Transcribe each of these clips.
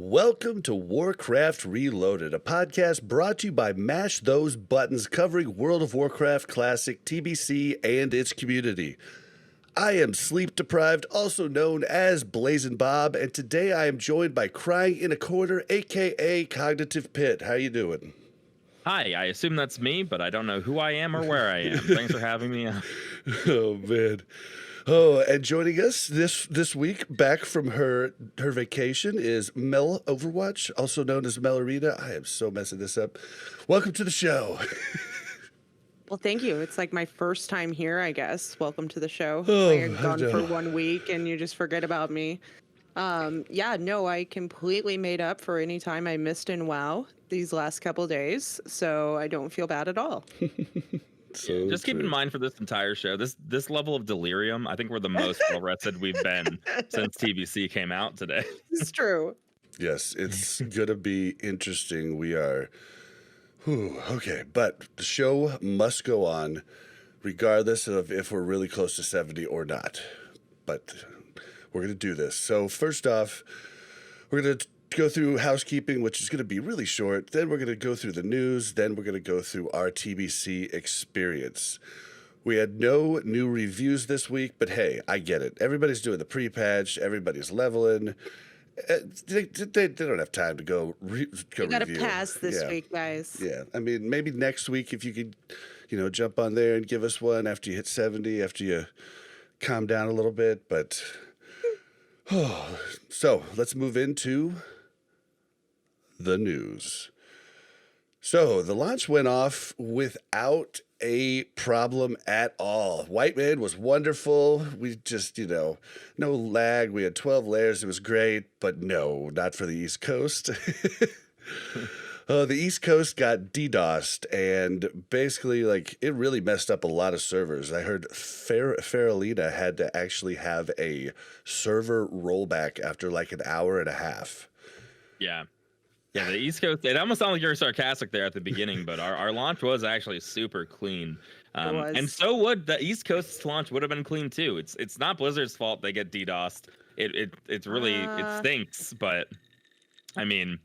Welcome to Warcraft Reloaded, a podcast brought to you by Mash Those Buttons, covering World of Warcraft Classic, TBC, and its community. I am sleep deprived, also known as Blazin' Bob, and today I am joined by Crying in a Corner, aka Cognitive Pit. How you doing? Hi, I assume that's me, but I don't know who I am or where I am. Thanks for having me on. Oh, man. Oh, and joining us this week, back from her vacation, is Mel Overwatch, also known as Melorita. I am so messing this up. Welcome to the show. Well, thank you. It's like my first time here, I guess. Welcome to the show. Oh, I had gone no. for 1 week and you just forget about me. Yeah, no, I completely made up for any time I missed in WoW these last couple days, so I don't feel bad at all. So Just keep in true. mind for this entire show, this level of delirium, I think we're the most well rested we've been since TBC came out today. It's true. Yes, it's gonna be interesting. We are, okay, but the show must go on, regardless of if we're really close to 70 or not. But we're gonna do this. So first off, we're gonna go through housekeeping, which is going to be really short. Then we're going to go through the news. Then we're going to go through our TBC experience. We had no new reviews this week, but hey, I get it. Everybody's doing the pre-patch. Everybody's leveling. They don't have time to go You got to review. pass this Yeah. week, guys. Yeah, I mean, maybe next week if you could, jump on there and give us one after you hit 70, after you calm down a little bit. But, so let's move into the news. So the launch went off without a problem at all. Whitemane was wonderful. We just, no lag. We had 12 layers. It was great, but no, not for the East Coast. The East Coast got DDoSed, and basically, it really messed up a lot of servers. I heard Faerlina had to actually have a server rollback after an hour and a half. Yeah. Yeah, the East Coast, it almost sounded like you were sarcastic there at the beginning, but our launch was actually super clean. It was. And so would the East Coast's launch would have been clean too. It's not Blizzard's fault they get DDoSed. It's really it stinks, but I mean,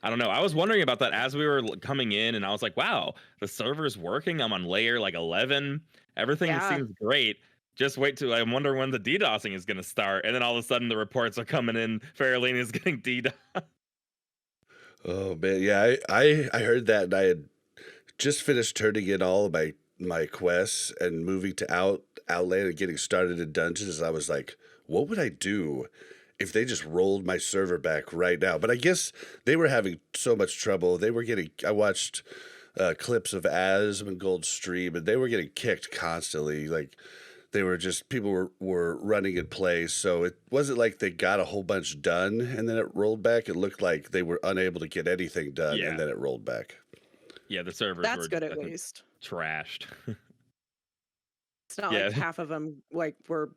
I don't know. I was wondering about that as we were coming in, and I was like, wow, the server's working. I'm on layer 11. Everything Yeah. seems great. Just wait till I'm wondering when the DDoSing is going to start, and then all of a sudden the reports are coming in. Faerlina is getting DDoS. Oh man, yeah, I heard that, and I had just finished turning in all of my quests and moving to Outland and getting started in dungeons. I was like, what would I do if they just rolled my server back right now? But I guess they were having so much trouble. I watched clips of Asm and Gold stream, and they were getting kicked constantly. People were running in place, so it wasn't like they got a whole bunch done and then it rolled back. It looked like they were unable to get anything done, Yeah. and then it rolled back. Yeah, the servers That's were good at I think, least. trashed. It's not Yeah. like half of them were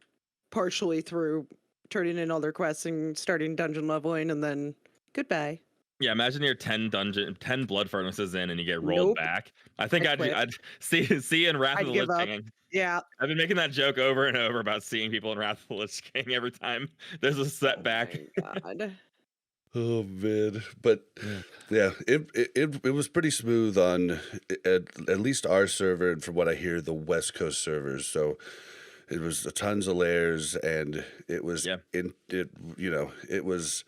partially through turning in all their quests and starting dungeon leveling and then goodbye. Yeah, imagine you're 10 blood furnaces in and you get rolled Nope. back. I think I quit. I'd see in Wrath I'd of the give Lich up. King. Yeah. I've been making that joke over and over about seeing people in Wrath of the Lich King every time there's a setback. Oh my God. Oh man, but yeah, it was pretty smooth on at least our server, and from what I hear, the West Coast servers. So it was tons of layers, and it was it was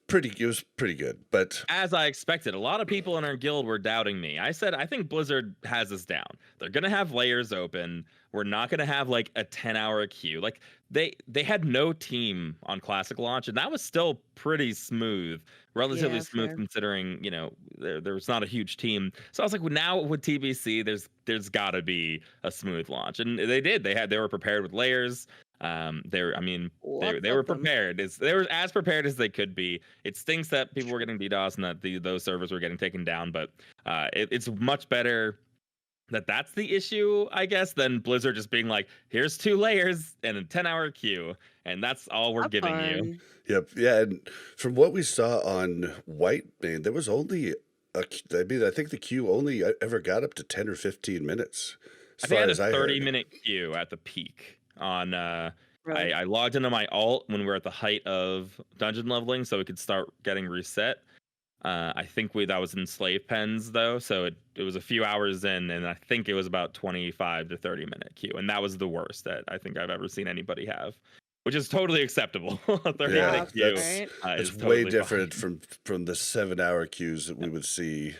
pretty good. But As I expected, a lot of people in our guild were doubting me. I said, I think Blizzard has us down. They're going to have layers open. We're not going to have a 10-hour queue. They had no team on Classic launch, and that was still pretty smooth, relatively Yeah, smooth fair. considering, there was not a huge team. So I was like, well, now with TBC, there's got to be a smooth launch. And they did. They were prepared with layers. They were Lots they were of them. prepared. They were as prepared as they could be. It stinks that people were getting DDoS and that those servers were getting taken down, but it's much better that that's the issue, I guess, than Blizzard just being like, here's 2 layers and a 10-hour queue, and that's all we're Have giving you. fun. yep, yeah, and from what we saw on Whitemane, there was only I think the queue only ever got up to 10 or 15 minutes. I think I had a I heard. 30-minute queue at the peak on Really? I logged into my alt when we were at the height of dungeon leveling, so we could start getting reset. I think that was in slave pens though, so it was a few hours in, and I think it was about 25 to 30 minute queue, and that was the worst that I think I've ever seen anybody have, which is totally acceptable. A 30 Yeah, minute queue right? that's is way totally different fine. from the 7 hour queues that we would see And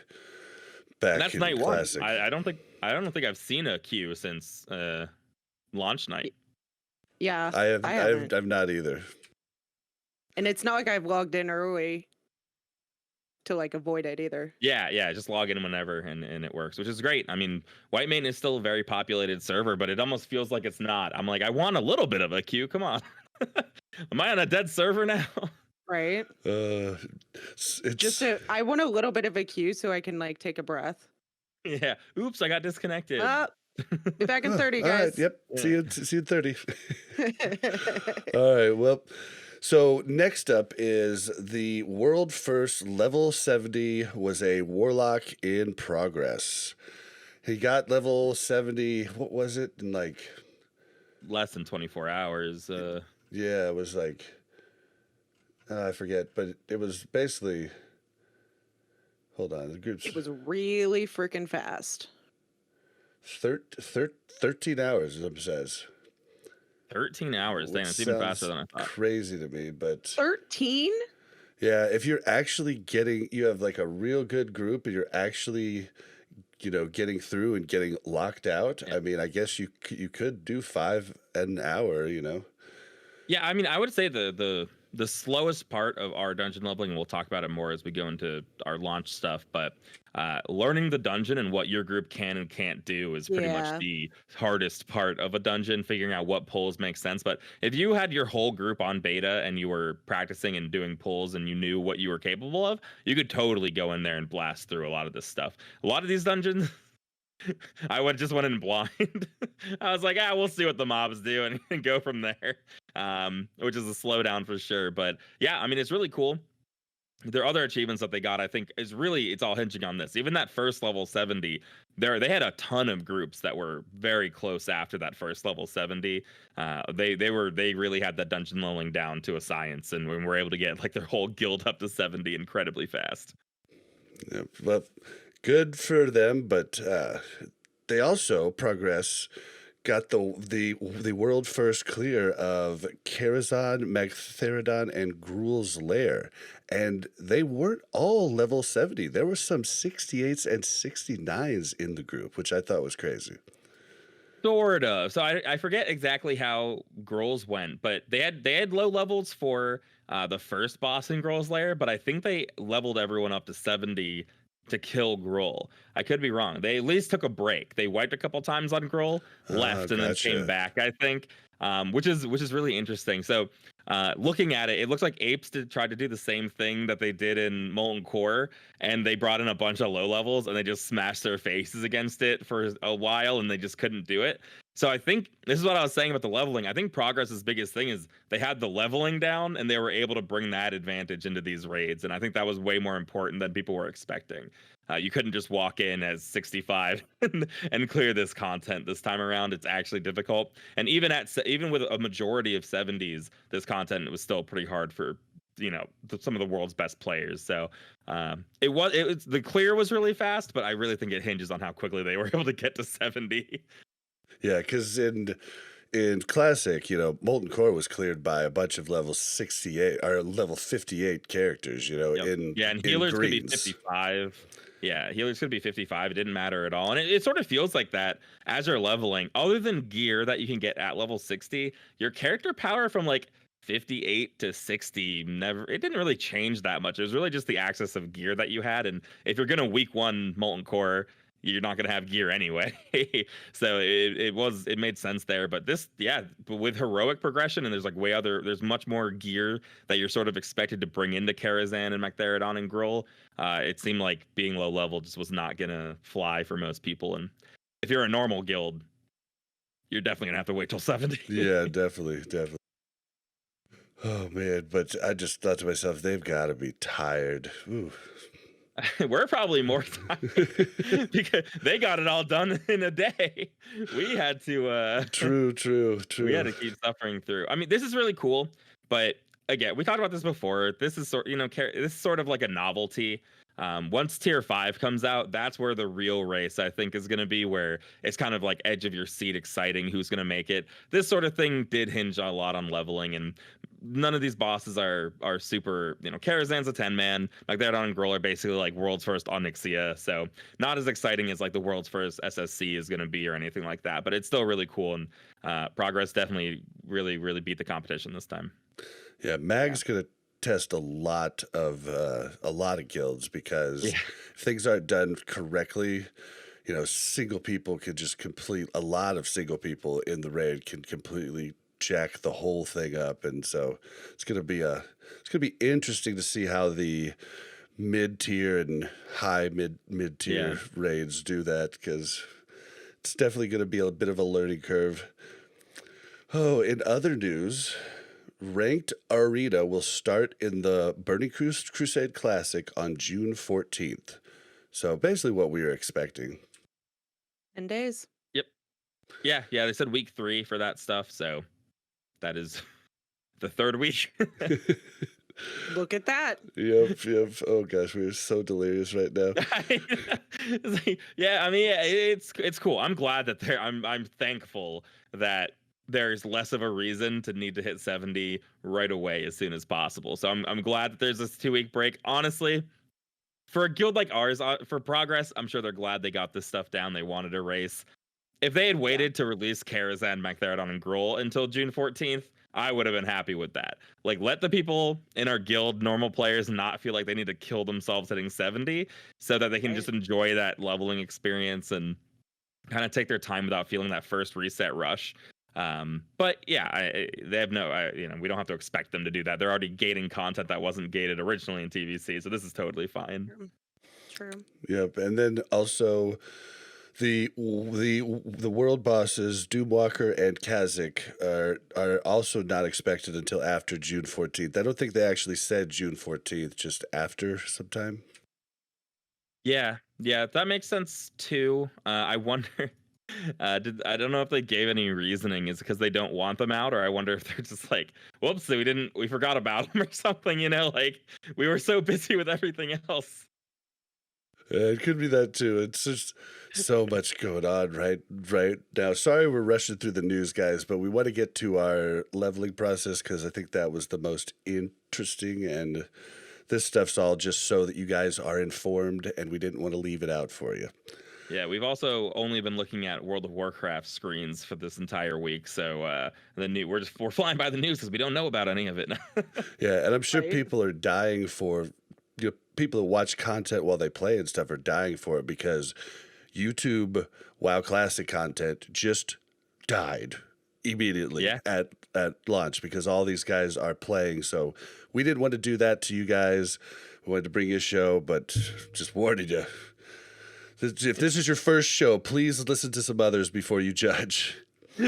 back that's in night one. Classic. I don't think I've seen a queue since launch night. Yeah, I I haven't. I've not either. And it's not like I've logged in early to like avoid it either. Yeah, just log in whenever and it works, which is great. I mean, Whitemane is still a very populated server, but it almost feels like it's not. I'm like, I want a little bit of a queue. Come on. Am I on a dead server now? Right? It's I want a little bit of a queue so I can like take a breath. Yeah. Oops, I got disconnected. Be back in 30, all right. guys. Yep. Yeah. See you in 30. All right. Well, so next up is the world first level 70 was a warlock in progress. He got level 70. What was it? In like Less than 24 hours. yeah, it was like I forget, but it was basically. Hold on, the group's It was really freaking fast. 13 hours, as it says. 13 hours. Damn, Which it's even faster sounds than I thought. crazy to me, but 13? yeah, if you're actually you have like a real good group, and you're actually, getting through and getting locked out. Yeah. I mean, I guess you could do 5 an hour. Yeah, I mean, I would say the slowest part of our dungeon leveling, and we'll talk about it more as we go into our launch stuff, but learning the dungeon and what your group can and can't do is pretty much Yeah. the hardest part of a dungeon, figuring out what pulls make sense. But if you had your whole group on beta and you were practicing and doing pulls and you knew what you were capable of, you could totally go in there and blast through a lot of this stuff. A lot of these dungeons, I just went in blind. I was like, we'll see what the mobs do and go from there. Which is a slowdown for sure. But yeah, I mean, it's really cool. There are other achievements that they got, I think, it's all hinging on this. Even that first level 70, they had a ton of groups that were very close after that first level 70. They really had that dungeon leveling down to a science, and when we're able to get like their whole guild up to 70 incredibly fast. Yeah, well, good for them, but they also got the world first clear of Karazhan, Magtheridon, and Gruul's Lair, and they weren't all level 70. There were some 68s and 69s in the group, which I thought was crazy. Sort of. So I forget exactly how Gruul's went, but they had low levels for the first boss in Gruul's Lair, but I think they leveled everyone up to 70 to kill Gruul. I could be wrong. They at least took a break. They wiped a couple times on Gruul, left, and then came back, I think, which is really interesting. So looking at it, it looks like Apes tried to do the same thing that they did in Molten Core, and they brought in a bunch of low levels and they just smashed their faces against it for a while, and they just couldn't do it. So I think this is what I was saying about the leveling. I think Progress's biggest thing is they had the leveling down, and they were able to bring that advantage into these raids. And I think that was way more important than people were expecting. You couldn't just walk in as 65 and clear this content this time around. It's actually difficult. And even with a majority of 70s, this content was still pretty hard for some of the world's best players. So the clear was really fast, but I really think it hinges on how quickly they were able to get to 70. Yeah, because in Classic, Molten Core was cleared by a bunch of level 68 or level 58 characters. Yep. And healers could be greens. 55. Yeah, healers could be 55. It didn't matter at all. And it sort of feels like that as you're leveling, other than gear that you can get at level 60, your character power from like 58 to 60 it didn't really change that much. It was really just the access of gear that you had. And if you're gonna week 1 Molten Core, you're not gonna have gear anyway. So it made sense there. But but with heroic progression, and there's much more gear that you're sort of expected to bring into Karazhan and Magtheridon and Gruul. It seemed like being low level just was not gonna fly for most people. And if you're a normal guild, you're definitely gonna have to wait till 70. Yeah, definitely. Oh man, but I just thought to myself, they've got to be tired. Ooh. We're probably more time because they got it all done in a day. We had to True, true, we had true. to keep suffering through. I mean, this is really cool, but again, we talked about this before. This is this is sort of like a novelty. Once tier 5 comes out, that's where the real race I think is going to be, where it's kind of like edge of your seat, exciting who's going to make it. This sort of thing did hinge a lot on leveling, and none of these bosses are super. Karazhan's a 10-man. Magtheridon and Gruul are basically like world's first Onyxia, so not as exciting as like the world's first SSC is going to be or anything like that. But it's still really cool, and Progress definitely really beat the competition this time. Yeah, Mag's gonna test a lot of guilds because Yeah. if things aren't done correctly, single people could just complete a lot of single people in the raid can completely jack the whole thing up, and so it's gonna be interesting to see how the mid tier and high mid tier raids do that, because it's definitely gonna be a bit of a learning curve. Oh, in other news, Ranked Arena will start in the Burning Crusade Classic on June 14th. So basically what we were expecting. 10 days. Yep. Yeah. They said week 3 for that stuff, so that is the 3rd week. Look at that. Yep. Oh gosh, we're so delirious right now. Yeah, I mean, it's cool. I'm glad that I'm thankful that there's less of a reason to need to hit 70 right away as soon as possible. So I'm glad that there's this 2-week break. Honestly, for a guild like ours, for Progress, I'm sure they're glad they got this stuff down. They wanted a race. If they had waited to release Karazhan, Magtheridon, and Gruul until June 14th, I would have been happy with that. Like, let the people in our guild, normal players, not feel like they need to kill themselves hitting 70, so that they can just enjoy that leveling experience and kind of take their time without feeling that first reset rush. But yeah, they have we don't have to expect them to do that. They're already gating content that wasn't gated originally in TBC, so this is totally fine. True. Yep, and then also the world bosses Doomwalker and Kazzak are also not expected until after June 14th. I don't think they actually said June 14th, just after sometime. Yeah, that makes sense too. I wonder. I don't know if they gave any reasoning. Is it because they don't want them out, or I wonder if they're just like, whoops, we forgot about them or something. Like we were so busy with everything else. It could be that too. It's just so much going on right now. Sorry we're rushing through the news, guys, but we want to get to our leveling process because I think that was the most interesting, and this stuff's all just so that you guys are informed, and we didn't want to leave it out for you. Yeah, we've also only been looking at World of Warcraft screens for this entire week, so we're flying by the news because we don't know about any of it. Yeah, and I'm sure people are dying for people who watch content while they play and stuff are dying for it, because YouTube WoW Classic content just died immediately at launch because all these guys are playing. So we didn't want to do that to you guys. We wanted to bring you a show, but just warning you. If this is your first show, please listen to some others before you judge. All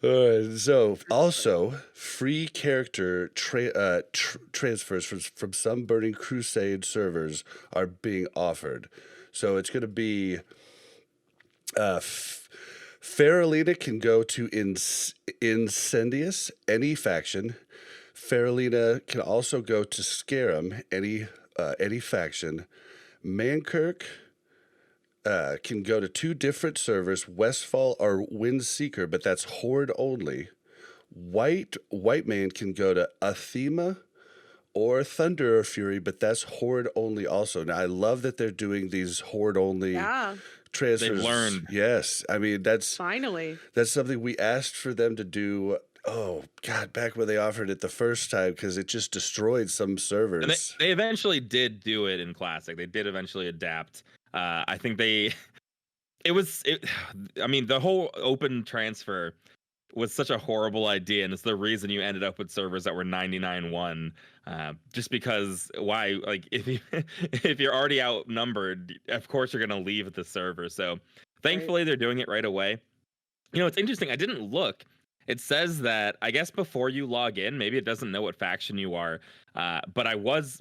right. So, also, free character transfers from some Burning Crusade servers are being offered. So it's going to be Faerlina can go to Incendious, any faction. Faerlina can also go to Scarum, any faction. Mankrik can go to 2 different servers, Westfall or Windseeker, but that's Horde only. Whitemane can go to Athema or Thunder or Fury, but that's Horde only also. Now, I love that they're doing these Horde only transfers. They've learned. Yes. I mean, that's something we asked for them to do. Oh, God, back when they offered it the first time, because it just destroyed some servers. And they eventually did do it in Classic. They did eventually adapt. I think the whole open transfer was such a horrible idea, and it's the reason you ended up with servers that were 99-1. Just because why? Like if you're already outnumbered, of course you're gonna leave the server. So thankfully they're doing it right away. It's interesting. I didn't look, it says that I guess before you log in, maybe it doesn't know what faction you are. But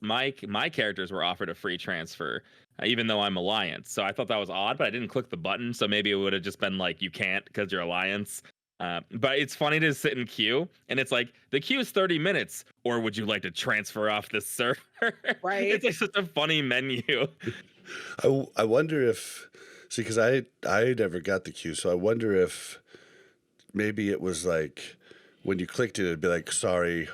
my characters were offered a free transfer, even though I'm Alliance. So I thought that was odd, but I didn't click the button. So maybe it would have just been like you can't because you're Alliance. But it's funny to sit in queue, and it's like the queue is 30 minutes, or would you like to transfer off this server? Right. It's like such a funny menu. I wonder if, see, because I never got the queue, so I wonder if maybe it was like when you clicked it, it'd be like sorry,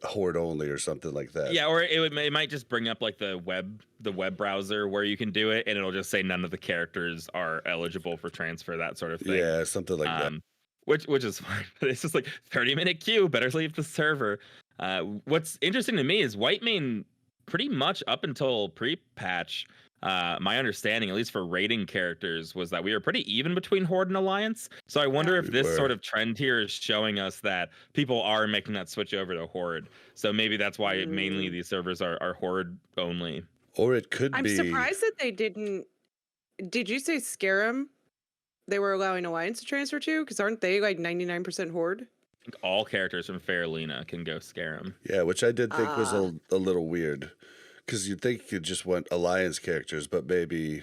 horde only or something like that. Yeah, or it might just bring up like the web browser where you can do it, and it'll just say none of the characters are eligible for transfer, that sort of thing. Yeah, something like that. Which is fine, but it's just like 30-minute queue. Better leave the server. What's interesting to me is Whitemane, pretty much up until pre-patch. My understanding, at least for rating characters, was that we were pretty even between Horde and Alliance. So I wonder if this sort of trend here is showing us that people are making that switch over to Horde. So maybe that's why mainly these servers are Horde only. Or it could I'm be. surprised that they didn't. Did you say Scarum? They were allowing Alliance to transfer to? Because aren't they like 99% Horde? I think all characters from Faerlina can go Scarum. Yeah, which I did think was a little weird. Because you'd think you just want Alliance characters, but maybe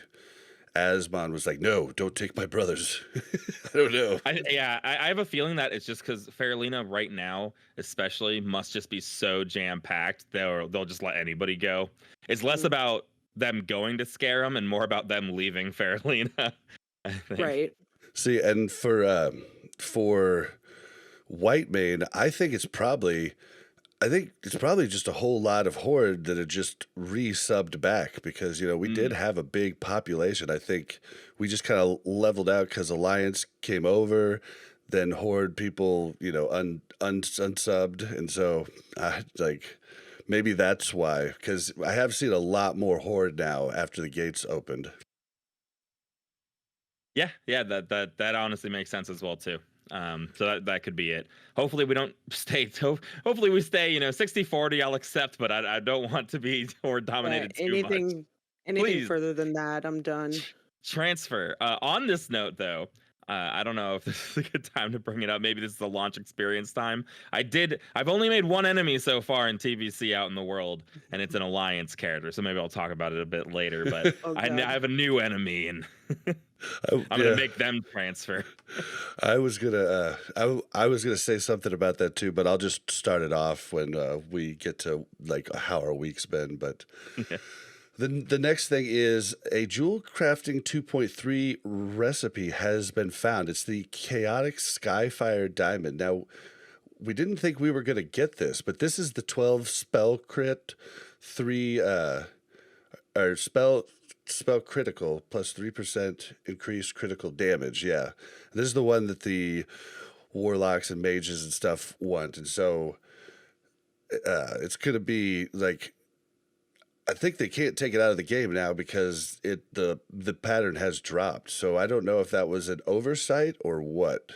Asmon was like, no, don't take my brothers. I don't know. I have a feeling that it's just because Faerlina right now, especially, must just be so jam-packed, they'll just let anybody go. It's less about them going to Scarum and more about them leaving Faerlina, I think. Right. See, and for Whitemane, I think it's probably just a whole lot of Horde that had just re-subbed back because, we did have a big population. I think we just kind of leveled out because Alliance came over, then Horde people, unsubbed. And so maybe that's why, because I have seen a lot more Horde now after the gates opened. Yeah, that honestly makes sense as well too. So that could be it. Hopefully we don't stay. Hopefully we stay. 60-40. I'll accept, but I don't want to be Horde dominated too much. Anything further than that, I'm done. Transfer. On this note, though, I don't know if this is a good time to bring it up. Maybe this is a launch experience time. I've only made one enemy so far in TBC out in the world, and it's an Alliance character. So maybe I'll talk about it a bit later. But I have a new enemy, and I'm gonna make them transfer. I was gonna say something about that too, but I'll just start it off when we get to like how our week's been. But the next thing is a Jewelcrafting 2.3 recipe has been found. It's the Chaotic Skyfire Diamond. Now, we didn't think we were gonna get this, but this is the 12 spell crit, 3 or spell critical plus 3% increased critical damage. Yeah. And this is the one that the warlocks and mages and stuff want. And so it's going to be like, I think they can't take it out of the game now because the pattern has dropped. So I don't know if that was an oversight or what.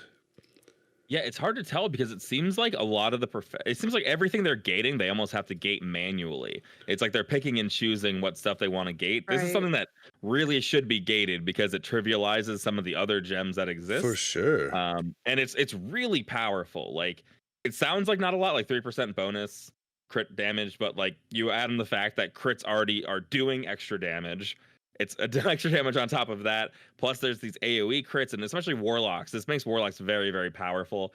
Yeah, it's hard to tell because it seems like a lot of it seems like everything they're gating, they almost have to gate manually. It's like they're picking and choosing what stuff they want to gate. This is something that really should be gated because it trivializes some of the other gems that exist. For sure. And it's really powerful. Like, it sounds like not a lot, like 3% bonus crit damage, but like you add in the fact that crits already are doing extra damage. It's extra damage on top of that. Plus, there's these AoE crits, and especially Warlocks. This makes Warlocks very, very powerful.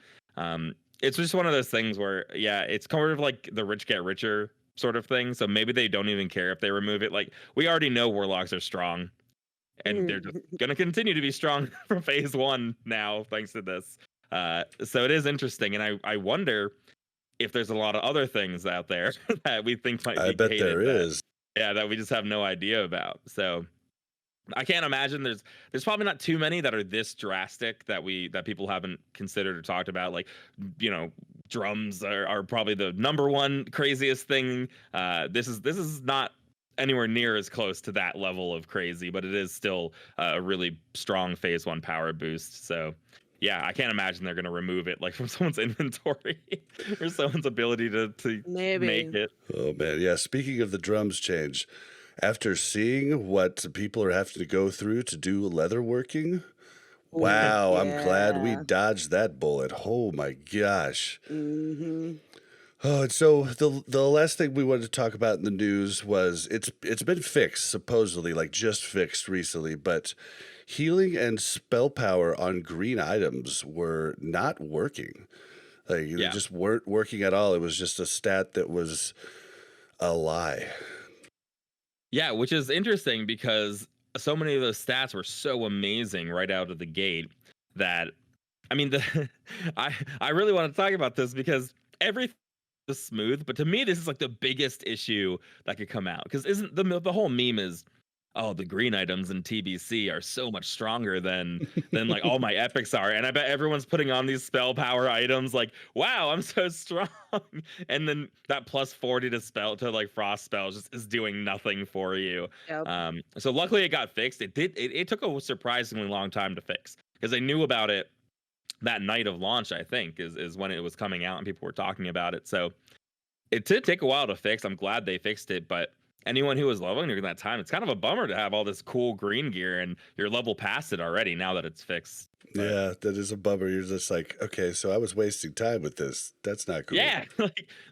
It's just one of those things where, it's kind of like the rich get richer sort of thing. So maybe they don't even care if they remove it. Like, we already know Warlocks are strong, and they're just going to continue to be strong from phase 1 now, thanks to this. So it is interesting, and I wonder if there's a lot of other things out there that we think might be I bet gated there is. Yeah, that we just have no idea about. So I can't imagine there's probably not too many that are this drastic that people haven't considered or talked about. Like, drums are probably the number one craziest thing. This is not anywhere near as close to that level of crazy, but it is still a really strong phase 1 power boost. So yeah, I can't imagine they're going to remove it like from someone's inventory or someone's ability to make it. Oh man, yeah. Speaking of the drums change, after seeing what people are having to go through to do leather working, Wow, I'm glad we Yeah. dodged that bullet. Oh my gosh. Mm-hmm. Oh, and so the last thing we wanted to talk about in the news was it's been fixed supposedly, like just fixed recently, but healing and spell power on green items were not working. Like they Yeah. just weren't working at all. It was just a stat that was a lie. Yeah, which is interesting because so many of those stats were so amazing right out of the gate that I mean the I really want to talk about this because everything is smooth, but to me this is like the biggest issue that could come out because isn't the whole meme is oh the green items in TBC are so much stronger than like all my epics are, and I bet everyone's putting on these spell power items like wow I'm so strong, and then that plus 40 to spell to like frost spells just is doing nothing for you. Yep. So luckily it got fixed. It took a surprisingly long time to fix because they knew about it that night of launch, I think, is when it was coming out and people were talking about it. So it did take a while to fix. I'm glad they fixed it, but anyone who was leveling during that time, it's kind of a bummer to have all this cool green gear and you're level past it already now that it's fixed. But Yeah, that is a bummer. You're just like, okay, so I was wasting time with this. That's not cool. yeah,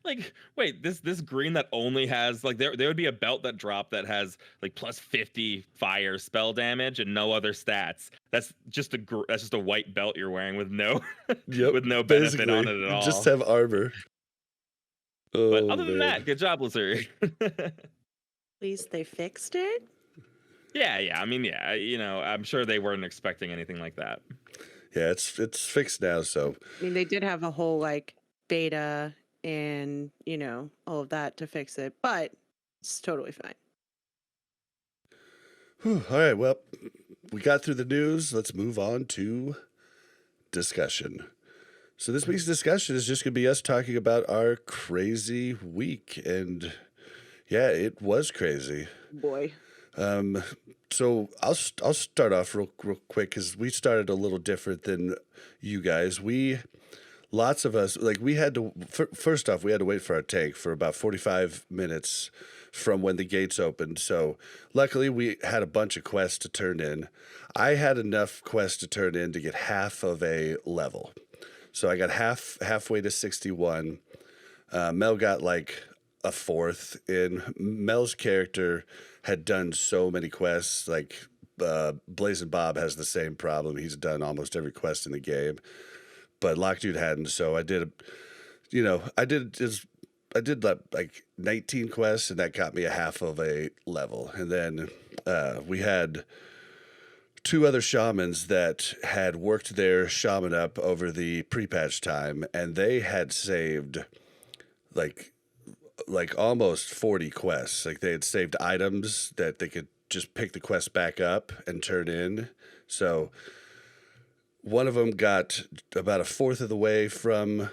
like wait, this green that only has like there would be a belt that dropped that has like plus 50 fire spell damage and no other stats. That's just a white belt you're wearing with no Yep, with no benefit basically, on it at you just all. have armor. But Oh other than man. that, good job, Blizzard. At least they fixed it. Yeah. I mean, yeah, I'm sure they weren't expecting anything like that. Yeah, it's fixed now, so I mean, they did have a whole like beta and all of that to fix it, but it's totally fine. whew, all right, well, we got through the news. Let's move on to discussion. So this week's discussion is just going to be us talking about our crazy week, and yeah, it was crazy. Boy. So I'll start off real quick because we started a little different than you guys. Lots of us, like we had to first off we had to wait for our tank for about 45 minutes from when the gates opened. So luckily we had a bunch of quests to turn in. I had enough quests to turn in to get half of a level. So I got halfway to 61. Mel got like a fourth in. Mel's character had done so many quests. Like Blazing Bob has the same problem. He's done almost every quest in the game, but Lockdude hadn't. So I did, I did like 19 quests, and that got me a half of a level. And then we had two other shamans that had worked their shaman up over the pre-patch time, and they had saved like almost 40 quests. Like they had saved items that they could just pick the quest back up and turn in. So one of them got about a fourth of the way from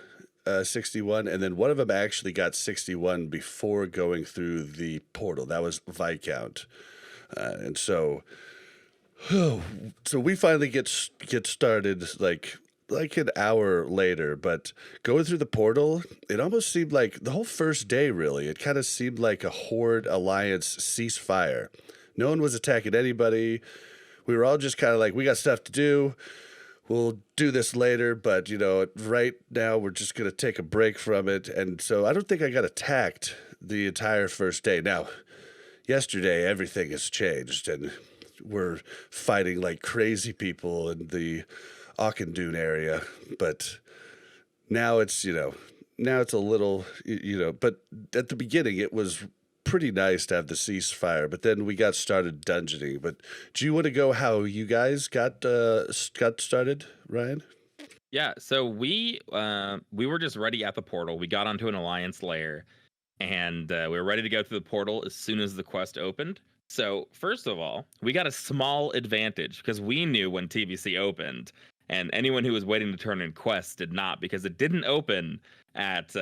61, and then one of them actually got 61 before going through the portal. That was Viscount. And so we finally get started like an hour later, but going through the portal, it almost seemed like the whole first day, really. It kind of seemed like a Horde Alliance ceasefire. No one was attacking anybody. We were all just kind of like, we got stuff to do. We'll do this later, but, right now we're just going to take a break from it. And so I don't think I got attacked the entire first day. Now, yesterday, everything has changed, and we're fighting like crazy people in the Auchindoun area, but now it's now it's a little but at the beginning it was pretty nice to have the ceasefire, but then we got started dungeoning. But do you want to go how you guys got started, Ryan? Yeah, so we were just ready at the portal. We got onto an alliance lair, and we were ready to go through the portal as soon as the quest opened. So first of all, we got a small advantage because we knew when TBC opened, and anyone who was waiting to turn in quests did not, because it didn't open at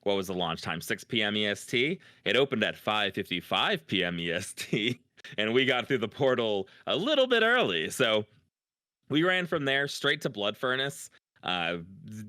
what was the launch time? 6 p.m. EST. It opened at 5:55 p.m. EST, and we got through the portal a little bit early. So we ran from there straight to Blood Furnace.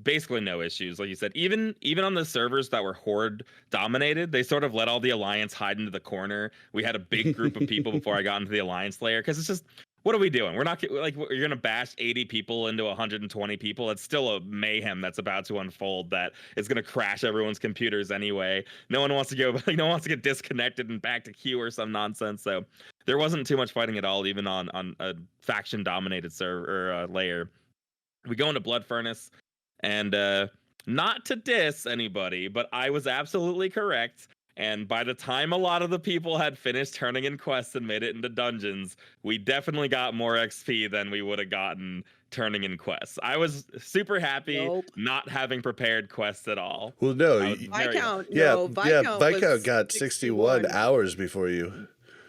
Basically no issues, like you said. Even on the servers that were Horde dominated, they sort of let all the Alliance hide into the corner. We had a big group of people before I got into the Alliance layer because it's just what are we doing? We're not like, you're gonna bash 80 people into 120 people. It's still a mayhem that's about to unfold that is gonna crash everyone's computers anyway. No one wants to go, no one wants to get disconnected and back to queue or some nonsense. So there wasn't too much fighting at all, even on a faction dominated server or layer. We go into Blood Furnace, and not to diss anybody, but I was absolutely correct. And by the time a lot of the people had finished turning in quests and made it into dungeons, we definitely got more XP than we would have gotten turning in quests. I was super happy not having prepared quests at all. Well, no, Viscount, Viscount got 61 hours before you.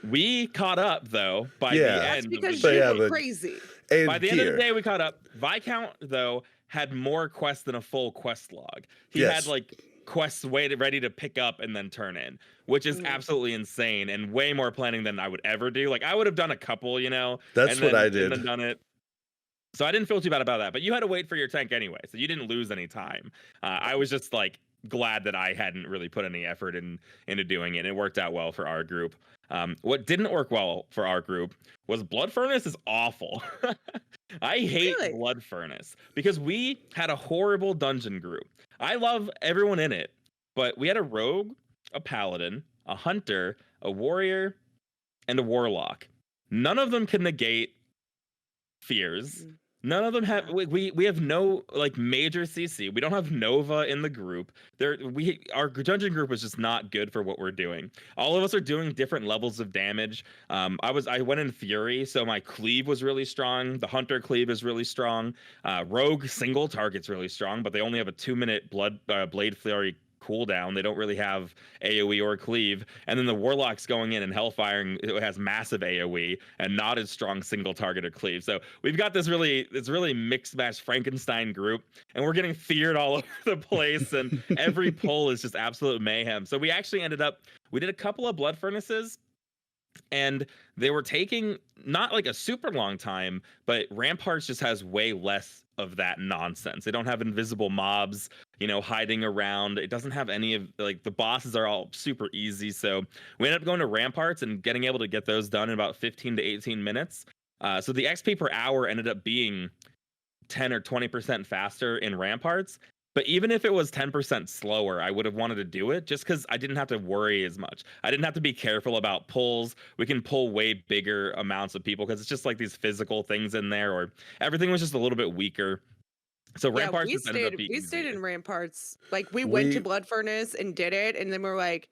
We caught up though by the end. That's because you were crazy. By the end of the day, we caught up. Viscount though had more quests than a full quest log. He had like quests ready to pick up and then turn in, which is absolutely insane and way more planning than I would ever do. Like I would have done a couple, you know. That's what I did. And done it. So I didn't feel too bad about that. But you had to wait for your tank anyway, so you didn't lose any time. I was just like glad that I hadn't really put any effort into doing it. It worked out well for our group. What didn't work well for our group was Blood Furnace is awful. I hate Blood Furnace because we had a horrible dungeon group. I love everyone in it, but we had a rogue, a paladin, a hunter, a warrior, and a warlock. None of them can negate fears. None of them have. We have no like major CC. We don't have Nova in the group. Our dungeon group was just not good for what we're doing. All of us are doing different levels of damage. I went in Fury, so my cleave was really strong. The hunter cleave is really strong. Rogue single target's really strong, but they only have a 2-minute blade flurry cooldown. They don't really have AoE or cleave. And then the warlock's going in and hellfiring, it has massive AoE and not as strong single target or cleave. So we've got this really mixed match Frankenstein group, and we're getting feared all over the place, and every pull is just absolute mayhem. So we actually we did a couple of blood furnaces, and they were taking not like a super long time, but Ramparts just has way less of that nonsense. They don't have invisible mobs, you know, hiding around. It doesn't have any of like the bosses are all super easy. So we ended up going to Ramparts and getting able to get those done in about 15 to 18 minutes. So the XP per hour ended up being 10 or 20% faster in Ramparts. But even if it was 10% slower, I would have wanted to do it just because I didn't have to worry as much. I didn't have to be careful about pulls. We can pull way bigger amounts of people because it's just like these physical things in there, or everything was just a little bit weaker. So Ramparts just ended up being we stayed in Ramparts. Like we went to Blood Furnace and did it, and then we're like,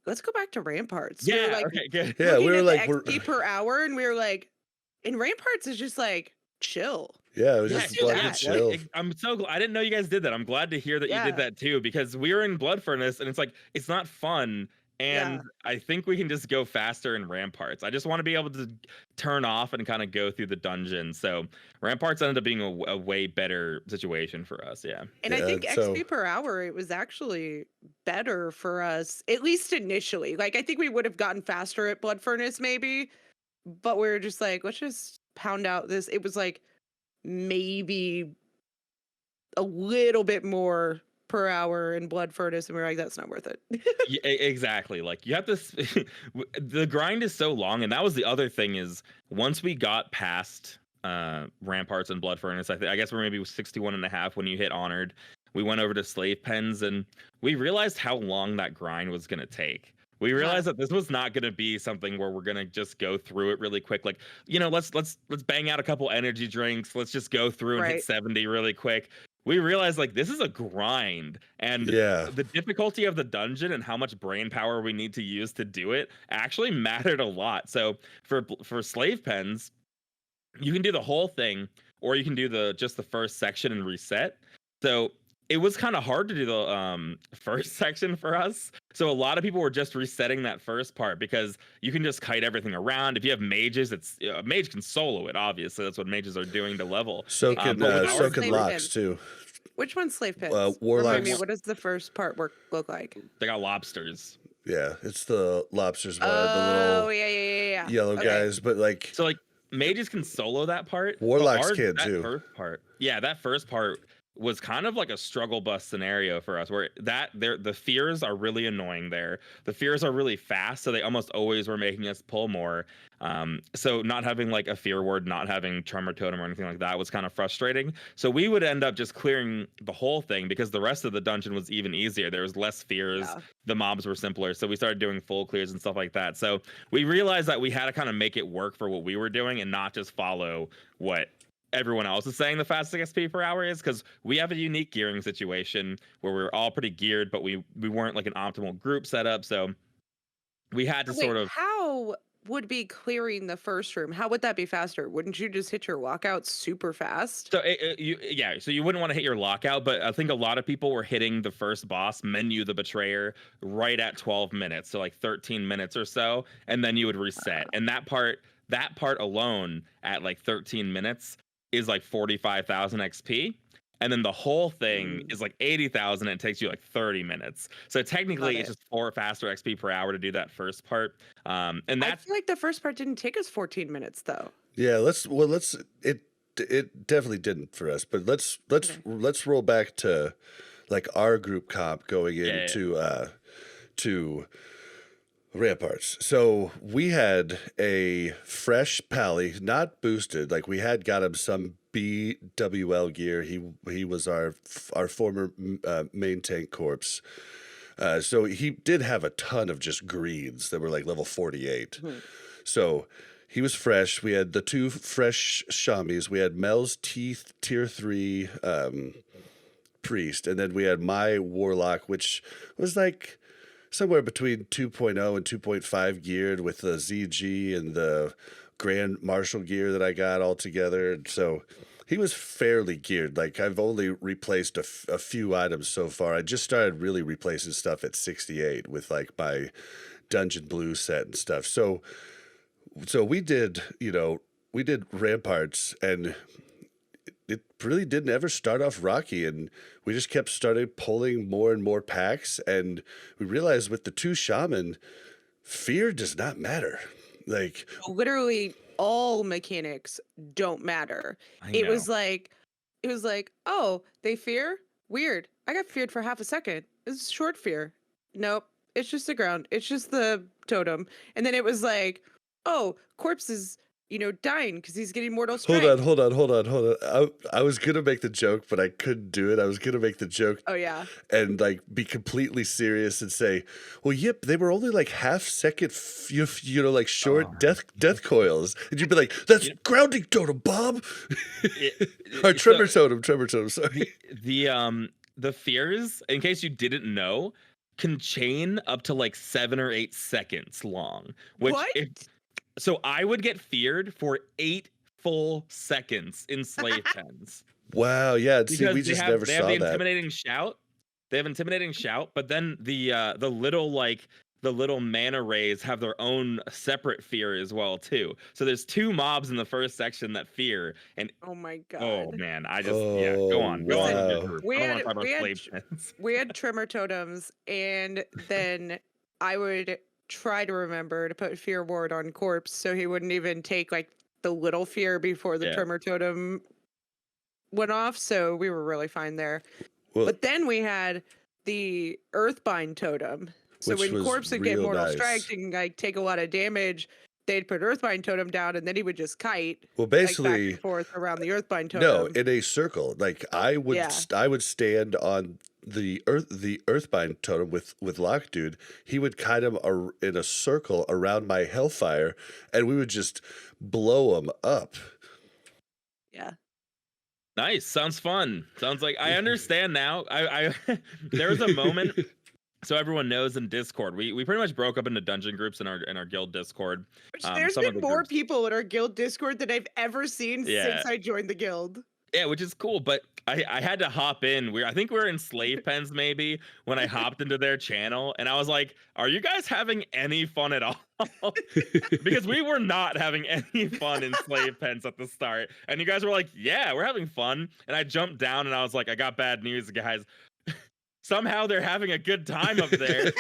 let's go back to Ramparts. Yeah, we were like, okay, good. Yeah, we were like, XP per hour, and we were like, in Ramparts is just like chill. Yeah, it was just chill. I'm so glad. I didn't know you guys did that. I'm glad to hear that you did that too, because we were in Blood Furnace and it's like, it's not fun. And I think we can just go faster in Ramparts. I just want to be able to turn off and kind of go through the dungeon. So Ramparts ended up being a way better situation for us. Yeah. And I think XP per hour, it was actually better for us, at least initially. Like, I think we would have gotten faster at Blood Furnace maybe, but we were just like, let's just pound out this. It was like, maybe a little bit more per hour in Blood Furnace, and we're like, that's not worth it. Yeah, exactly. Like you have to the grind is so long, and that was the other thing is once we got past Ramparts and Blood Furnace, I guess we're maybe 61.5 when you hit Honored. We went over to Slave Pens and we realized how long that grind was going to take. We realized that this was not going to be something where we're going to just go through it really quick. Like, you know, let's bang out a couple energy drinks. Let's just go through and hit 70 really quick. We realized like this is a grind, and the difficulty of the dungeon and how much brain power we need to use to do it actually mattered a lot. So for Slave Pens, you can do the whole thing, or you can do just the first section and reset. So it was kind of hard to do the first section for us. So a lot of people were just resetting that first part because you can just kite everything around. If you have mages, a mage can solo it, obviously. That's what mages are doing to level. So can locks too. Which one's Slave Pens? Warlocks. What does the first part look like? They got lobsters. Yeah, it's the lobsters, the little yellow guys. But like, so like mages can solo that part. Warlocks can too. First part, that first part was kind of like a struggle bus scenario for us, where the fears are really annoying there. The fears are really fast, so they almost always were making us pull more. So not having like a fear ward, not having Tremor Totem or anything like that was kind of frustrating. So we would end up just clearing the whole thing because the rest of the dungeon was even easier. There was less fears. Yeah. The mobs were simpler. So we started doing full clears and stuff like that. So we realized that we had to kind of make it work for what we were doing and not just follow what everyone else is saying the fastest XP per hour is, because we have a unique gearing situation where we're all pretty geared, but we weren't like an optimal group setup. So we had to Wait, sort of. how would be clearing the first room? How would that be faster? Wouldn't you just hit your lockout super fast? So so you wouldn't want to hit your lockout, but I think a lot of people were hitting the first boss, Menu the Betrayer, right at 12 minutes, so like 13 minutes or so, and then you would reset. And that part alone at like 13 minutes is like 45,000 XP. And then the whole thing is like 80,000 and it takes you like 30 minutes. So technically it's just 4 faster XP per hour to do that first part. And I that's feel like the first part didn't take us 14 minutes though. Yeah, it definitely didn't for us, but let's roll back to like our group comp going into to Ramparts. So we had a fresh pally, not boosted. Like we had got him some BWL gear. He was our former main tank corpse. So he did have a ton of just greens that were like level 48. So he was fresh. We had the 2 fresh Shamis. We had Mel's Teeth tier 3 priest, and then we had my warlock, which was like somewhere between 2.0 and 2.5 geared with the ZG and the Grand Marshal gear that I got all together. So he was fairly geared. Like I've only replaced a few items so far. I just started really replacing stuff at 68 with like my Dungeon Blue set and stuff. So we did Ramparts, and it really didn't ever start off rocky, and we just started pulling more and more packs, and we realized with the 2 shaman, fear does not matter. Like Literally all mechanics don't matter. It was like, oh, they fear? Weird. I got feared for half a second. It's short fear. Nope. It's just the ground. It's just the totem. And then it was like, oh, corpse is, dying because he's getting mortal strike. Hold on. I was going to make the joke, but I couldn't do it. I was going to make the joke. Oh, yeah. And like be completely serious and say, well, yep, they were only like half second, like short death coils. And you'd be like, that's grounding totem, Bob. Or tremor totem, sorry. The fears, in case you didn't know, can chain up to like 7 or 8 seconds long. Which What? So I would get feared for 8 full seconds in slave pens. Wow, yeah. See, we just never they saw have the that. intimidating shout. They have intimidating shout, but then the little mana rays have their own separate fear as well too. So there's 2 mobs in the first section that fear, and oh my god. Oh man, go on. Wow. We had tremor totems, and then I would try to remember to put fear ward on corpse so he wouldn't even take like the little fear before the tremor totem went off. So we were really fine there. Well, but then we had the earthbind totem. So when corpse would get mortal strike and like take a lot of damage, they'd put earthbind totem down, and then he would just kite. Well, basically, like, back and forth around the earthbind totem. No, in a circle. Like I would stand on the earthbind totem with Lock Dude. He would kite him in a circle around my hellfire, and we would just blow him up. Yeah. Nice. Sounds fun. Sounds like I understand now. I there was a moment. So everyone knows in Discord, we pretty much broke up into dungeon groups in our guild Discord. There's been more people in our guild Discord than I've ever seen since I joined the guild. Yeah, which is cool, but I had to hop in. I think we were in slave pens maybe when I hopped into their channel, and I was like, "Are you guys having any fun at all?" Because we were not having any fun in slave pens at the start, and you guys were like, "Yeah, we're having fun." And I jumped down, and I was like, "I got bad news, guys." Somehow they're having a good time up there.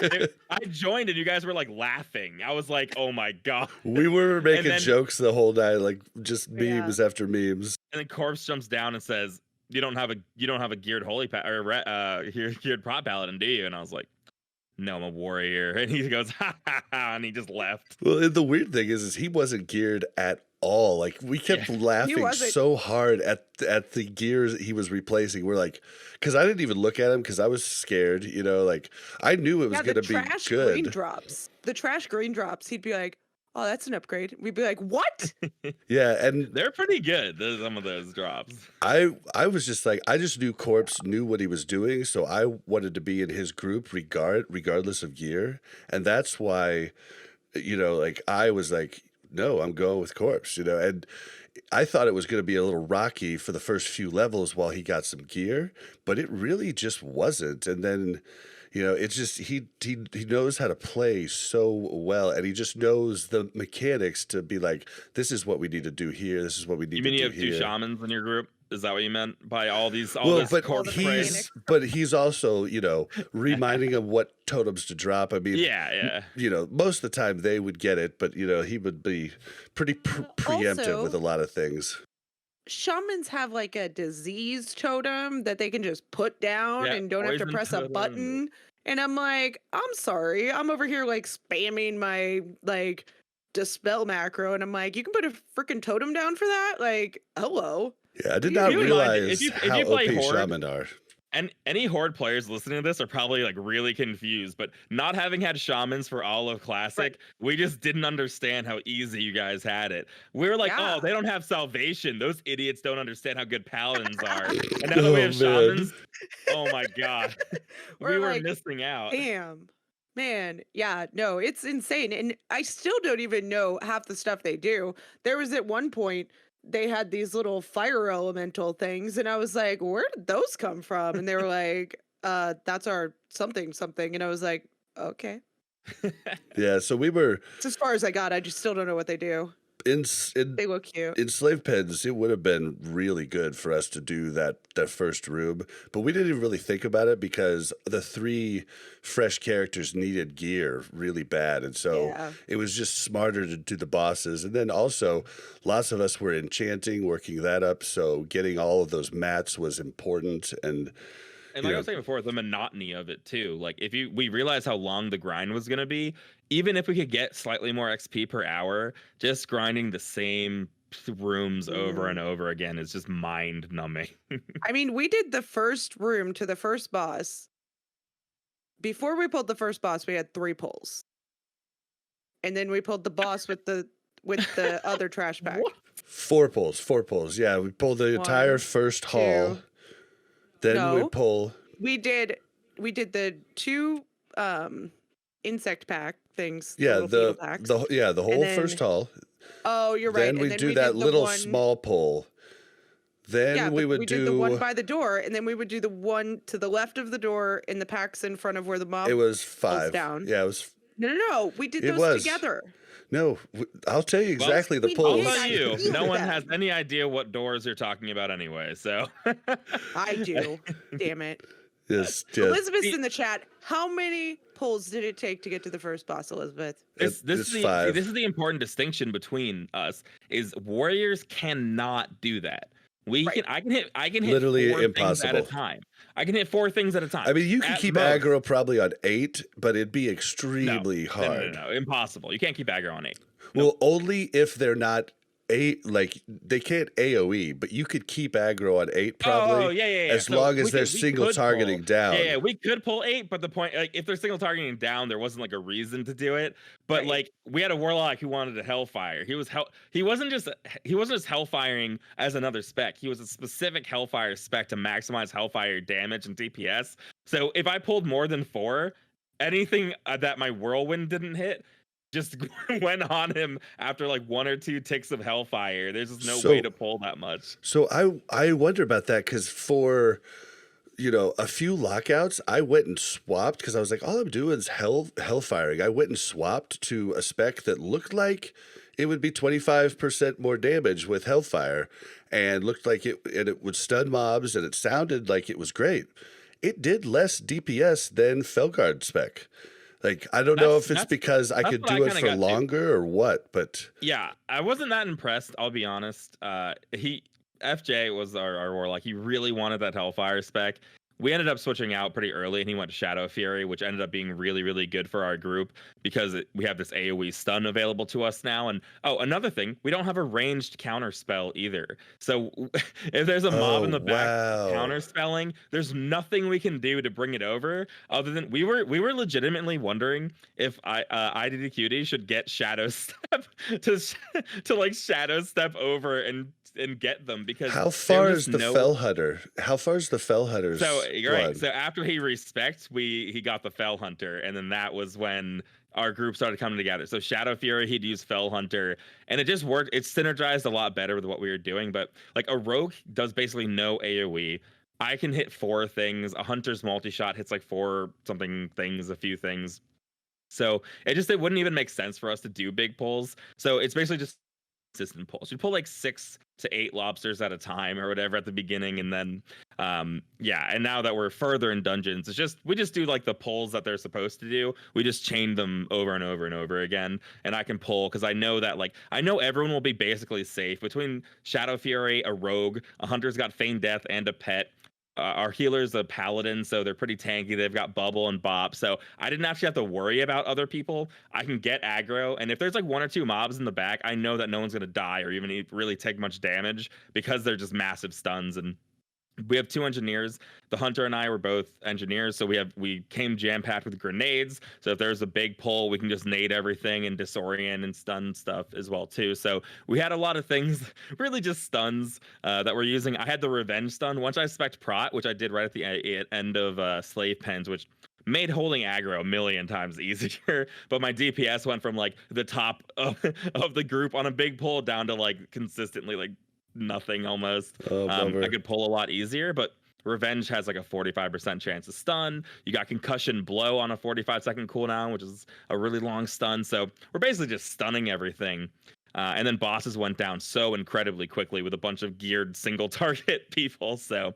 I joined and you guys were like laughing. I was like, oh my god. We were making jokes the whole night, like just memes after memes. And then Corpse jumps down and says, you don't have a geared holy geared prop paladin, do you? And I was like, no, I'm a warrior. And he goes, ha ha ha, and he just left. Well, and the weird thing is he wasn't geared at all. Like we kept laughing so hard at the gears he was replacing. We're like, because I didn't even look at him because I was scared. You know, like I knew it was going to be good. The trash green drops. He'd be like, oh, that's an upgrade. We'd be like, what? Yeah, and they're pretty good. Some of those drops. I was just like, I just knew Corpse knew what he was doing, so I wanted to be in his group regardless of gear, and that's why, you know, like I was like, no, I'm going with Corpse, you know, and I thought it was going to be a little rocky for the first few levels while he got some gear, but it really just wasn't, and then. You know, it's just he knows how to play so well, and he just knows the mechanics to be like, this is what we need to do here. This is what we need to do here. You mean you have 2 shamans in your group? Is that what you meant by all these? But he's also, you know, reminding him what totems to drop. I mean, you know, most of the time they would get it, but you know, he would be pretty preemptive also, with a lot of things. Shamans have like a disease totem that they can just put down and don't have to press a button. And I'm like, I'm sorry. I'm over here like spamming my like dispel macro. And I'm like, you can put a freaking totem down for that? Like, hello. Yeah, I did not realize how OP shaman are. And any Horde players listening to this are probably like really confused, but not having had shamans for all of Classic, we just didn't understand how easy you guys had it. We were like, oh, they don't have salvation. Those idiots don't understand how good paladins are. And now that we have shamans, oh my God, we were like, missing out. Damn. Man, yeah, no, it's insane. And I still don't even know half the stuff they do. There was at one point, they had these little fire elemental things, and I was like, where did those come from? And they were like, that's our something. And I was like, okay. Yeah, so we were... It's as far as I got. I just still don't know what they do. They look cute. In Slave Pens, it would have been really good for us to do that first room, but we didn't even really think about it because the 3 fresh characters needed gear really bad, and so it was just smarter to do the bosses. And then also, lots of us were enchanting, working that up, so getting all of those mats was important. And like I was saying before, the monotony of it too. Like we realized how long the grind was going to be. Even if we could get slightly more XP per hour, just grinding the same rooms over and over again is just mind numbing. I mean, we did the first room to the first boss. Before we pulled the first boss, we had 3 pulls. And then we pulled the boss with the other trash bag. What? 4 pulls. Yeah, we pulled the entire first hall. Then we pull. We did the 2 insect pack things. Yeah, the whole first hall. Oh, you're right. Then we do that little small pull. Then we would do the one by the door, and then we would do the one to the left of the door in the packs in front of where the mob. It was 5. Down. Yeah, it was. No. We did those together. No, I'll tell you exactly the pulls. I'll tell you, no one has any idea what doors you're talking about anyway, so. I do. Damn it. Yes. Elizabeth's in the chat. How many pulls did it take to get to the first boss, Elizabeth? This is the important distinction between us, is warriors cannot do that. I can hit literally 4 impossible things at a time. I can hit 4 things at a time. I mean, you can keep aggro probably on 8, but it'd be extremely hard. No, impossible. You can't keep aggro on 8. Well, only if they're not they can't AoE, but you could keep aggro on 8 probably. Oh, yeah. As long as they're single targeting down. Yeah, we could pull 8, but the point, like, if they're single targeting down, there wasn't like a reason to do it. But like, we had a warlock who wanted to hellfire. He wasn't just hellfiring as another spec. He was a specific hellfire spec to maximize hellfire damage and DPS. So if I pulled more than 4, anything that my whirlwind didn't hit just went on him after like 1 or 2 ticks of hellfire. There's just no way to pull that much. So I wonder about that, because for a few lockouts, I went and swapped because I was like, all I'm doing is hellfiring. I went and swapped to a spec that looked like it would be 25% more damage with hellfire, and looked like it would stun mobs, and it sounded like it was great. It did less DPS than Felguard spec. Like, I don't know if it's because I could do it for longer or what, but yeah, I wasn't that impressed. I'll be honest. FJ was our warlock. He really wanted that Hellfire spec. We ended up switching out pretty early, and he went to Shadow Fury, which ended up being really, really good for our group because we have this AoE stun available to us now. And another thing, we don't have a ranged counter spell either. So if there's a mob in the back counter spelling, there's nothing we can do to bring it over other than we were legitimately wondering if IDDQD should get Shadow Step to like Shadow Step over and get them, because how far is the Fell Hunter? How far is the Fell Hunter's So right. run? So after he respects, he got the Fell Hunter, and then that was when our group started coming together. So Shadow Fury, he'd use Fell Hunter, and it just worked. It synergized a lot better with what we were doing. But like a rogue does basically no AoE. I can hit 4 things. A hunter's multi-shot hits like 4 something things, a few things. So it wouldn't even make sense for us to do big pulls. So it's basically just consistent pulls. You pull like 6 to 8 lobsters at a time or whatever at the beginning, and then and now that we're further in dungeons, we just do like the pulls that they're supposed to do. We just chain them over and over and over again, and I can pull because I know that I know everyone will be basically safe between Shadow Fury, a rogue, a hunter's got Feign Death, and a pet. Our healer's a paladin, so they're pretty tanky. They've got bubble and bop, so I didn't actually have to worry about other people. I can get aggro, and if there's like 1 or 2 mobs in the back, I know that no one's gonna die or even really take much damage because they're just massive stuns. And we have 2 engineers. The hunter and I were both engineers, so we came jam-packed with grenades. So if there's a big pull, we can just nade everything and disorient and stun stuff as well too. So we had a lot of things, really just stuns that we're using. I had the revenge stun. Once I spec'd Prot, which I did right at the end of Slave Pens, which made holding aggro a million times easier. But my DPS went from like the top of the group on a big pull down to like consistently like nothing almost. I could pull a lot easier, but Revenge has like a 45% chance to stun. You got Concussion Blow on a 45-second cooldown, which is a really long stun. So we're basically just stunning everything. And then bosses went down so incredibly quickly with a bunch of geared single target people. So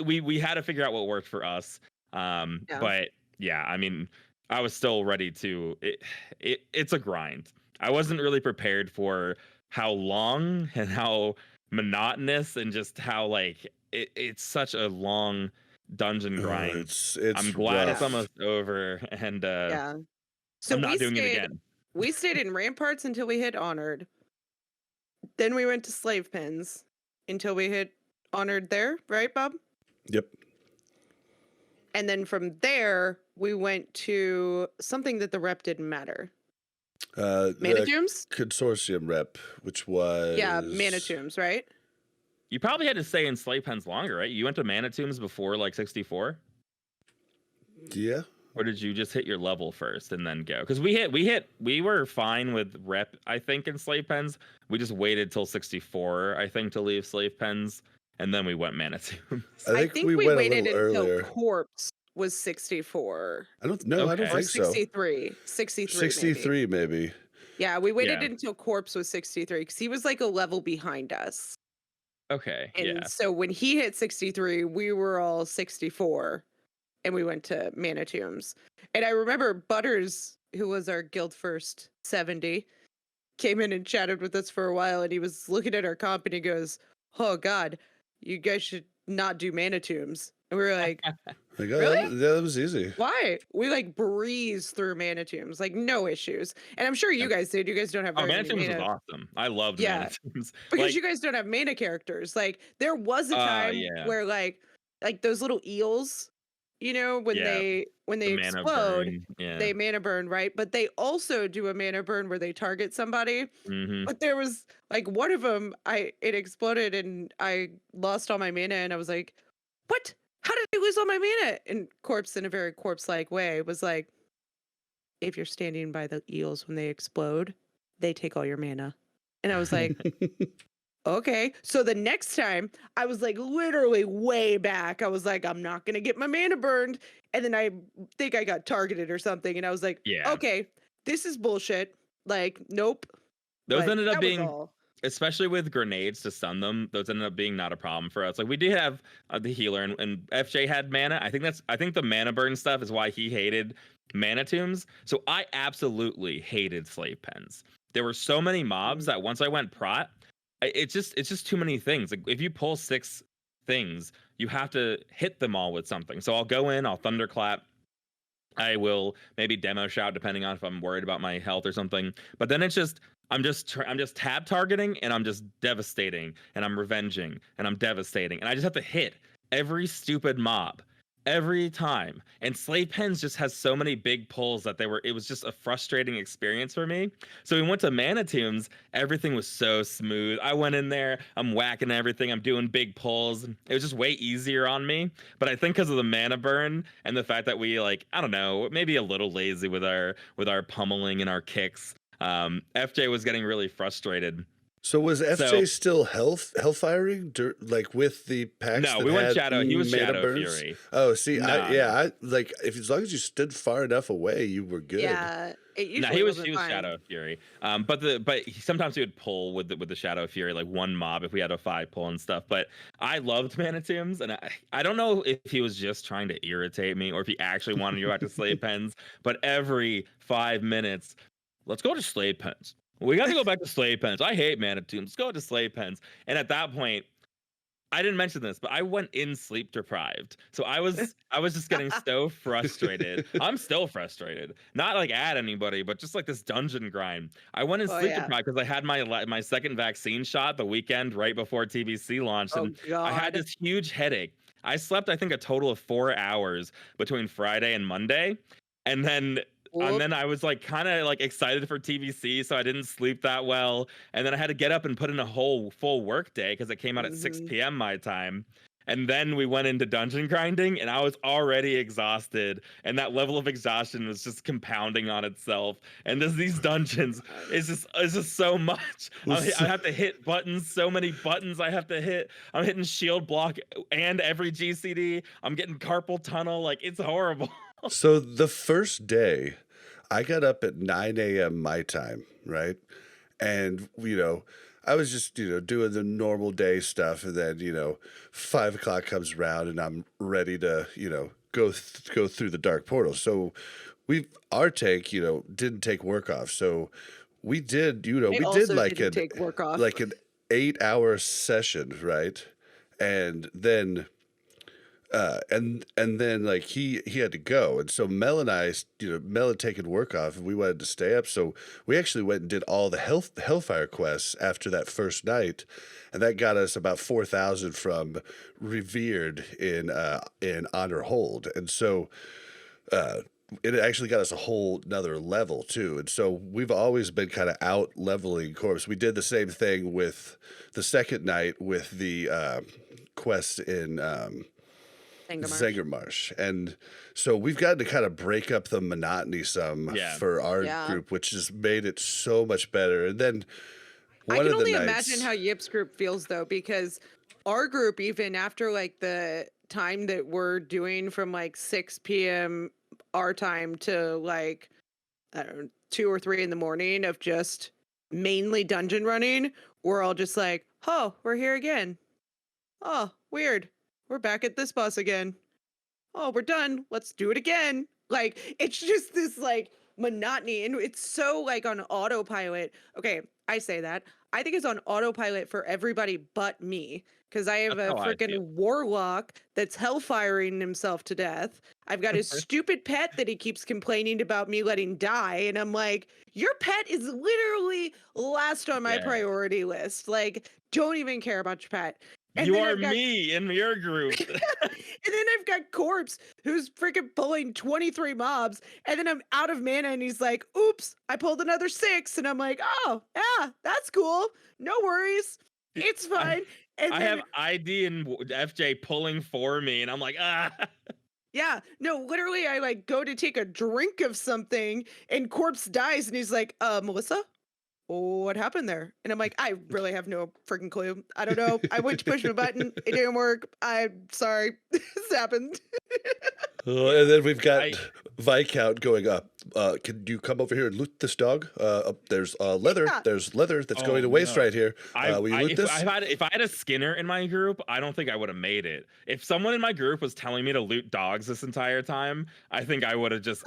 we had to figure out what worked for us. But yeah, I mean, I was still ready to. It's a grind. I wasn't really prepared for how long and how monotonous and just how like it's such a long dungeon grind. It's I'm glad rough. it's almost over, and So I'm not doing it again. We stayed in Ramparts until we hit Honored. Then we went to Slave Pens until we hit Honored there, right, Bob? Yep. And then from there, we went to something that the rep didn't matter. Mana Tombs? Consortium rep, which was... Yeah, Mana Tombs, right? You probably had to stay in Slave Pens longer, right? You went to Mana Tombs before like 64? Yeah. Or did you just hit your level first and then go? Because we were fine with rep, I think, in Slave Pens. We just waited till 64, I think, to leave Slave Pens, and then we went Mana Tombs. I think we went waited a little until earlier. Corpse was 64. I don't know. Okay. I don't Or think so. 63. 63 maybe. Yeah, we waited until Corpse was 63 because he was like a level behind us. Okay. And so when he hit 63, we were all 64, and we went to Mana Tombs. And I remember Butters, who was our guild first 70, came in and chatted with us for a while, and he was looking at our comp and he goes, "Oh God, you guys should not do Mana Tombs." And we were like, really? That was easy. Why? We like breezed through Mana Tombs, like no issues. And I'm sure you guys did. You guys don't have very Mana many Tombs mana. was awesome. I loved Mana Tombs. Because like, you guys don't have mana characters. Like there was a time where like those little eels, you know, when they explode, they mana burn, right? But they also do a mana burn where they target somebody. Mm-hmm. But there was like one of them, it exploded and I lost all my mana, and I was like, what? How did I lose all my mana? And Corpse, in a very corpse-like way, was like, if you're standing by the eels when they explode, they take all your mana. And I was like, okay. So the next time, I was like literally way back. I was like, I'm not going to get my mana burned. And then I think I got targeted or something. And I was like, okay, this is bullshit. Like, nope. Those ended up being... Especially with grenades to stun them, those ended up being not a problem for us. Like we did have the healer, and FJ had mana. I think the mana burn stuff is why he hated Mana Tombs. So I absolutely hated Slave Pens. There were so many mobs that once I went Prot, it's just too many things. Like if you pull 6 things, you have to hit them all with something. So I'll go in, I'll thunderclap. I will maybe demo shout depending on if I'm worried about my health or something. But then it's just I'm just tab targeting and I'm just devastating and I'm revenging and I'm devastating and I just have to hit every stupid mob every time. And Slave Pens just has so many big pulls that it was just a frustrating experience for me. So we went to Mana Tombs, everything was so smooth. I went in there, I'm whacking everything, I'm doing big pulls. It was just way easier on me. But I think because of the mana burn and the fact that we like, I don't know, maybe a little lazy with our pummeling and our kicks, FJ was getting really frustrated. So was FJ still hellfiring like with the packs? No, that we went had Shadow. He was mana Shadow burns? Fury. Oh, see, No, I like as long as you stood far enough away, you were good. Yeah, it usually No, he was fine. Shadow Fury. Sometimes he would pull with the Shadow Fury like one mob if we had a 5 pull and stuff. But I loved Mana Tombs, and I don't know if he was just trying to irritate me or if he actually wanted to go back to Slave Pens. But every 5 minutes, let's go to Slave Pens. We got to go back to Slave Pens. I hate Mana Tombs. Let's go to Slave Pens. And at that point, I didn't mention this, but I went in sleep deprived. So I was just getting so frustrated. I'm still frustrated. Not like at anybody, but just like this dungeon grind. I went in sleep deprived because I had my second vaccine shot the weekend right before TBC launched, and I had this huge headache. I slept, I think, a total of 4 hours between Friday and Monday, and then I was like kind of like excited for TBC, so I didn't sleep that well. And then I had to get up and put in a whole full work day because it came out at 6 p.m. my time. And then we went into dungeon grinding, and I was already exhausted. And that level of exhaustion was just compounding on itself. And these dungeons is just so much. I have to hit buttons, so many buttons I have to hit. I'm hitting shield block and every GCD. I'm getting carpal tunnel. Like, it's horrible. So the first day, I got up at 9 a.m. my time, right? And, I was just, doing the normal day stuff. And then, 5 o'clock comes around and I'm ready to, go through the dark portal. So our take, didn't take work off. So we did, we did like an 8-hour session, right? And then and then like he had to go, and so Mel and I, Mel had taken work off, and we wanted to stay up, so we actually went and did all the Hellfire quests after that first night, and that got us about 4,000 from Revered in Honor Hold, and so it actually got us a whole another level too, and so we've always been kind of out leveling corpse. We did the same thing with the second night with the quest in Zengermarsh. And so we've gotten to kind of break up the monotony some for our group, which has made it so much better. And then I can only imagine how Yip's group feels though, because our group, even after like the time that we're doing from like 6 p.m. our time to like, I don't know, 2 or 3 in the morning of just mainly dungeon running, we're all just like, oh, we're here again. Oh, weird. We're back at this boss again. Oh, we're done. Let's do it again. Like, it's just this like monotony, and it's so like on autopilot. Okay, I say that. I think it's on autopilot for everybody but me, because I have a freaking warlock that's hellfiring himself to death. I've got his stupid pet that he keeps complaining about me letting die, and I'm like, your pet is literally last on my priority list. Like, don't even care about your pet. And you are me in your group. And then I've got Corpse, who's freaking pulling 23 mobs. And then I'm out of mana, and he's like, oops, I pulled another 6. And I'm like, oh, yeah, that's cool. No worries. It's fine. And I have ID and FJ pulling for me, and I'm like, ah. Yeah, no, literally, I like go to take a drink of something, and Corpse dies, and he's like, Melissa? What happened there? And I'm like, I really have no freaking clue. I don't know. I went to push my button. It didn't work. I'm sorry. This happened. And then we've got I Viscount going up. Can you come over here and loot this dog? There's leather. Yeah. There's leather that's going to Oh, waste no. right here. Will you loot this? If I had a Skinner in my group, I don't think I would have made it. If someone in my group was telling me to loot dogs this entire time, I think I would have just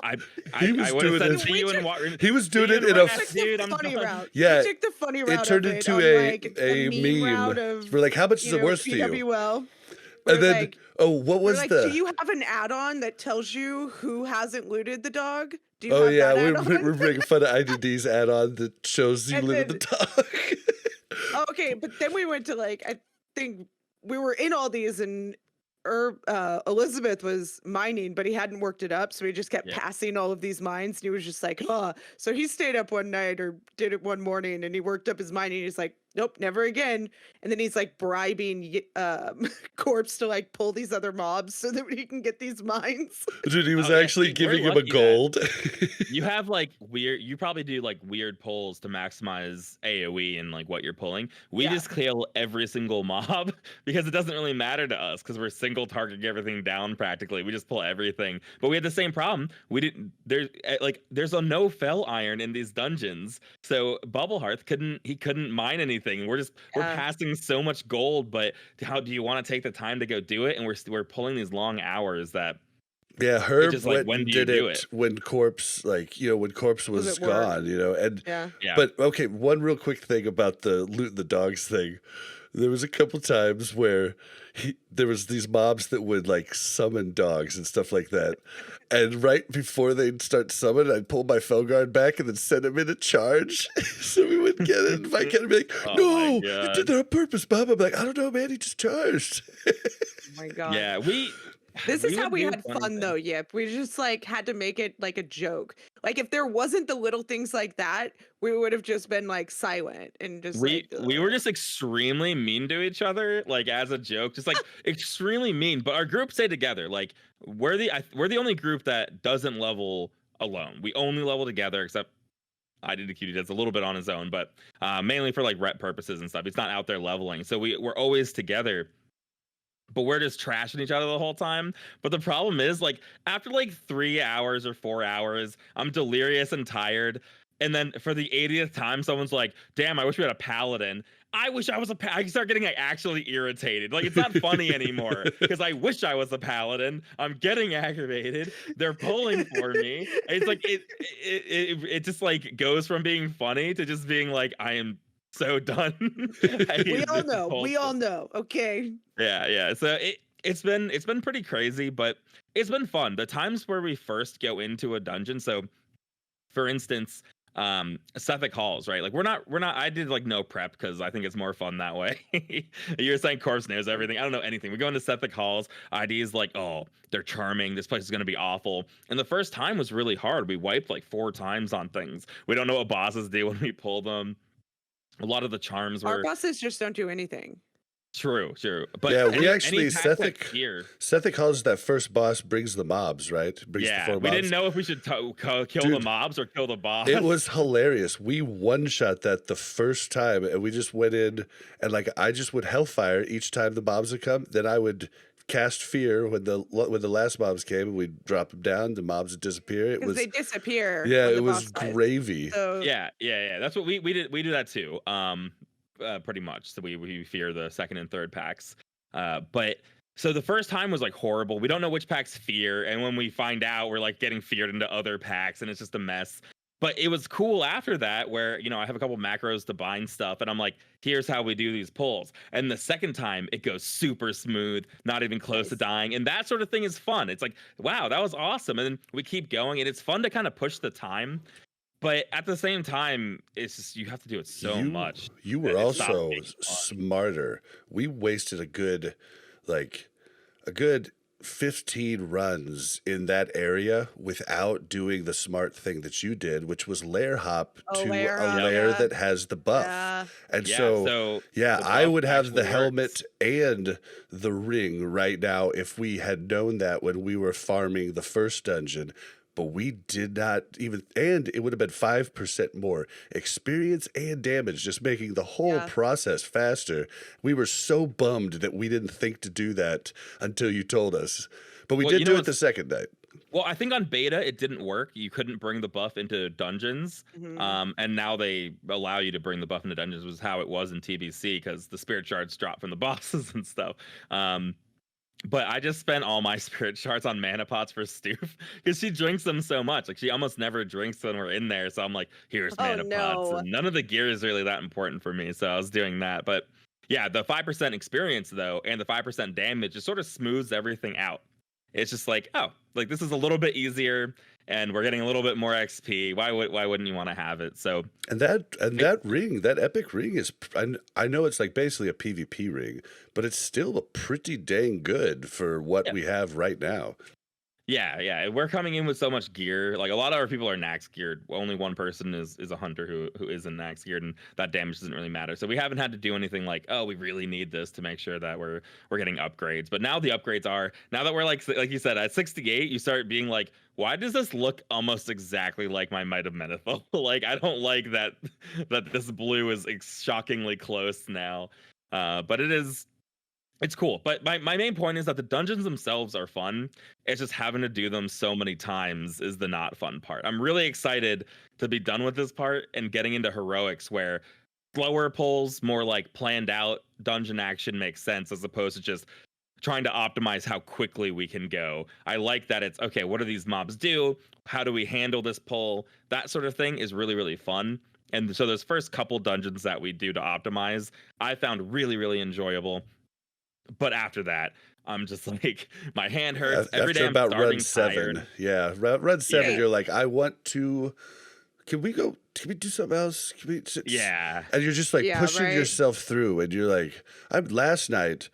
He was I would have doing said it- see you in He was doing See it you in in a West- dude, I'm funny done. route. Yeah, You took the funny route. it turned of into on, a like, the route of, We're like, how much is you it know, worth to you? PWL. And then, like, what we're was like, the? do you have an add-on that tells you who hasn't looted the dog? Do you Oh have yeah, that we're add-on? making fun of IDD's add-on that shows you And live in the then- dog. Okay, but then we went to like, I think we were in all these and Elizabeth was mining, but he hadn't worked it up, so he just kept Yeah. passing all of these mines, and he was just like, "Huh." So he stayed up one night or did it one morning, and he worked up his mining. He's like, "Nope, never again." And then he's like bribing Corpse to like pull these other mobs so that he can get these mines. Dude, he was Oh, yeah, actually see, we're giving him a lucky that- gold. You have like you probably do like weird polls to maximize AoE and like what you're pulling. We Yeah. just kill every single mob because it doesn't really matter to us because we're single targeting everything down practically. We just pull everything. But we had the same problem. We didn't there's a no fell iron in these dungeons. So Bubblehearth couldn't mine anything. We're Yeah. passing so much gold, but how do you want to take the time to go do it? And we're pulling these long hours that Yeah, Herb just like, went when and do you did do it it? when Corpse, when Corpse was at work. gone, and Yeah. yeah. but okay, one real quick thing about the loot the dogs thing. There was a couple times where there was these mobs that would like summon dogs and stuff like that. And right before they'd start summoning, I'd pull my Felguard back and then send him in a charge. So we would get it. And Viscount would be like, Oh no, my you God. did that on purpose, Bob. I'm like, I don't know, man. He just charged. Oh my god. Yeah, This is how would we do had funny fun things. though, Yip. We just like had to make it like a joke. Like if there wasn't the little things like that, we would have just been like silent and just We like we were just extremely mean to each other, like as a joke, just like extremely mean. But our group stayed together. Like we're the only group that doesn't level alone. We only level together, except IDDQ does a little bit on his own, but mainly for like rep purposes and stuff. He's not out there leveling, so we're always together. But we're just trashing each other the whole time. But the problem is, like, after like 3 hours or 4 hours, I'm delirious and tired. And then for the 80th time, someone's like, damn, I wish we had a paladin. I wish I was a I start getting like actually irritated. Like it's not funny anymore because I wish I was a paladin. I'm getting aggravated. They're pulling for me. It's like it just like goes from being funny to just being like I am so done. we all know. We all know. Okay. Yeah. So it's been pretty crazy, but it's been fun. The times where we first go into a dungeon. So, for instance, Suffolk Halls, right? Like we're not. I did like no prep because I think it's more fun that way. You're saying Corpse knows everything. I don't know anything. We go into Suffolk Halls. ID is like, oh, they're charming. This place is gonna be awful. And the first time was really hard. We wiped like 4 times on things. We don't know what bosses do when we pull them. A lot of the charms Our were bosses just don't do anything. true. But Yeah, we actually, Suffolk here. Sethik Halls, that first boss brings the mobs, right? Brings the 4 We mobs. didn't know if we should kill the Dude, mobs or kill the boss. It was hilarious. We one-shot that the first time, and we just went in, and like I just would hellfire each time the mobs would come. Then I would cast fear when the last mobs came, and we'd drop them down. The mobs would disappear. It Because was they disappear. yeah, on the it was boss fight. gravy. So yeah. That's what we did. We do that too. Pretty much. So we fear the second and third packs. But so the first time was like horrible. We don't know which packs fear, and when we find out, we're like getting feared into other packs, and it's just a mess. But it was cool after that, where I have a couple macros to bind stuff, and I'm like, here's how we do these pulls. And the second time, it goes super smooth, not even close to dying, and that sort of thing is fun. It's like, wow, that was awesome, and then we keep going, and it's fun to kind of push the time. But at the same time, it's just you have to do it so much. You were that it stops also being fun. smarter. We wasted a good 15 runs in that area without doing the smart thing that you did, which was lair hop to lair a hop, lair yeah. that has the buff. Yeah. And Yeah, so the I buff would have the actually helmet works. and the ring right now if we had known that when we were farming the first dungeon. But we did not even, and it would have been 5% more experience and damage, just making the whole Yeah. process faster. We were so bummed that we didn't think to do that until you told us. But we Well, did you know do it what's the second night. well, I think on beta it didn't work. You couldn't bring the buff into dungeons. Mhm. And now they allow you to bring the buff into dungeons, was how it was in TBC because the spirit shards drop from the bosses and stuff. But I just spent all my spirit shards on mana pots for Stoof because she drinks them so much. Like she almost never drinks when we're in there. So I'm like, here's Oh mana pots. no. And none of the gear is really that important for me. So I was doing that. But yeah, the 5% experience though, and the 5% damage just sort of smooths everything out. It's just like, oh, like this is a little bit easier and we're getting a little bit more XP. Why wouldn't you want to have it? So And that ring, that epic ring is, I know it's like basically a PvP ring, but it's still a pretty dang good for what Yeah. we have right now. Yeah. We're coming in with so much gear. Like a lot of our people are Nax geared. Only one person is a hunter who isn't Nax geared, and that damage doesn't really matter. So we haven't had to do anything like, oh, we really need this to make sure that we're getting upgrades. But now the upgrades are, now that we're like you said, at 68, you start being like, why does this look almost exactly like my Might of Menethil? Like I don't like that this blue is shockingly close now. But it's cool. But my main point is that the dungeons themselves are fun. It's just having to do them so many times is the not fun part. I'm really excited to be done with this part and getting into heroics where slower pulls, more like planned out dungeon action makes sense as opposed to just trying to optimize how quickly we can go. I like that it's okay, what do these mobs do? How do we handle this pull? That sort of thing is really, really fun. And so those first couple dungeons that we do to optimize, I found really, really enjoyable. But after that, I'm just like, my hand hurts every After day. I'm about starting run 7, tired. yeah, run 7, Yeah. you're like, I want to. Can we do something else? Can we? Yeah. And you're just like Yeah, pushing right. yourself through, and you're like, last night,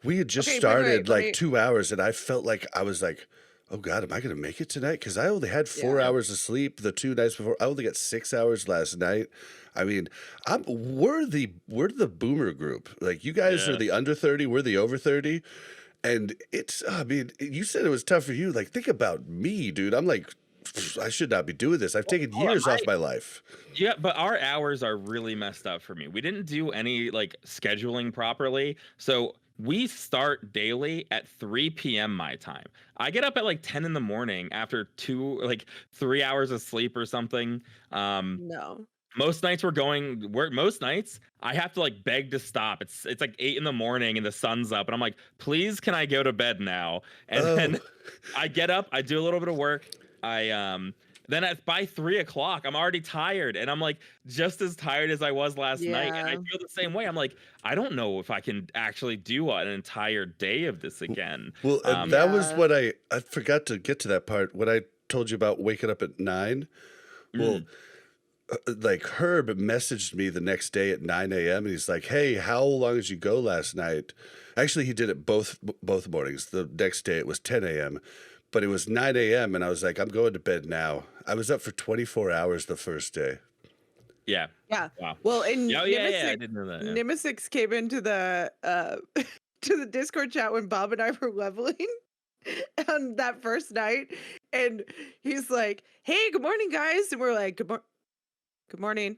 we had just Okay, wait, started let like me- 2 hours, and I felt like I was like, oh God, am I going to make it tonight? Because I only had 4 Yeah. hours of sleep the 2 nights before. I only got 6 hours last night. I mean, we're the boomer group. Like you guys Yeah. are the under 30, we're the over 30. And it's, I mean, you said it was tough for you. Like, think about me, dude. I'm like, I should not be doing this. I've taken Hold on, years off my life. Yeah, but our hours are really messed up for me. We didn't do any like scheduling properly. So we start daily at 3 p.m. my time. I get up at like 10 in the morning after 3 hours of sleep or something. No. Most nights we're going work. Most nights I have to like beg to stop. It's like 8 in the morning and the sun's up, and I'm like, please, can I go to bed now? And then I get up, I do a little bit of work. Then by 3 o'clock, I'm already tired, and I'm like just as tired as I was last night. And I Yeah. feel the same way. I'm like, I don't know if I can actually do an entire day of this again. Well, and that was Yeah. what I forgot to get to that part when I told you about waking up at 9. Well, like Herb messaged me the next day at 9 a.m. and he's like, hey, how long did you go last night? Actually, he did it both mornings. The next day it was 10 a.m., but it was 9 a.m. and I was like, I'm going to bed now. I was up for 24 hours the first day. Yeah. Yeah. Wow. Well, and Yeah. I didn't know that. Yeah. Nemesis came into the to the Discord chat when Bob and I were leveling on that first night, and he's like, "Hey, good morning, guys," and we're like, "Good morning."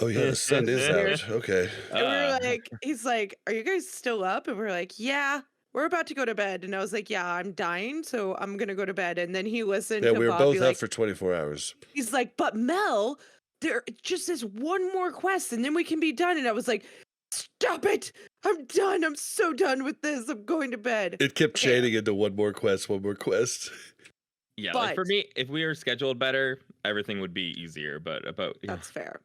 Oh, yeah, the sun is out. Okay. And we're like, he's like, "Are you guys still up?" And we're like, "Yeah, we're about to go to bed." And I was like, "Yeah, I'm dying, so I'm gonna go to bed." And then he listened Yeah, to we were Bob both be up like, for 24 hours. he's like, "But Mel, there just is one more quest, and then we can be done." And I was like, "Stop it! I'm done. I'm so done with this. I'm going to bed." It kept Okay. chaining into one more quest. Yeah, like for But- me, if we were scheduled better, everything would be easier. But yeah. That's fair.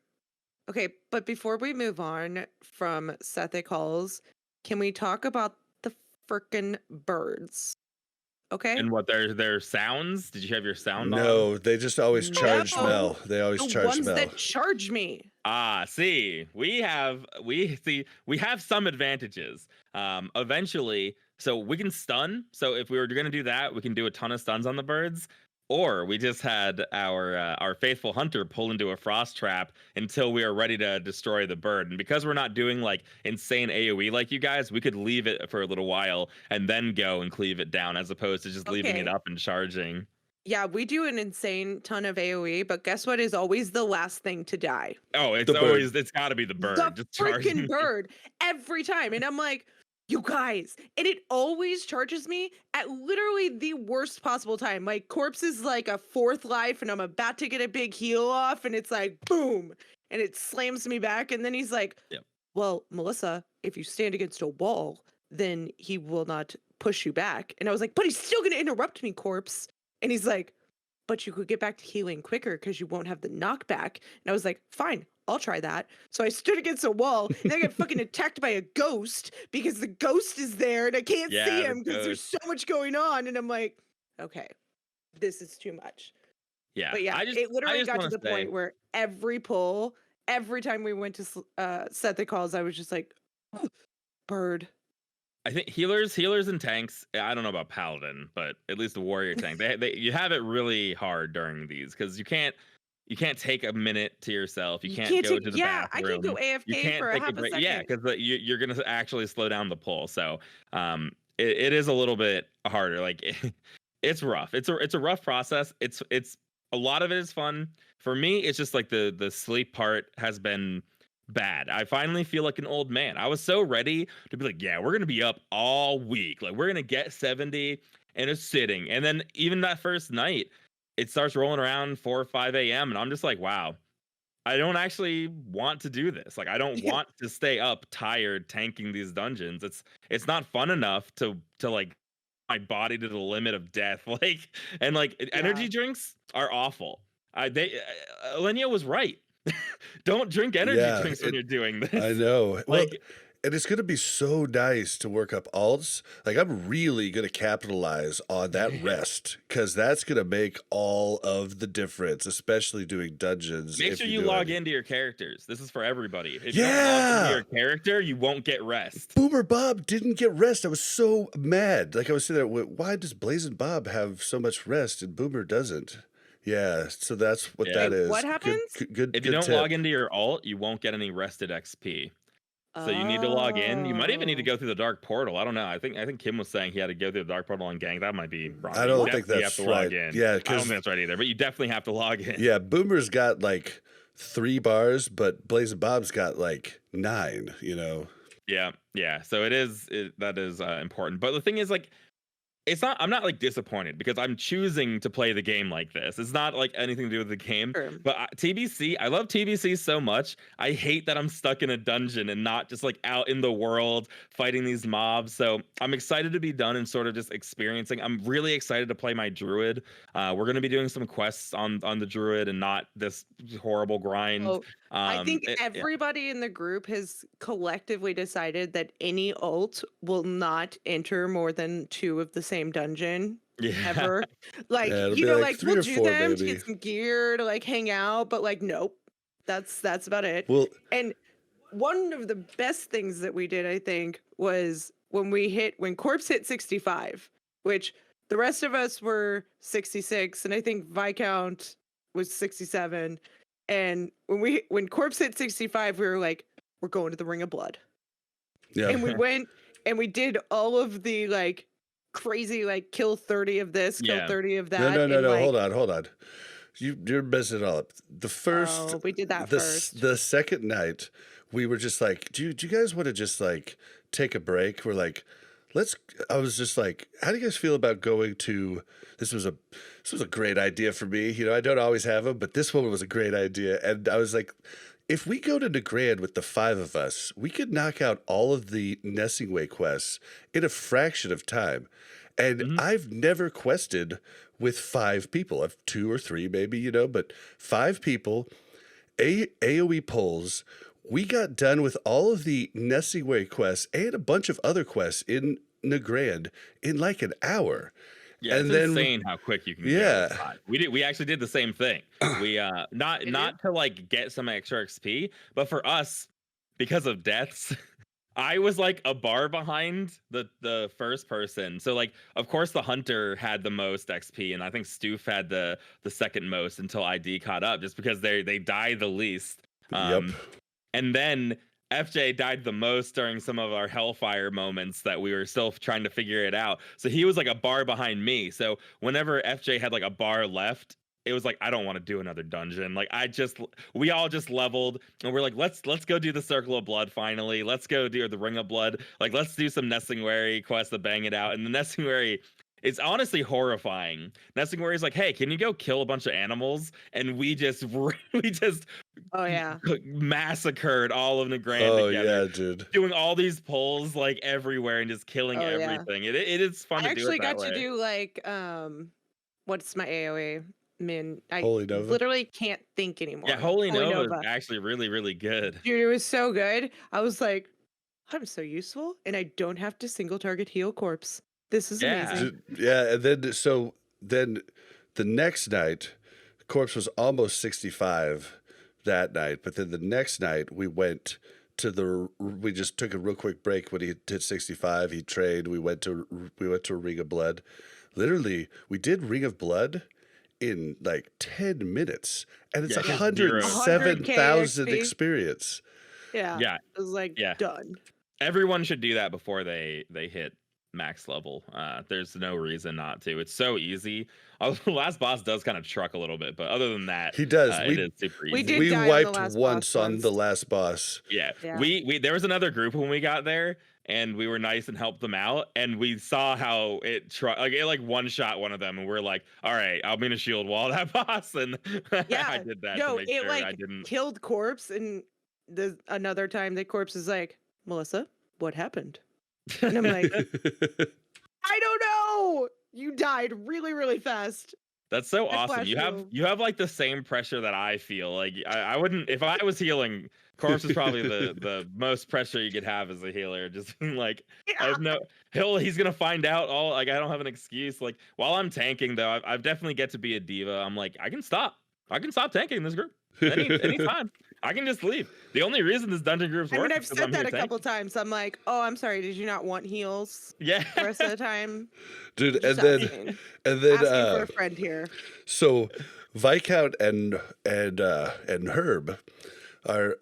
Okay, but before we move on from Sethic Halls, can we talk about the frickin' birds? Okay? And what their sounds? Did you have your sound on? No, they just always charge No. Mel. They always the charge ones Mel. that charge me. See, we have some advantages. Eventually, so we can stun. So if we were going to do that, we can do a ton of stuns on the birds. Or we just had our faithful hunter pull into a frost trap until we are ready to destroy the bird. And because we're not doing like insane AoE like you guys, we could leave it for a little while and then go and cleave it down, as opposed to just leaving it Okay. up and charging. Yeah, we do an insane ton of AoE, but guess what is always the last thing to die? Oh, it's The bird. always, it's got to be the bird. The just charging. freaking bird every time. And I'm like, You guys, and it always charges me at literally the worst possible time. Like corpse is like a fourth life, and I'm about to get a big heal off, and it's like boom, and it slams me back. And then he's like, Yep. "Well, Melissa, if you stand against a wall, then he will not push you back." And I was like, "But he's still gonna interrupt me, corpse." And he's like, "But you could get back to healing quicker because you won't have the knockback." And I was like, "Fine, I'll try that." So I stood against a wall, and I got fucking attacked by a ghost because the ghost is there and I can't see Yeah, the him because there's so much going on. And I'm like, okay, this is too much. Yeah. But yeah, I it literally just got to want to the say, point where every pull, every time we went to set the calls, I was just like, bird. I think healers and tanks. I don't know about paladin, but at least the warrior tank. You have it really hard during these because you can't take a minute to yourself. You can't go to the Yeah, I bathroom. can go You AFK can't for a take half a break. second. Yeah, because you're gonna actually slow down the pull. So it is a little bit harder. Like it's rough. It's a rough process. It's a lot of it is fun. For me, it's just like the sleep part has been bad. I finally feel like an old man. I was so ready to be like, yeah, we're gonna be up all week. Like we're gonna get 70 in a sitting. And then even that first night, it starts rolling around 4 or 5 a.m. And I'm just like, wow, I don't actually want to do this. Like I don't want to stay up tired tanking these dungeons. It's not fun enough to like my body to the limit of death. Like and like energy drinks are awful. Alenia was right. Don't drink energy drinks when you're doing this. I know. Well, Like, and it's going to be so nice to work up alts. Like, I'm really going to capitalize on that rest because that's going to make all of the difference, especially doing dungeons. make if sure you you do log it. into your characters. This is for everybody. If you don't log into your character, you won't get rest. Boomer Bob didn't get rest. I was so mad. Like, I was sitting there, why does Blazing Bob have so much rest and Boomer doesn't? Yeah, so that's what that is. What happens? Good If you don't tip. log into your alt, you won't get any rested XP. So you need to log in. You might even need to go through the dark portal. I don't know. I think Kim was saying he had to go through the dark portal and gank. That might be wrong. I don't You think definitely that's have to log right. in. Yeah, I don't think that's right either. But you definitely have to log in. Yeah, Boomer's got like 3 bars, but Blazing Bob's got like 9. You know. Yeah. So that is important. But the thing is, like, I'm not like disappointed because I'm choosing to play the game like this. It's not like anything to do with the game. Sure. But TBC, I love TBC so much. I hate that I'm stuck in a dungeon and not just like out in the world fighting these mobs. So I'm excited to be done and sort of just experiencing. I'm really excited to play my druid. We're going to be doing some quests on the druid and not this horrible grind. Well, I think everybody in the group has collectively decided that any ult will not enter more than 2 of the same dungeon ever. Like, Yeah, it'll you be know, like like 3 or we'll do 4, them to maybe. get some gear to like hang out, but like nope. That's about it. Well, And one of the best things that we did, I think, was when Corpse hit 65, which the rest of us were 66, and I think Viscount was 67. And when Corpse hit 65, we were like, we're going to the Ring of Blood. yeah. And we went and we did all of the like crazy like kill 30 of this, kill 30 of that. No. like, Hold on. You're messing it all up. The first, we did that the, first. The second night, we were just like, do you guys want to just like take a break? We're like, I was just like, how do you guys feel about going to? This was a great idea for me. You know, I don't always have them, but this one was a great idea. And I was like, if we go to Nagrand with the 5 of us, we could knock out all of the Nessingway quests in a fraction of time. And I've never quested with 5 people. I've 2 or 3 maybe, you know, but 5 people, AoE polls. We got done with all of the Nessingway quests and a bunch of other quests in Nagrand in like an hour. Yeah, and it's then, insane how quick you can Yeah. go. We actually did the same thing. We not to like get some extra XP, but for us, because of deaths, I was like a bar behind the first person. So like, of course, the hunter had the most XP, and I think Stoof had the second most until ID caught up, just because they die the least. Yep. And then FJ died the most during some of our Hellfire moments that we were still trying to figure it out. So he was like a bar behind me. So whenever FJ had like a bar left, it was like, I don't want to do another dungeon. Like we all just leveled and we're like, let's go do the Circle of Blood finally. Let's go do the Ring of Blood. Like, let's do some Nestingwary quests to bang it out. And the Nestingwary, it's honestly horrifying. Nestingwary is like, hey, can you go kill a bunch of animals? And we just Oh yeah. massacred all of the Grand Oh together. yeah, dude. Doing all these polls like everywhere and just killing Oh, yeah. everything. It is fun I to do actually it that got to way. do like what's my AoE? Man, I Holy Nova? literally can't think anymore. Yeah, Holy Nova is actually really, really good. Dude, it was so good. I was like, I'm so useful, and I don't have to single target heal corpse. This is Yeah. amazing. Yeah, and then the next night, corpse was almost 65 that night, but then the next night we went to we just took a real quick break when he hit 65. He trained. We went to a Ring of Blood. Literally, we did Ring of Blood in like 10 minutes, and it's Yeah, it's zero. 107,000 100K XP. experience. Yeah. Yeah. It was like Yeah. done. Everyone should do that before they hit max level. There's no reason not to. It's so easy. The last boss does kind of truck a little bit, but other than that, He does. it is super easy. We did We die on the wiped last once boss on the last boss. Yeah. Yeah. We there was another group when we got there, and we were nice and helped them out, and we saw how it it one shot one of them, and we're like, all right, I'm gonna shield wall that boss, and Yeah. I did that No, to make it sure I like didn't. killed corpse, and another time the corpse is like, Melissa, what happened? And I'm like, I don't know. You died really, really fast. That's so I awesome. flash healed. You have like the same pressure that I feel. Like I wouldn't, if I was healing, corpse is probably the most pressure you could have as a healer. Just being like, I have no he's gonna find out all, like I don't have an excuse. Like while I'm tanking though, I've definitely get to be a diva. I'm like, I can stop tanking this group anytime. I can just leave. The only reason this dungeon group's I work mean, is I've 'cause said I'm that here a couple tanking. times. I'm like, oh, I'm sorry. Did you not want heals Yeah. the rest of the time? Dude, and Just then asking. and then Asking for a friend here. so Viscount and Herb are,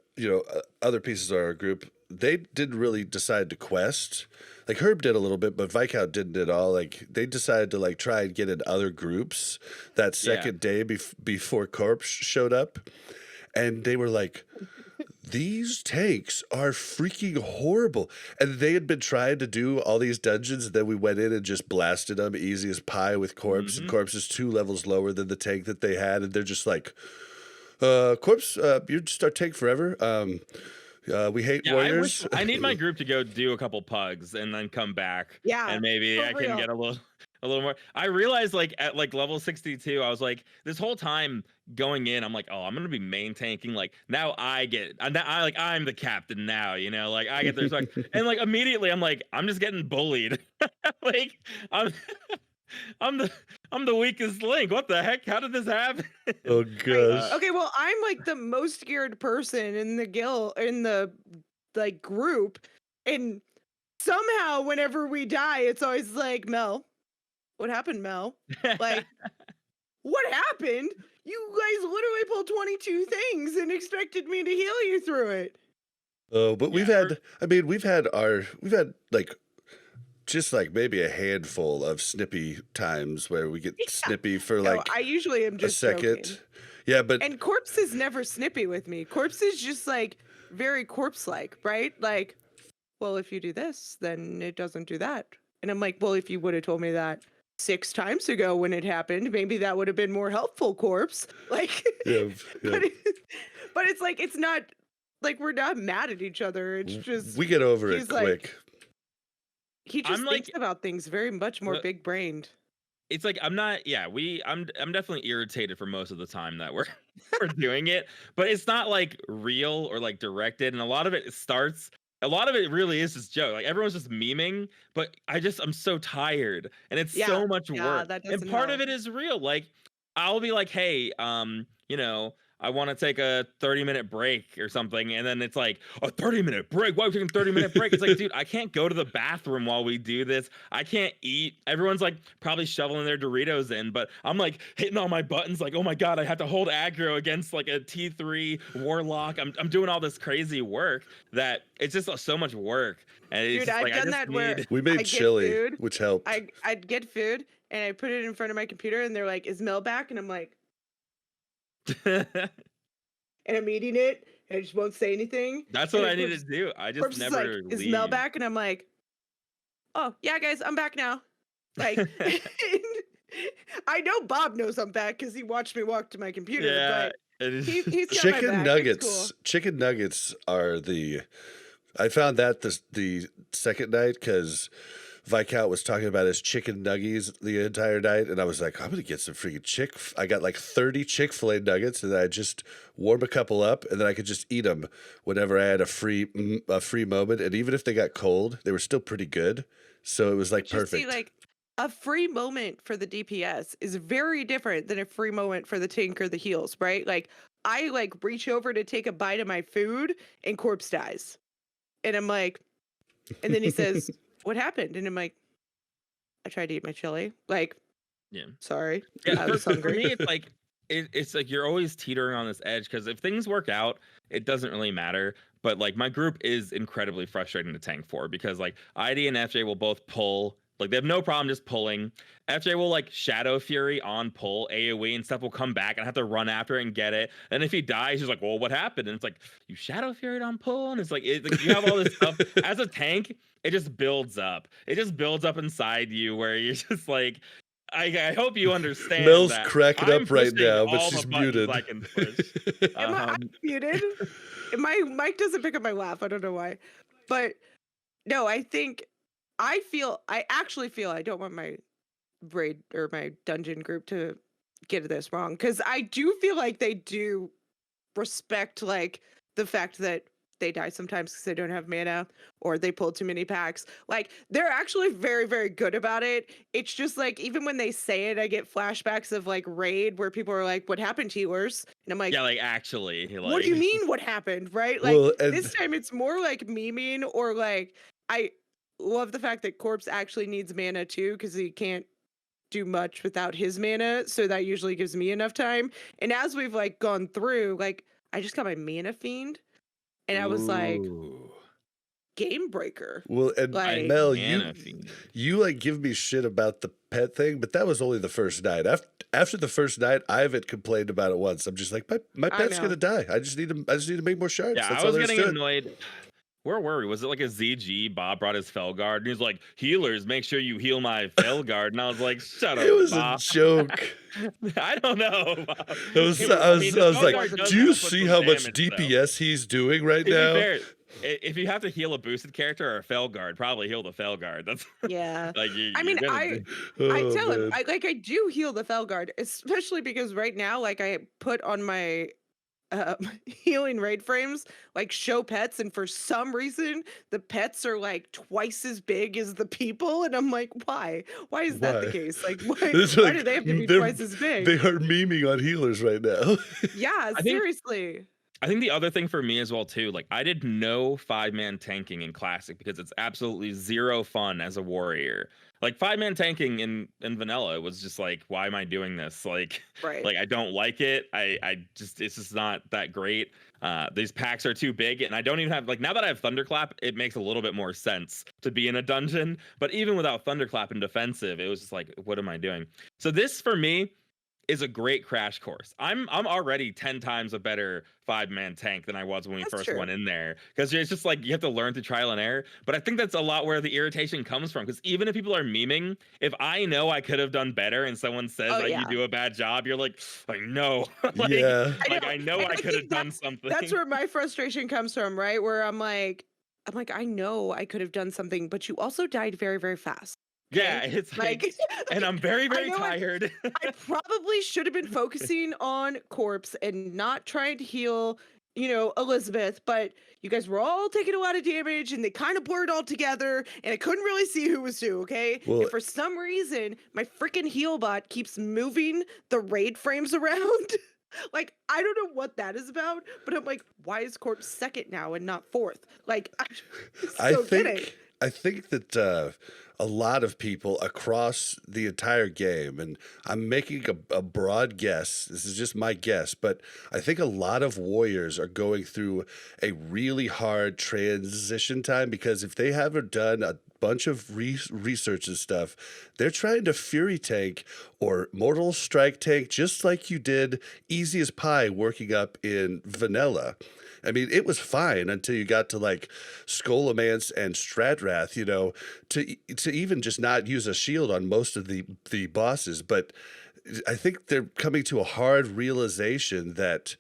other pieces of our group. They didn't really decide to quest. Like Herb did a little bit, but Viscount didn't at all. Like they decided to like try and get in other groups that second day before Corpse showed up, and they were like, these tanks are freaking horrible. And they had been trying to do all these dungeons, and then we went in and just blasted them easy as pie with Corpse. And Corpse is 2 levels lower than the tank that they had, and they're just like, Corpse, you're just our tank forever. We hate warriors. I need my group to go do a couple pugs and then come back. Yeah, And maybe for I can real. get a little more. I realized like at like level 62, I was like, this whole time going in, I'm like, oh, I'm gonna be main tanking. Like now I'm the captain now, like I get this like, and like immediately I'm like, I'm just getting bullied. Like I'm the weakest link. What the heck? How did this happen? Oh gosh. Okay, well, I'm like the most scared person in the like group, and somehow whenever we die, it's always like, Mel, what happened, Mel? Like, what happened? You guys literally pulled 22 things and expected me to heal you through it. Oh, but we've had like just like maybe a handful of snippy times where we get snippy for No, like I usually am a just second. joking. Yeah, but And Corpse is never snippy with me. Corpse is just like very corpse-like, right? Like, well, if you do this, then it doesn't do that. And I'm like, well, if you would have told me that 6 times ago when it happened, maybe that would have been more helpful, Corpse. Like, yeah. but it's like, it's not like we're not mad at each other. It's just We get over it he's like- quick. he just I'm thinks like- about things very much more Look- big-brained. It's like I'm definitely irritated for most of the time that we're doing it, but it's not like real or like directed, and a lot of it really is just joke. Like everyone's just memeing, but I'm so tired, and it's so much work. that And doesn't part of help. it is real. Like I'll be like, hey, I want to take a 30-minute break or something, and then it's like a 30-minute break. Why are we taking a 30-minute break? It's like, dude, I can't go to the bathroom while we do this. I can't eat. Everyone's like probably shoveling their Doritos in, but I'm like hitting all my buttons. Like, oh my god, I have to hold aggro against like a T3 warlock. I'm doing all this crazy work that it's just so much work. And it's Dude, just I've like, done that where We I made get chili, food. which helped. I'd get food and I put it in front of my computer and they're like, is Mel back? And I'm like, and I'm eating it, and I just won't say anything. That's And what then I needed to do. I just Corpse is like, never "Is Mel leave. back?" And I'm like, "Oh yeah, guys, I'm back now." Like, I know Bob knows I'm back because he watched me walk to my computer, Yeah, but it is. he's got my Chicken back. It's nuggets. cool. Chicken nuggets are the. I found that the second night because Viscount was talking about his chicken nuggies the entire night, and I was like, I'm gonna get some freaking I got like 30 Chick-fil-A nuggets, and then I just warm a couple up, and then I could just eat them whenever I had a free moment, and even if they got cold, they were still pretty good. So it was like But you see, perfect. like, a free moment for the DPS is very different than a free moment for the tank or the heals, right? Like, I like reach over to take a bite of my food, and Corpse dies, and I'm like, and then he says, "What happened?" And I'm like, "I tried to eat my chili." Like, Yeah. sorry, Yeah, I for, was for hungry. me, it's like it's like you're always teetering on this edge because if things work out, it doesn't really matter. But like my group is incredibly frustrating to tank for because like ID and FJ will both pull. Like they have no problem just pulling. FJ will like Shadow Fury on pull AoE and stuff will come back and I have to run after it and get it. And if he dies, he's like, "Well, what happened?" And it's like you Shadow Fury'd on pull, and it's like you have all this stuff as a tank. It just builds up. It just builds up inside you where you're just like, I hope you understand Mel's that cracking I'm up right pushing now, but all she's the buttons muted. I can push. Am I Um, muted? My mic doesn't pick up my laugh. I don't know why. But no, I actually feel I don't want my raid or my dungeon group to get this wrong because I do feel like they do respect like the fact that they die sometimes because they don't have mana or they pull too many packs. Like they're actually very, very good about it. It's just like even when they say it, I get flashbacks of like raid where people are like, "What happened to yours?" And I'm like, yeah, like actually, what do you like mean what happened, right? Like Well, and this time it's more like memeing or like I love the fact that Corpse actually needs mana too because he can't do much without his mana, so that usually gives me enough time. And as we've like gone through, like I just got my mana fiend and I was like, ooh, game breaker. well, and I Like Mel, mana fiend. you like give me shit about the pet thing, but that was only the first night. After the first night, I haven't complained about it once. I'm just like my I pet's know. gonna die. I just need to make more shards. Yeah, That's I all was there is getting to it. annoyed. Where were we? Was it like a ZG? Bob brought his Felguard and he's like, "Healers, make sure you heal my Felguard." And I was like, "Shut It up, was a Bob." joke. I don't know. Bob. I was, It I I mean, was, the I was like, Felguard does do you output see some how much damage, though. DPS he's doing right To be now? fair, if you have to heal a boosted character or a Felguard, probably heal the Felguard. That's Yeah. like I mean, you're gonna I do. I Oh tell him man. I do heal the Felguard, especially because right now, like I put on my healing raid frames like show pets, and for some reason the pets are like twice as big as the people, and I'm like, why is that the Why? case? Like It's why like do they have to be they're twice as big? they are memeing on healers right now. Yeah, I think seriously. I think the other thing for me as well too, like I did no 5-man tanking in Classic because it's absolutely zero fun as a warrior. Like 5-man tanking in vanilla was just like, why am I doing this? Right. Like I don't like it. I just it's just not that great. These packs are too big, and I don't even have like now that I have Thunderclap, it makes a little bit more sense to be in a dungeon. But even without Thunderclap and defensive, it was just like, what am I doing? So this for me is a great crash course. I'm already 10 times a better 5-man tank than I was when we That's first true. went in there because it's just like you have to learn through trial and error. But I think that's a lot where the irritation comes from because even if people are memeing, if I know I could have done better and someone says Oh like you yeah. do a bad job, you're like no, Yeah. I know And I I could have think done something. that's where my frustration comes from, right? Where I'm like, I know I could have done something, but you also died very, very fast. Yeah, Okay. it's Like, like, and I'm very I very know tired. I probably should have been focusing on Corpse and not trying to heal, Elizabeth, but you guys were all taking a lot of damage and they kind of blurred all together and I couldn't really see who was who, okay? Well, And for some reason, my freaking heal bot keeps moving the raid frames around. Like, I don't know what that is about, but I'm like, why is Corpse second now and not fourth? Like, I I just don't get it. think I think that a lot of people across the entire game, and I'm making a broad guess. This is just my guess, but I think a lot of warriors are going through a really hard transition time because if they haven't done a bunch of research and stuff, they're trying to Fury tank or Mortal Strike tank just like you did easy as pie working up in vanilla. I mean, it was fine until you got to like Scholomance and Stratwrath, you know, to even just not use a shield on most of the bosses. But I think they're coming to a hard realization that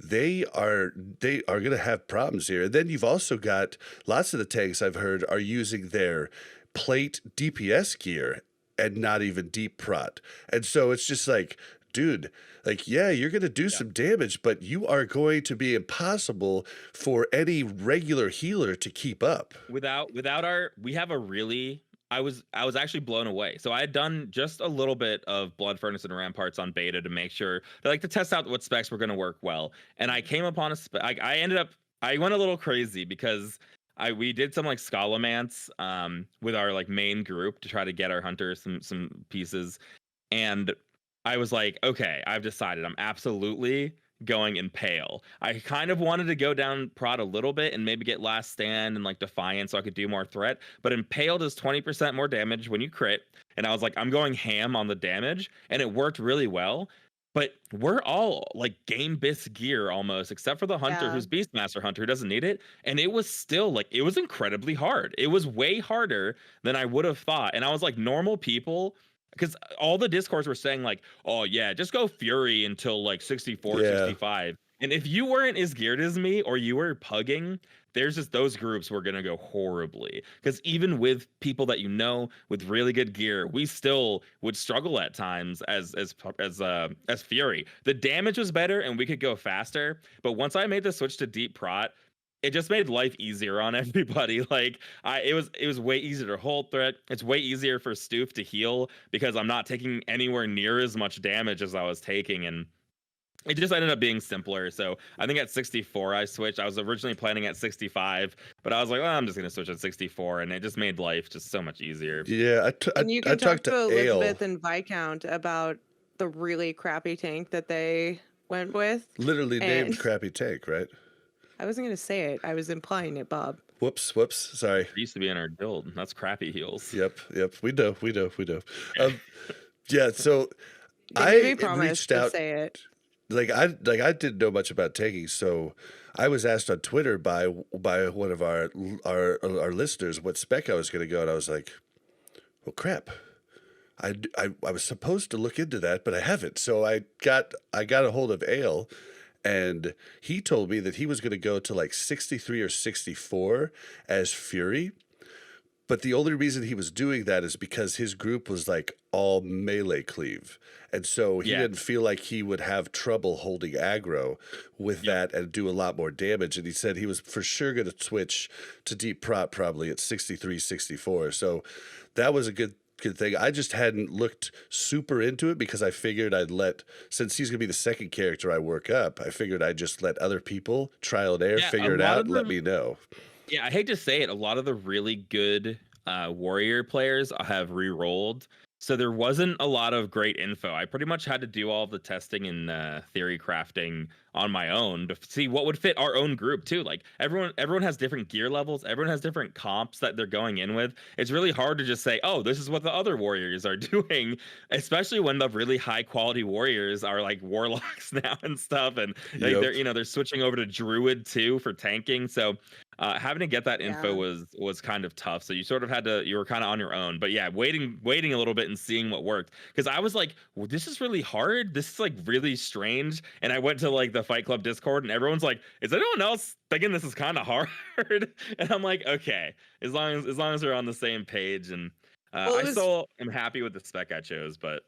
they are going to have problems here. And then you've also got lots of the tanks I've heard are using their plate DPS gear and not even deep prot. And so it's just like, dude, like, yeah, you're going to do some damage, but you are going to be impossible for any regular healer to keep up. Without our, we have a really, I was actually blown away. So I had done just a little bit of Blood Furnace and Ramparts on beta to make sure, to test out what specs were going to work well. And I came upon a spec. I went a little crazy because we did some like Scholomance with our like main group to try to get our hunters some pieces, and I was like, okay, I've decided I'm absolutely going Impale. I kind of wanted to go down prod a little bit and maybe get Last Stand and like Defiance so I could do more threat, but Impale does 20% more damage when you crit, and I was like, I'm going ham on the damage, and it worked really well. But we're all like game bis gear almost, except for the hunter Yeah. who's Beastmaster Hunter who doesn't need it. And it was still like, it was incredibly hard. It was way harder than I would have thought. And I was like, normal people, because all the discourse were saying like, oh yeah, just go Fury until like 64, Yeah. 65. And if you weren't as geared as me or you were pugging, there's just those groups were gonna go horribly. Because even with people that you know with really good gear, we still would struggle at times as Fury. The damage was better and we could go faster, but once I made the switch to deep prot, it just made life easier on everybody. Like it was way easier to hold threat. It's way easier for Stoof to heal because I'm not taking anywhere near as much damage as I was taking, and it just ended up being simpler. So I think at 64 I switched. I was originally planning at 65, but I was like, well, I'm just gonna switch at 64, and it just made life just so much easier. Yeah, And you I can talk talked to to Ale. Elizabeth and Viscount about the really crappy tank that they went with. Literally named And crappy tank, right? I wasn't going to say it. I was implying it, Bob. Whoops, sorry. It used to be in our guild. That's crappy heals. Yep. We know. Yeah, so They I made me promise reached to out. say it. Like I didn't know much about tanking, so I was asked on Twitter by one of our listeners what spec I was going to go, and I was like, well, crap. I was supposed to look into that, but I haven't. So I got a hold of Ale, and he told me that he was going to go to like 63 or 64 as Fury. But the only reason he was doing that is because his group was like all melee cleave. And so he didn't feel like he would have trouble holding aggro with that and do a lot more damage. And he said he was for sure going to switch to deep prot probably at 63, 64. So that was a good thing. I just hadn't looked super into it because I figured since he's going to be the second character I work up, I figured I'd just let other people trial and error, figure it out, and let me know. Yeah, I hate to say it, a lot of the really good warrior players have re-rolled, so there wasn't a lot of great info. I pretty much had to do all of the testing and theory crafting on my own to see what would fit our own group too. Like everyone has different gear levels, everyone has different comps that they're going in with. It's really hard to just say, oh, this is what the other warriors are doing, especially when the really high quality warriors are like warlocks now and stuff, and like they're switching over to druid too for tanking. So having to get that info was kind of tough. So you sort of you were kind of on your own. But yeah, waiting a little bit and seeing what worked. Because I was like, well, this is really hard. This is like really strange. And I went to like the Fight Club Discord, and everyone's like, is anyone else thinking this is kind of hard? And I'm like, okay, as long as we're on the same page. And I still am happy with the spec I chose. But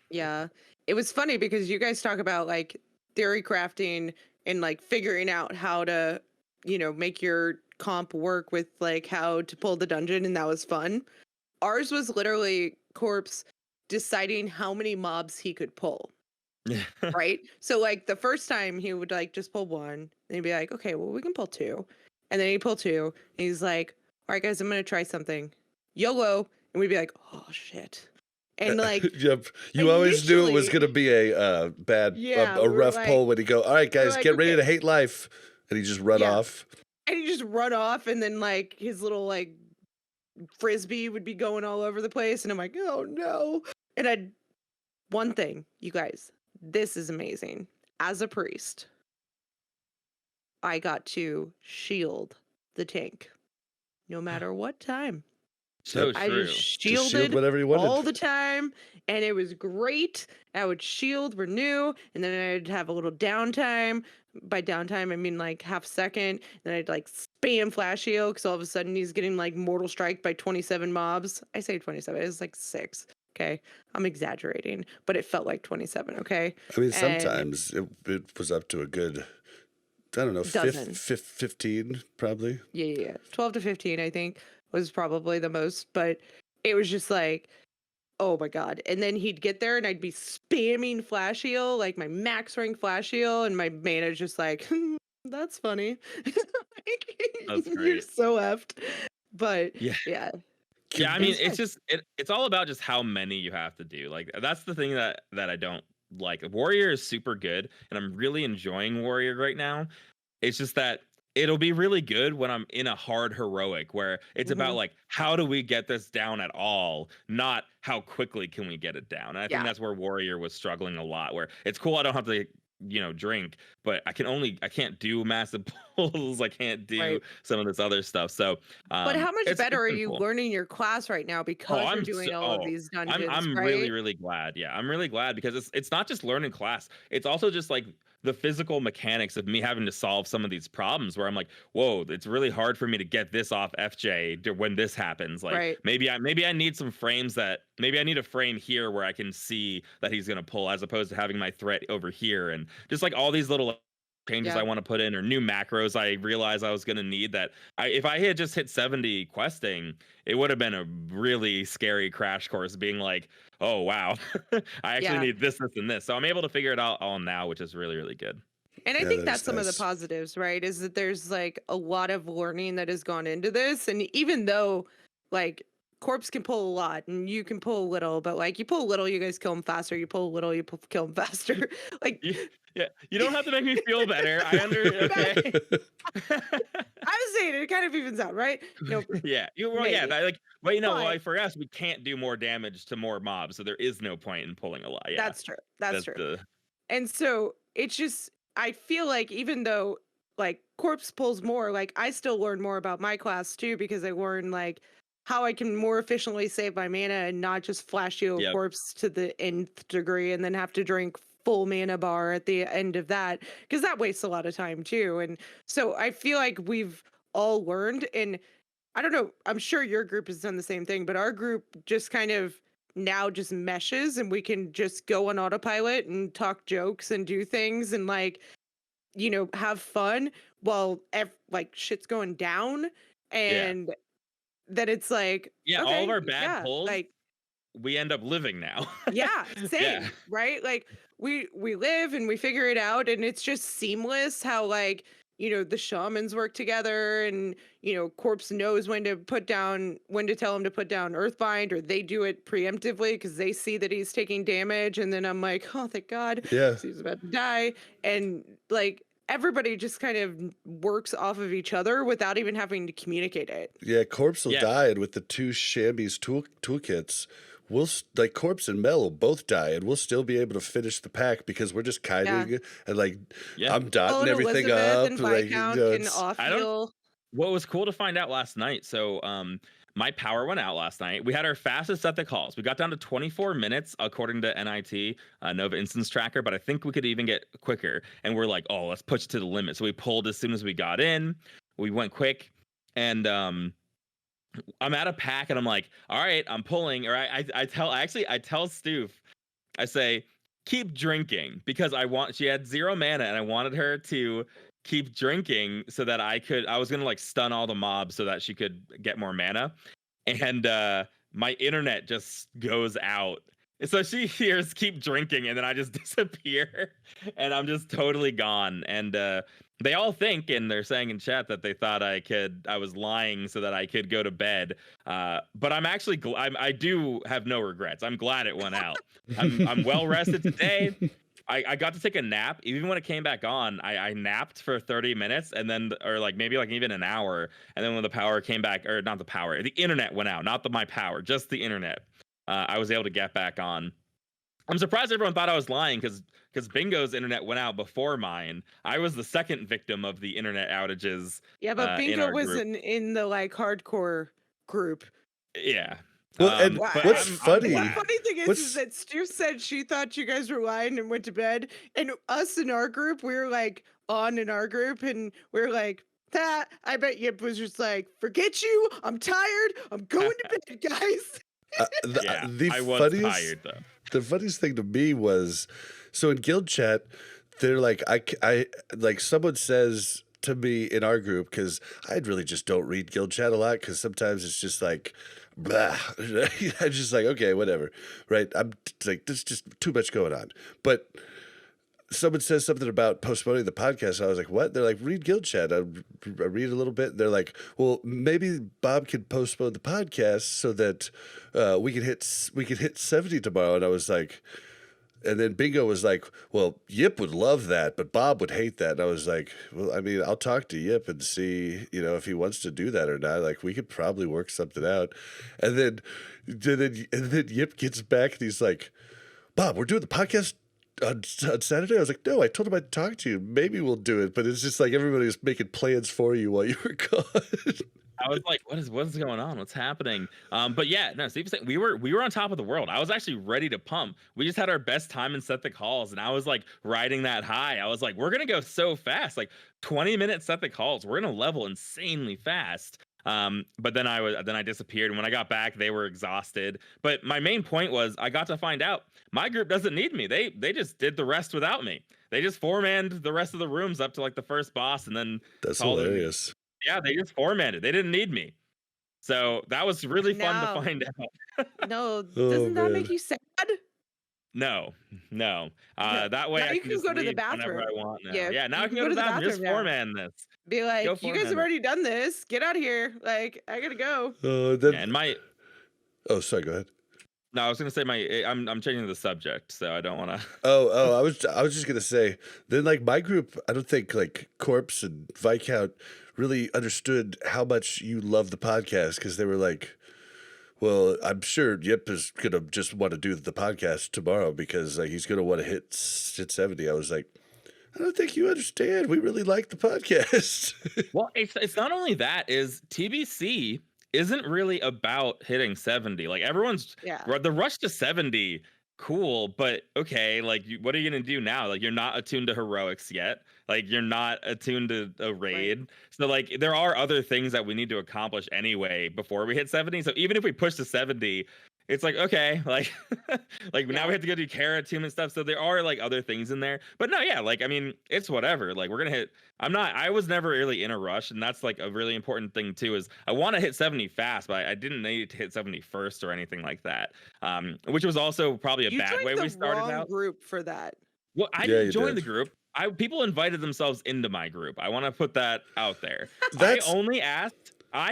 yeah, it was funny because you guys talk about like theory crafting and like figuring out how to make your comp work with like how to pull the dungeon, and that was fun. Ours was literally Corpse deciding how many mobs he could pull. Right? So like the first time he would like just pull one, and he'd be like, okay, well we can pull two. And then he'd pull two, and he's like, all right guys, I'm gonna try something. YOLO. and we'd be like, oh shit. And like Yep. You always knew it was initially- going to be a bad, Yeah, a we're rough like- pull when you go, all right, guys, like, get ready okay. to hate life. And he just run Yeah. off. and he just run off, and then like his little like frisbee would be going all over the place, and I'm like, oh no. And I one thing, you guys, this is amazing. As a priest, I got to shield the tank no matter what time. So I true. just Just shield shielded whatever you wanted. all the time, and it was great. I would shield, renew, and then I'd have a little downtime. By downtime, I mean like half second. Then I'd like spam flash heal because all of a sudden he's getting like mortal strike by 27 mobs. I say 27, it's like 6. Okay, I'm exaggerating, but it felt like 27. Okay, I mean, and- sometimes it was up to a good, I don't know, Dozen. 15 probably. Yeah. 12 to 15, I think, was probably the most, but it was just like, oh my god. And then he'd get there and I'd be spamming flash heal, like my max rank flash heal, and my mana's just like, that's funny. That's You're great. so effed. But Yeah. yeah. Yeah, I mean, It's it's just it's all about just how many you have to do. Like that's the thing that I don't like. Warrior is super good, and I'm really enjoying Warrior right now. It's just that it'll be really good when I'm in a hard heroic where it's about like how do we get this down at all, not how quickly can we get it down. And I think Yeah. that's where Warrior was struggling a lot. Where it's cool I don't have to drink, but I can't do massive pulls. I can't do Right. some of this other stuff. So But how much it's better are been you cool. learning your class right now because you're I'm doing so- all of oh, these dungeons, I'm right? really, really glad. Yeah, I'm really glad because it's not just learning class. It's also just like the physical mechanics of me having to solve some of these problems where I'm like, whoa, it's really hard for me to get this off FJ when this happens. Like Right. maybe I need some frames that maybe I need a frame here where I can see that he's gonna pull as opposed to having my threat over here and just like all these little changes Yeah. I want to put in or new macros I realized I was going to need that if I had just hit 70 questing, it would have been a really scary crash course being like, oh wow, I actually Yeah. need this, and this. So I'm able to figure it out all now, which is really, really good. And I Yeah, think that that's is some of the nice. positives, right? Is that there's like a lot of learning that has gone into this. And even though like Corpse can pull a lot and you can pull a little, but like you pull a little, you guys kill them faster. You pull a little, you kill them faster. Like, Yeah, you don't have to make me feel better. I okay. I was saying it kind of evens out, right? No, Yeah, maybe. but But- for us, we can't do more damage to more mobs, so there is no point in pulling a lot. Yeah, that's true. That's true. the And so it's just, I feel like even though like Corpse pulls more, like I still learn more about my class too, because I learn like how I can more efficiently save my mana and not just flash heal Yep. Corpse to the nth degree and then have to drink full mana bar at the end of that, because that wastes a lot of time too. And so I feel like we've all learned, and I don't know, I'm sure your group has done the same thing, but our group just kind of now just meshes and we can just go on autopilot and talk jokes and do things and like, have fun while like shit's going down. And then it's like, all of okay, our bad yeah, pulls, like, we end up living now. yeah, same, Yeah. right? Like we live and we figure it out, and it's just seamless how like the shamans work together, and Corpse knows when to tell him to put down Earthbind, or they do it preemptively because they see that he's taking damage, and then I'm like, oh thank God, Yeah. he's about to die, and like everybody just kind of works off of each other without even having to communicate it. Yeah, Corpse will Yeah. die, and with the two Shambies toolkits, like Corpse and Mel will both die, and we'll still be able to finish the pack because we're just kiting and like Yeah. I'm dotting and everything Elizabeth up. and Like, Viscount can it's- off I don't- heal. What was cool to find out last night, so my power went out last night. We had our fastest set the calls. We got down to 24 minutes according to NIT, Nova Instance Tracker, but I think we could even get quicker. And we're like, oh, let's push it to the limit. So we pulled as soon as we got in. We went quick, and I'm at a pack, and I'm like, all right, I'm pulling. Or I tell Stoof, I say, keep drinking, because she had 0 mana, and I wanted her to keep drinking so that I was gonna like stun all the mobs so that she could get more mana. And my internet just goes out, So she hears keep drinking, and then I just disappear, and I'm just totally gone. And they all think, and they're saying in chat that they thought I was lying so that I could go to bed. But I'm actually, I do have no regrets. I'm glad it went out. I'm well rested today. I got to take a nap. Even when it came back on, I napped for 30 minutes, and then, or like maybe like even an hour. And then when the power came back, or not the power, the internet went out, not my power, just the internet. I was able to get back on. I'm surprised everyone thought I was lying because Bingo's internet went out before mine. I was the second victim of the internet outages. Yeah, but Bingo was group. in the like hardcore group. Yeah. Well, and what's funny? The funny thing is that Stu said she thought you guys were lying and went to bed, and us in our group, we were like on in our group, and we were like, that. I bet Yip was just like, forget you. I'm tired. I'm going to bed, guys. I was tired though. The funniest thing to me was, so in guild chat, they're like, I like someone says to me in our group, because I really just don't read guild chat a lot, because sometimes it's just like, blah. I'm just like, okay, whatever, right? I'm like, there's just too much going on. But someone says something about postponing the podcast. And I was like, what? They're like, read guild chat. I read a little bit. They're like, well, maybe Bob can postpone the podcast so that we can hit 70 tomorrow. And I was like, and then Bingo was like, well, Yip would love that, but Bob would hate that. And I was like, well, I mean, I'll talk to Yip and see, if he wants to do that or not. Like, we could probably work something out. And then Yip gets back and he's like, Bob, we're doing the podcast on Saturday. I was like, no, I told him I'd talk to you. Maybe we'll do it. But it's just like everybody was making plans for you while you were gone. I was like, what's going on? What's happening? But yeah, no, Steve was saying we were on top of the world. I was actually ready to pump. We just had our best time in Sethic Halls, and I was like riding that high. I was like, we're gonna go so fast, like 20-minute Sethic Halls. We're gonna level insanely fast. But then I disappeared, and when I got back, they were exhausted. But my main point was I got to find out my group doesn't need me. They just did the rest without me. They just four-manned the rest of the rooms up to like the first boss, and then that's hilarious. Yeah, they just four-manned. They didn't need me. So that was really fun to find out. No, doesn't that make you sad? No. That way now I you can can just go to the leave bathroom. whenever I want now. Yeah, now I can go to the bathroom. Just four-man this. Be like, you guys have already done this. Get out of here. Like, I gotta go. Oh, sorry. Go ahead. No, I was gonna say I'm changing the subject, so I don't want to. I was just gonna say then, like, my group, I don't think like Corpse and Viscount really understood how much you love the podcast, because they were like, well, I'm sure Yip is gonna just want to do the podcast tomorrow because like he's gonna want to hit 70. I was like, I don't think you understand. We really like the podcast. Well, it's not only that, is TBC isn't really about hitting 70. Like everyone's the rush to 70, cool, but okay, like what are you gonna do now? Like you're not attuned to heroics yet. Like you're not attuned to a raid. Right. So like there are other things that we need to accomplish anyway before we hit 70. So even if we push to 70, it's like, okay, like now we have to go do Kara Tomb and stuff. So there are like other things in there. But no, yeah, like I mean, it's whatever. Like we're gonna hit. I was never really in a rush, and that's like a really important thing too, is I want to hit 70 fast, but I didn't need to hit 70 first or anything like that. Which was also probably a bad way we started out. Group for that. Well, I didn't join the group. People invited themselves into my group. I want to put that out there. I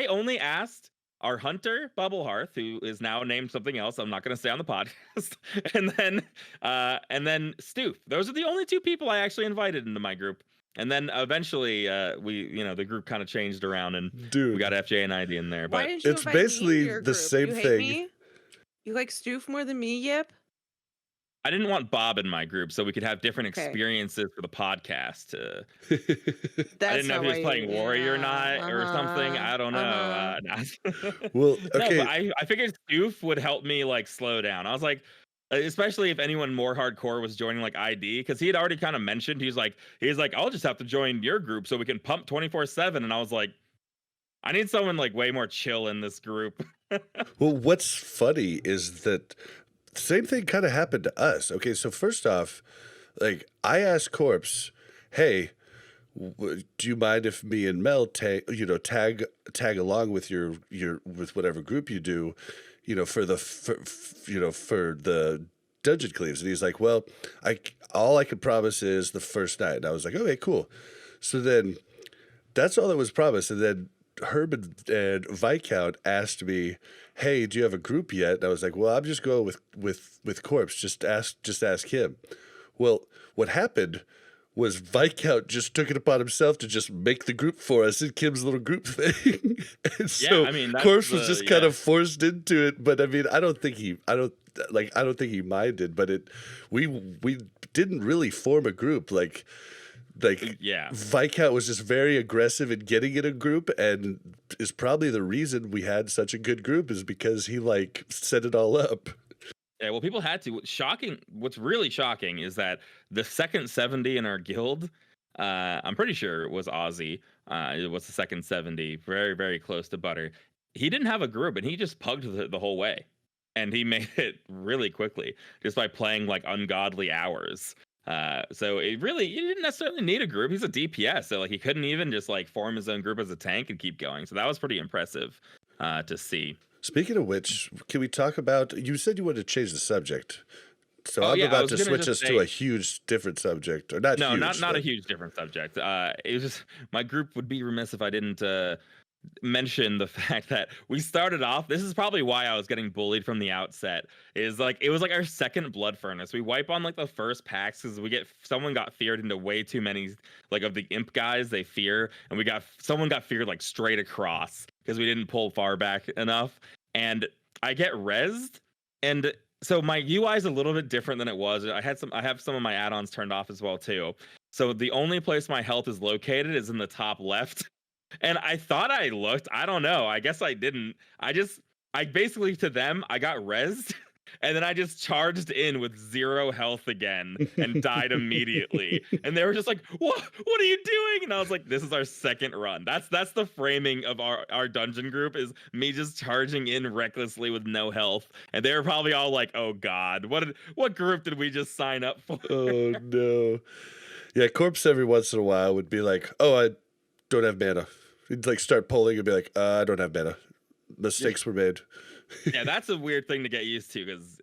only asked our hunter, Bubblehearth, who is now named something else I'm not going to say on the podcast, and then Stoof. Those are the only two people I actually invited into my group. And then eventually, the group kind of changed around, and we got FJ and ID in there. But it's basically the same thing. Me? You like Stoof more than me, Yip? I didn't want Bob in my group, so we could have different experiences for the podcast. I didn't know if he was playing Warrior or not, or something. I don't know. Well, okay. No, but I figured Stoof would help me like slow down. I was like, especially if anyone more hardcore was joining like ID, because he had already kind of mentioned he's like, I'll just have to join your group so we can pump 24/7. And I was like, I need someone like way more chill in this group. Well, what's funny is that same thing kind of happened to us. Okay, so first off, like I asked Corpse, hey, do you mind if me and Mel tag along with your with whatever group you do, for the dungeon cleaves. And he's like, well, all I can promise is the first night. And I was like, okay, cool. So then that's all that was promised. And then Herb and Viscount asked me, hey, do you have a group yet? And I was like, well, I'm just going with Corpse. Just ask him. Well, what happened was Viscount just took it upon himself to just make the group for us in Kim's little group thing. And so Corpse was just kind of forced into it. But I mean, I don't think he minded, but we didn't really form a group. Viscount was just very aggressive in getting in a group, and is probably the reason we had such a good group is because he set it all up. Yeah, well, people had to. What's really shocking is that the second 70 in our guild, I'm pretty sure it was Aussie. It was the second 70, very, very close to Butter. He didn't have a group, and he just pugged the whole way. And he made it really quickly just by playing ungodly hours. So he didn't necessarily need a group. He's a DPS, so he couldn't even just form his own group as a tank and keep going. So that was pretty impressive to see. Speaking of which, can we talk about? You said you wanted to change the subject, so I'm about to switch us to a huge different subject, or not? No, not a huge different subject. It was just my group would be remiss if I didn't mention the fact that we started off. This is probably why I was getting bullied from the outset. It was our second blood furnace. We wipe on the first packs because someone got feared into way too many of the imp guys they fear, and someone got feared straight across because we didn't pull far back enough. And I get rezzed, and so my UI is a little bit different than it was. I have some of my add-ons turned off as well too. So the only place my health is located is in the top left. And I thought I looked. I don't know. I guess I didn't. I basically, to them, I got rezzed, and then I just charged in with 0 health again and died immediately. And they were just like, what are you doing? And I was like, this is our second run. That's the framing of our dungeon group, is me just charging in recklessly with no health. And they were probably all like, oh God, what group did we just sign up for? Oh no. Yeah, Corpse every once in a while would be like, oh, I don't have mana. He'd start polling and be like, I don't have mana. Mistakes were made. Yeah, that's a weird thing to get used to because,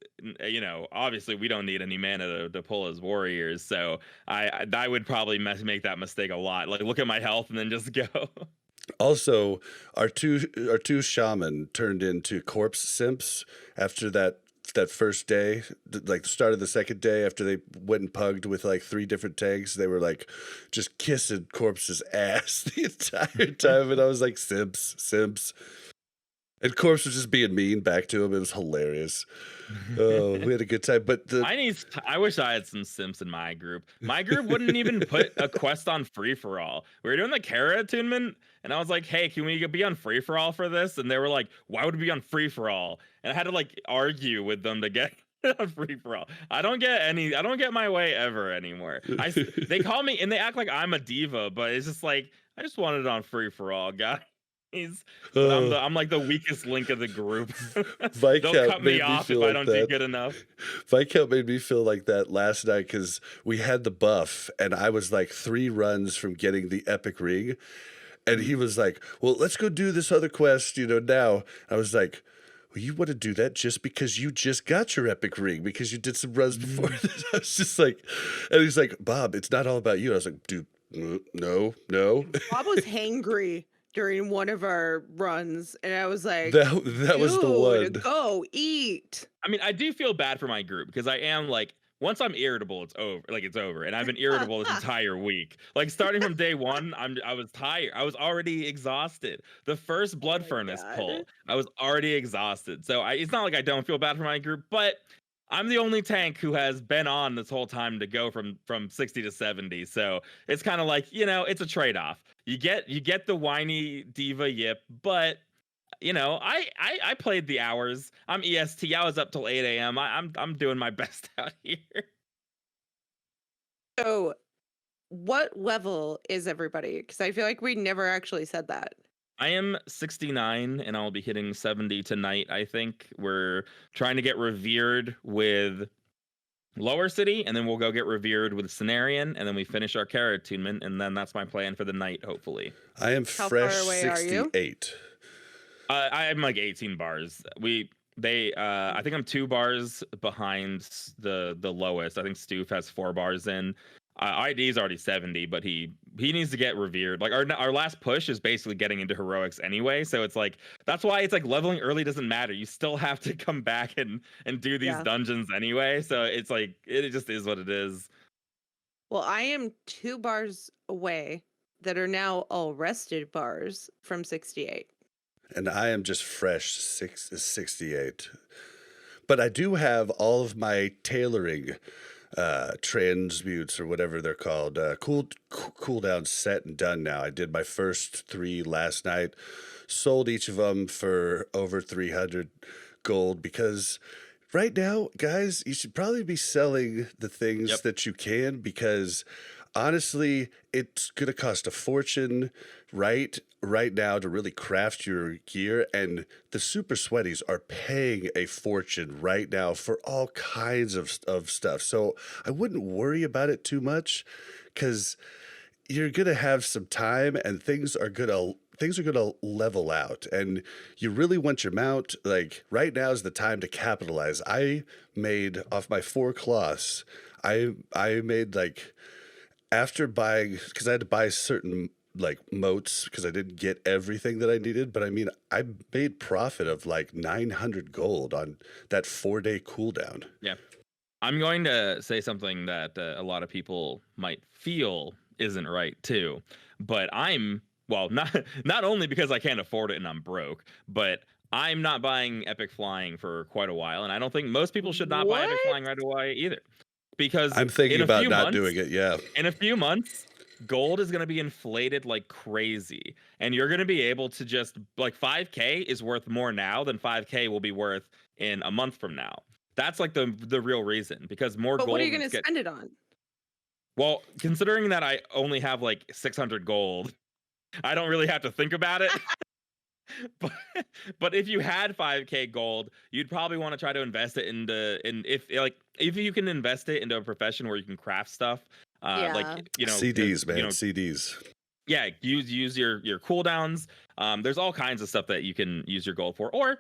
obviously we don't need any mana to pull as warriors. So I would probably make that mistake a lot. Look at my health and then just go. Also, our two shaman turned into corpse simps after that first day, the start of the second day, after they went and pugged with 3 different tanks. They were just kissing Corpse's ass the entire time, and I was like, simps. And Corpse was just being mean back to him. It was hilarious. Oh, we had a good time. But I wish I had some simps in my group. My group wouldn't even put a quest on free for all. We were doing the Kara attunement, and I was like, hey, can we be on free for all for this? And they were like, why would we be on free for all? And I had to argue with them to get on free for all. I don't get my way ever anymore. They call me and they act like I'm a diva, but it's just I just wanted it on free for all, guys. I'm the weakest link of the group. They'll cut me off if I don't do good enough. Viscount made me feel like that last night because we had the buff, and I was 3 runs from getting the epic ring, and he was like, "Well, let's go do this other quest, now." I was like, well, you want to do that just because you just got your epic ring because you did some runs before this. I was just and he's like, Bob, it's not all about you. I was like, dude, no. Bob was hangry during one of our runs, and I was like, that was the one. Go eat. I mean, I do feel bad for my group because I am once I'm irritable, it's over. It's over, and I've been irritable this entire week. Starting from day one, I was tired. I was already exhausted. The first blood furnace pull, I was already exhausted. So it's not like I don't feel bad for my group, but I'm the only tank who has been on this whole time to go from 60 to 70. So it's kind of it's a trade-off. You get the whiny diva yip, but I played the hours. I'm EST. I was up till 8 a.m. I'm doing my best out here. So, what level is everybody? Because I feel like we never actually said that. I am 69, and I'll be hitting 70 tonight. I think we're trying to get revered with Lower City, and then we'll go get revered with Cenarian, and then we finish our Kara attunement, and then that's my plan for the night. Hopefully, I am fresh 68. I'm 18 bars. I think I'm 2 bars behind the lowest. I think Stoof has 4 bars in. ID's already 70, but he needs to get revered. Like our last push is basically getting into heroics anyway, so it's like that's why it's like leveling early doesn't matter. You still have to come back and do these Yeah. dungeons anyway. So it's like it just is what it is. Well, I am 2 bars away that are now all rested bars from 68. And I am just fresh 68. But I do have all of my tailoring transmutes or whatever they're called cooldown set and done now. I did my first 3 last night, sold each of them for over 300 gold because right now, guys, you should probably be selling the things Yep. that you can because honestly, it's going to cost a fortune right now to really craft your gear, and the super sweaties are paying a fortune right now for all kinds of stuff. So I wouldn't worry about it too much because you're gonna have some time and things are gonna level out, and you really want your mount. Like right now is the time to capitalize. I made off my 4 cloths. I made like after buying, because I had to buy certain like moats because I didn't get everything that I needed, but I mean I made profit of like 900 gold on that 4-day cooldown. Yeah. I'm going to say something that a lot of people might feel isn't right too, but not only because I can't afford it and I'm broke, but I'm not buying epic flying for quite a while, and I don't think most people should not buy epic What? flying right away either, because I'm thinking in a about few not months, doing it. Yeah. in a few months, gold is going to be inflated like crazy, and you're going to be able to just like 5k is worth more now than 5k will be worth in a month from now. That's like the real reason, because more But gold what are you going to get spend it on? well, considering that I only have like 600 gold, I don't really have to think about it. but, but if you had 5k gold, you'd probably want to try to invest it if you can invest it into a profession where you can craft stuff, Yeah. like CDs, man, you know, CDs. yeah, use your cooldowns. There's all kinds of stuff that you can use your gold for, or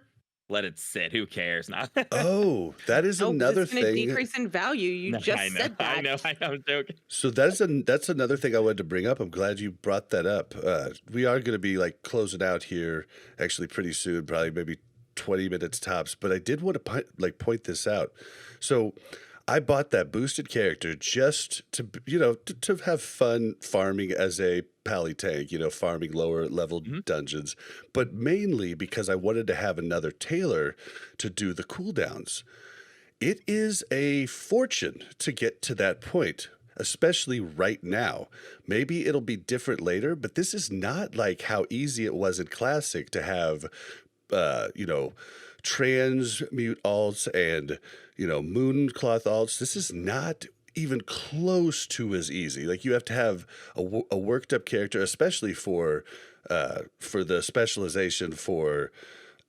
let it sit. Who cares? Now. Oh, that is No, 'cause another it's going to thing. decrease in value. You No, just I know, said that. I know, I'm joking. So that's another thing I wanted to bring up. I'm glad you brought that up. We are going to be like closing out here actually pretty soon, probably maybe 20 minutes tops. But I did want to point this out. So I bought that boosted character just to to have fun farming as a pally tank, farming lower level dungeons, but mainly because I wanted to have another tailor to do the cooldowns. It is a fortune to get to that point, especially right now. Maybe it'll be different later, but this is not like how easy it was in Classic to have, transmute alts and, mooncloth alts. This is not even close to as easy. Like you have to have a worked up character, especially for the specialization for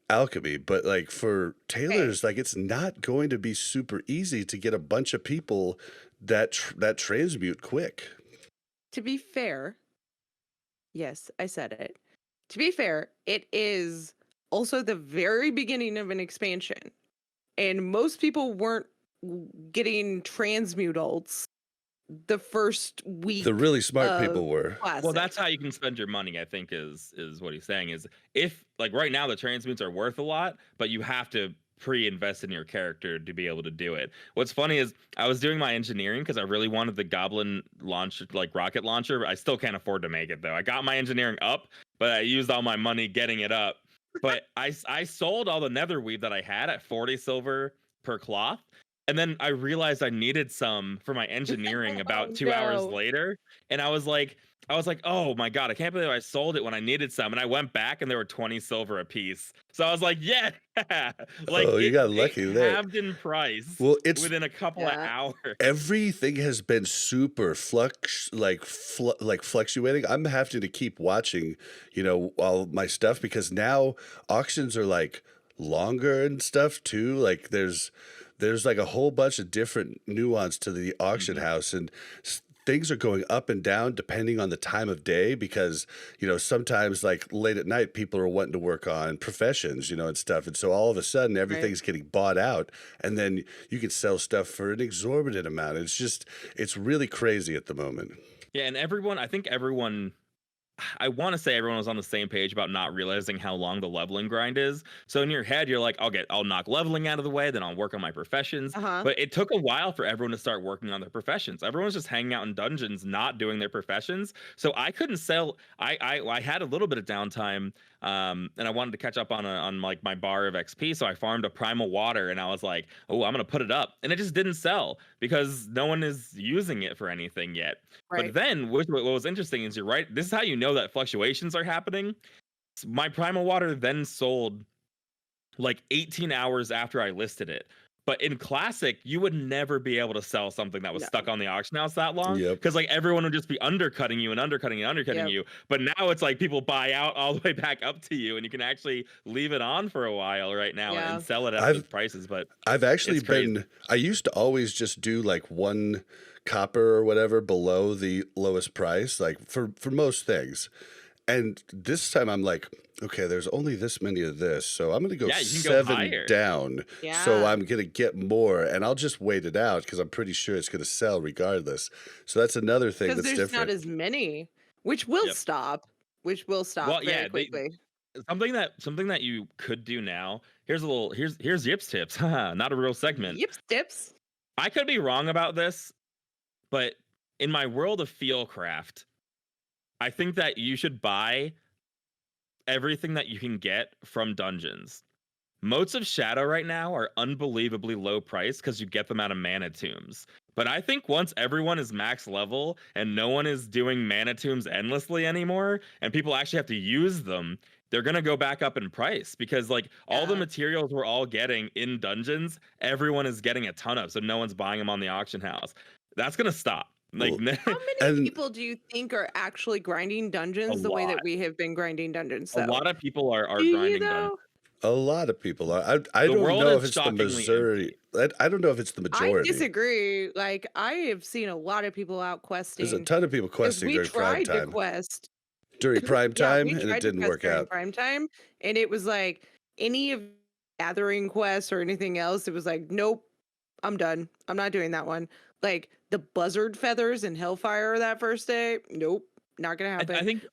alchemy, but like for tailors, like it's not going to be super easy to get a bunch of people that transmute quick. To be fair, yes, I said it. To be fair, it is also the very beginning of an expansion, and most people weren't getting transmute ults the first week. The really smart of people were. Classic. Well, that's how you can spend your money, I think, is what he's saying. Is if like right now the transmutes are worth a lot, but you have to pre-invest in your character to be able to do it. What's funny is I was doing my engineering because I really wanted the goblin launcher, like rocket launcher, but I still can't afford to make it though. I got my engineering up, but I used all my money getting it up. But I sold all the nether weave that I had at 40 silver per cloth. And then I realized I needed some for my engineering about Oh, 2 hours no. later. And I was like, oh my God, I can't believe I sold it when I needed some. And I went back and there were 20 silver a piece. So I was like, yeah. Like Oh, you got lucky it there. halved in price Well, it's within a couple of Yeah. hours. everything has been super fluctuating. I'm having to keep watching, all my stuff because now auctions are like longer and stuff too. Like there's like a whole bunch of different nuance to the auction house, and things are going up and down depending on the time of day because, sometimes like late at night, people are wanting to work on professions, and stuff. And so all of a sudden, everything's getting bought out. And then you can sell stuff for an exorbitant amount. It's really crazy at the moment. Yeah. And I want to say everyone was on the same page about not realizing how long the leveling grind is. So in your head, you're like, I'll knock leveling out of the way, then I'll work on my professions. But it took a while for everyone to start working on their professions. Everyone's just hanging out in dungeons, not doing their professions. So I couldn't sell. I had a little bit of downtime, and I wanted to catch up on like my bar of XP. So I farmed a primal water, and I was like, oh, I'm gonna put it up, and it just didn't sell because no one is using it for anything yet. But then what was interesting is you're right. This is how you know that fluctuations are happening. My primal water then sold like 18 hours after I listed it. But in Classic, you would never be able to sell something that was stuck on the auction house that long. Because like everyone would just be undercutting you and undercutting and undercutting you. But now it's like people buy out all the way back up to you, and you can actually leave it on for a while right now and sell it at those prices. But I've actually I used to always just do like 1 copper or whatever below the lowest price, like for most things. And this time I'm like, okay, there's only this many of this, so I'm going to go 7 down. So I'm going to get more, and I'll just wait it out because I'm pretty sure it's going to sell regardless. So that's another thing that's different. Because there's not as many, which will stop. Very quickly. Something that you could do now. Here's Yips tips. Not a real segment. Yips tips. I could be wrong about this, but in my world of Fieldcraft, I think that you should buy everything that you can get from dungeons. Motes of Shadow right now are unbelievably low price because you get them out of mana tombs. But I think once everyone is max level and no one is doing mana tombs endlessly anymore, and people actually have to use them, they're going to go back up in price because like all the materials we're all getting in dungeons, everyone is getting a ton of, so no one's buying them on the auction house. That's going to stop. Like, how many people do you think are actually grinding dungeons the way that we have been grinding dungeons? A lot of people are grinding dungeons. A lot of people are. I don't know if it's the majority. I don't know if it's the majority. I disagree. Like, I have seen a lot of people out questing. There's a ton of people questing during prime time. We tried to quest during prime time, and it didn't work out. Prime time, and it was like any of gathering quests or anything else. It was like, nope, I'm done. I'm not doing that one. Like the buzzard feathers and hellfire that first day, nope, not gonna happen. I think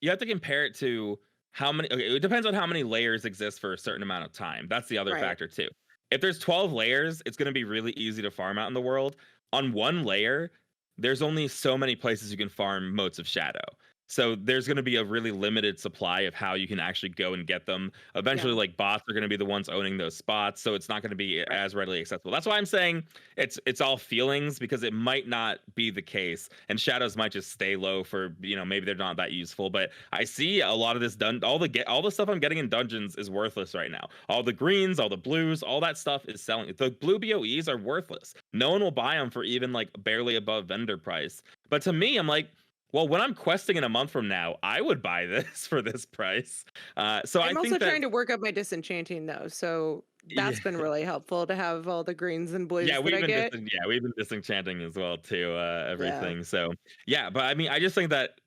you have to compare it to how many. Okay, it depends on how many layers exist for a certain amount of time. That's the other factor too. If there's 12 layers, it's gonna be really easy to farm out in the world. On one layer, there's only so many places you can farm Motes of Shadow. So there's going to be a really limited supply of how you can actually go and get them. Eventually, like bots are going to be the ones owning those spots, so it's not going to be as readily accessible. That's why I'm saying it's all feelings, because it might not be the case, and shadows might just stay low for maybe they're not that useful. But I see a lot of this all the stuff I'm getting in dungeons is worthless right now. All the greens, all the blues, all that stuff is selling. The blue BOEs are worthless. No one will buy them for even like barely above vendor price. But to me, I'm like, well, when I'm questing in a month from now, I would buy this for this price. So I'm also trying to work up my disenchanting though, so that's been really helpful to have all the greens and blues that I get. We've been disenchanting as well too, everything. Yeah. So yeah, but I mean, I just think that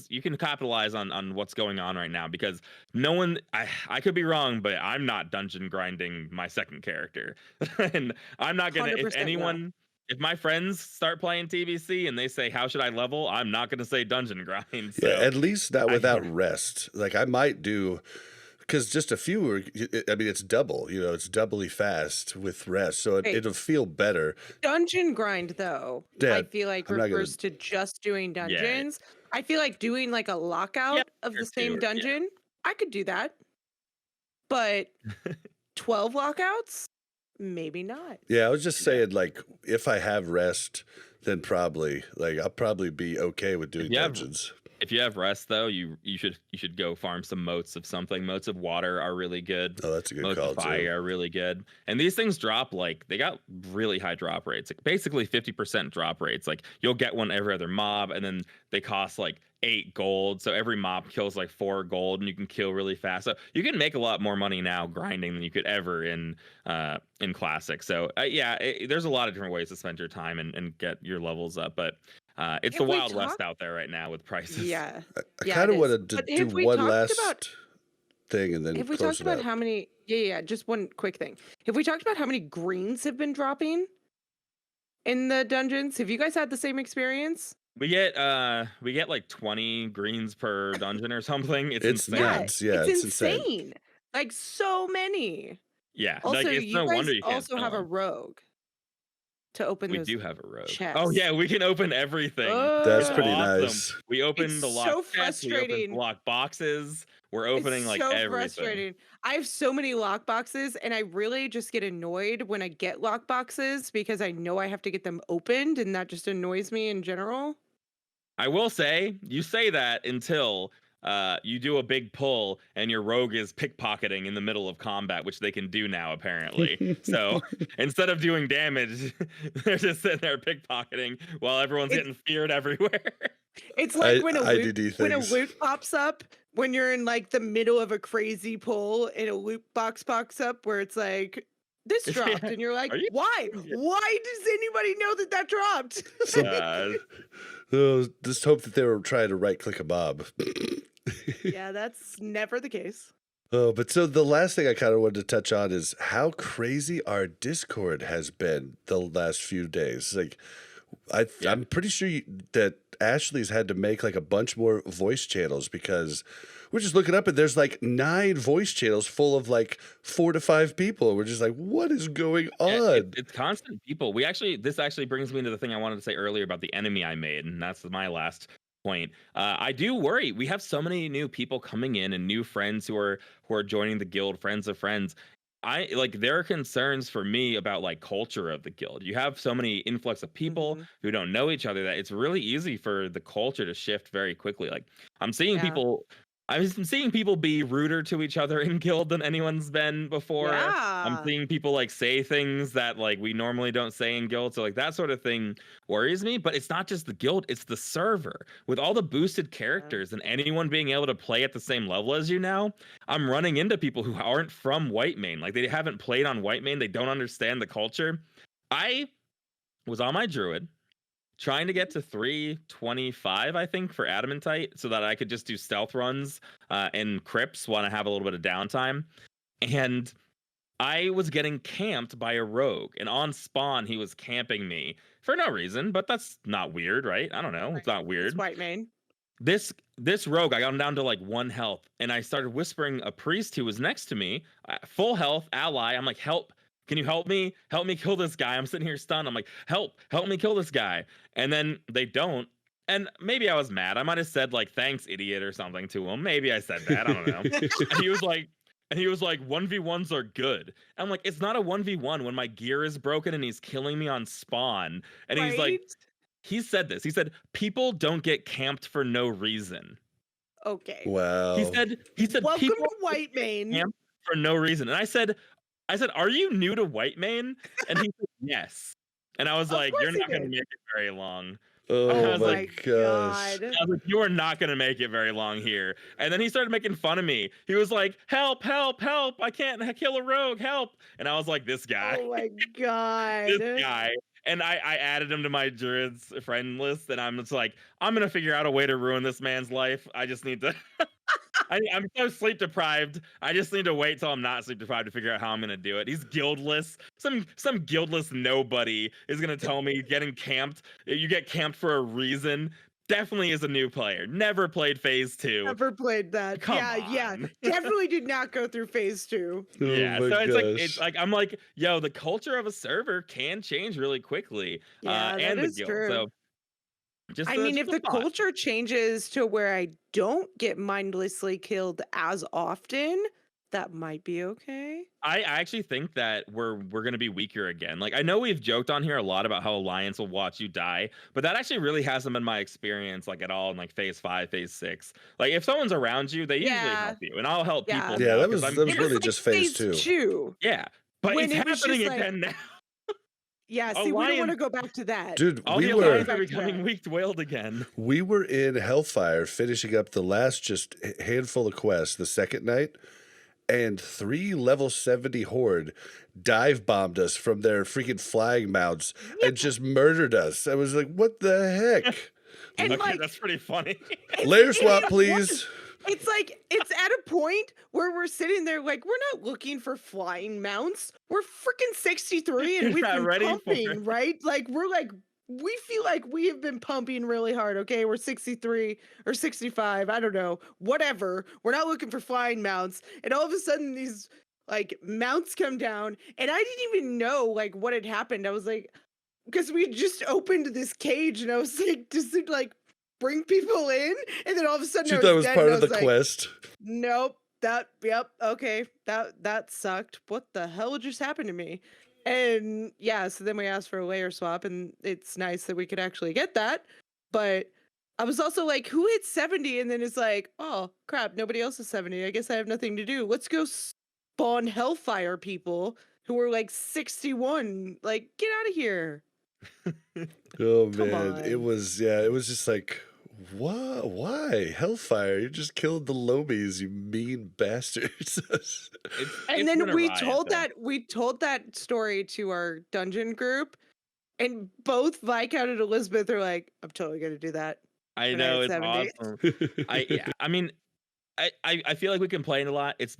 you can capitalize on what's going on right now, because no one, I could be wrong, but I'm not dungeon grinding my second character, and I'm not gonna. If anyone. No. If my friends start playing TBC and they say, how should I level? I'm not going to say dungeon grind. So. Yeah, at least not without rest. Like I might do, because just a few, it's double, it's doubly fast with rest. So it'll feel better. Dungeon grind, though, I feel like refers to just doing dungeons. Yeah. I feel like doing like a lockout of the same dungeon, I could do that. But 12 lockouts? Maybe not. Yeah, I was just saying, like, if I have rest, then probably, like, I'll probably be okay with doing dungeons. If you have rest, though, you should go farm some motes of something. Motes of water are really good. Oh, that's a good call, too. Motes of fire are really good. And these things drop, like, they got really high drop rates. Like, basically 50% drop rates. Like, you'll get one every other mob, and then they cost, like, 8 gold. So every mob kills, like, 4 gold, and you can kill really fast. So you can make a lot more money now grinding than you could ever in Classic. So, there's a lot of different ways to spend your time and get your levels up. But It's If the we Wild West talk, out there right now with prices. yeah, I yeah, kind it of is. wanted to But do if we one talked about last thing and then Have we close talked it about out. how many? Yeah, just one quick thing. Have we talked about how many greens have been dropping in the dungeons? Have you guys had the same experience? We get like 20 greens per dungeon or something. It's It's Yeah, insane. nuts. Yeah, it's it's insane. insane. Like so many. Yeah, Also, like it's you no wonder guys you can't also fill have a them. rogue to open We those do have a rogue. Oh chests. yeah, we can open everything. That's It's pretty awesome. nice. We It's open the so locked chests, we open the frustrating. locked boxes. We're It's opening like so everything. frustrating. I have so many lock boxes, and I really just get annoyed when I get lock boxes because I know I have to get them opened, and that just annoys me in general. I will say, you say that until you do a big pull and your rogue is pickpocketing in the middle of combat, which they can do now apparently. So instead of doing damage, they're just sitting there pickpocketing while everyone's It's getting feared everywhere. It's like when a IDD things. loot pops up when you're in like the middle of a crazy pull and a loot box pops up where it's like this dropped Yeah. and you're like, Are you? why? Yeah. Why does anybody know that that dropped? Just hope that they were trying to right click a mob. Yeah, that's never the case. Oh, but so the last thing I kind of wanted to touch on is how crazy our Discord has been the last few days. Like, Yeah. I'm pretty sure that Ashley's had to make like a bunch more voice channels because we're just looking up and there's like 9 voice channels full of like 4 to 5 people. We're just like, what is going on? It's constant people. This actually brings me to the thing I wanted to say earlier about the enemy I made, and that's my last point. I do worry. We have so many new people coming in and new friends who are joining the guild, friends of friends. There are concerns for me about like culture of the guild. You have so many influx of people Mhm. who don't know each other that it's really easy for the culture to shift very quickly. Like I'm seeing Yeah. people I'm seeing people be ruder to each other in guild than anyone's been before. I'm Yeah. seeing people like say things that like we normally don't say in guild. So like that sort of thing worries me, but it's not just the guild, it's the server. With all the boosted characters and anyone being able to play at the same level as you now, I'm running into people who aren't from Whitemane. Like they haven't played on Whitemane, they don't understand the culture. I was on my druid trying to get to 325, I think, for adamantite so that I could just do stealth runs and crypts when I have a little bit of downtime. And I was getting camped by a rogue, and on spawn he was camping me for no reason, but that's not weird, right? I don't know. It's not It's weird. Whitemane. This rogue, I got him down to like 1 health, and I started whispering a priest who was next to me, full health ally. I'm like, help. Can you help me? Help me kill this guy. I'm sitting here stunned. I'm like, help me kill this guy. And then they don't. And maybe I was mad. I might have said like, thanks, idiot, or something to him. Maybe I said that. I don't know. And he was like, 1v1s are good. I'm like, it's not a 1v1 when my gear is broken and he's killing me on spawn. And he's like, Right? he said this. He said, people don't get camped for no reason. Okay. Wow. He said Welcome people to Whitemane. camp for no reason. And I said, are you new to Whitemane? And he said, yes. And I was Of like, course you're he not going to did. make it very long. Oh I was my like, gosh. God. I was like, you are not going to make it very long here. And then he started making fun of me. He was like, help, help, help. I can't kill a rogue, help. And I was like, this guy. Oh my God. This guy. And I added him to my druid's friend list. And I'm just like, I'm going to figure out a way to ruin this man's life. I just need to. I'm so sleep deprived. I just need to wait till I'm not sleep deprived to figure out how I'm gonna do it. He's guildless. Some guildless nobody is gonna tell me getting camped. You get camped for a reason. Definitely is a new player. Never played phase 2. Never played that. Come Yeah. on. Definitely did not go through phase 2. Oh Yeah, my so it's gosh. like I'm like, yo, the culture of a server can change really quickly. Yeah, that and the is guild. true. So just I mean, if just a the thought. culture changes to where I don't get mindlessly killed as often, that might be okay. I actually think that we're gonna be weaker again. Like I know we've joked on here a lot about how Alliance will watch you die, but that actually really hasn't been my experience like at all in like phase 5, phase 6. Like if someone's around you, they usually Yeah. help you, and I'll help Yeah. people. Yeah, now, that 'cause was I'm that was It curious. really like just phase 2. 2. Yeah, but when it's it was happening just like- again now. Yeah, see, we don't want to Alliance- go back to that. Dude, All we the were Alliance are Back to becoming that. weak-willed again. we were in Hellfire finishing up the last just handful of quests the second night, and 3 level 70 horde dive bombed us from their freaking flying mounts and just murdered us. I was like, what the heck? And Okay, like, that's pretty funny. Layer swap, it please. was. It's like it's at a point where we're sitting there like we're not looking for flying mounts. We're freaking 63 and we've Not been ready for pumping, it. right? Like we feel like we have been pumping really hard. Okay, we're 63 or 65. I don't know, whatever. We're not looking for flying mounts, and all of a sudden these like mounts come down, and I didn't even know like what had happened. I was like, because we just opened this cage, and I was like, does it like bring people in? And then all of a sudden, You I thought it was was dead, part and I of the was like, quest. nope. Yep. Okay. That sucked. What the hell just happened to me? And yeah, so then we asked for a layer swap, and it's nice that we could actually get that. But I was also like, who hit 70? And then it's like, oh crap, nobody else is 70. I guess I have nothing to do. Let's go spawn Hellfire people who were like 61. Like, get out of here. Oh Come man, it on. was just like, what? Why Hellfire? You just killed the Lobies, you mean bastards. And It's been then a riot, though. we told that story to our dungeon group, and both Viscount and Elizabeth are like, I'm totally gonna do that. I when I know hit it's 70. awesome. I mean, I feel like we complain a lot. This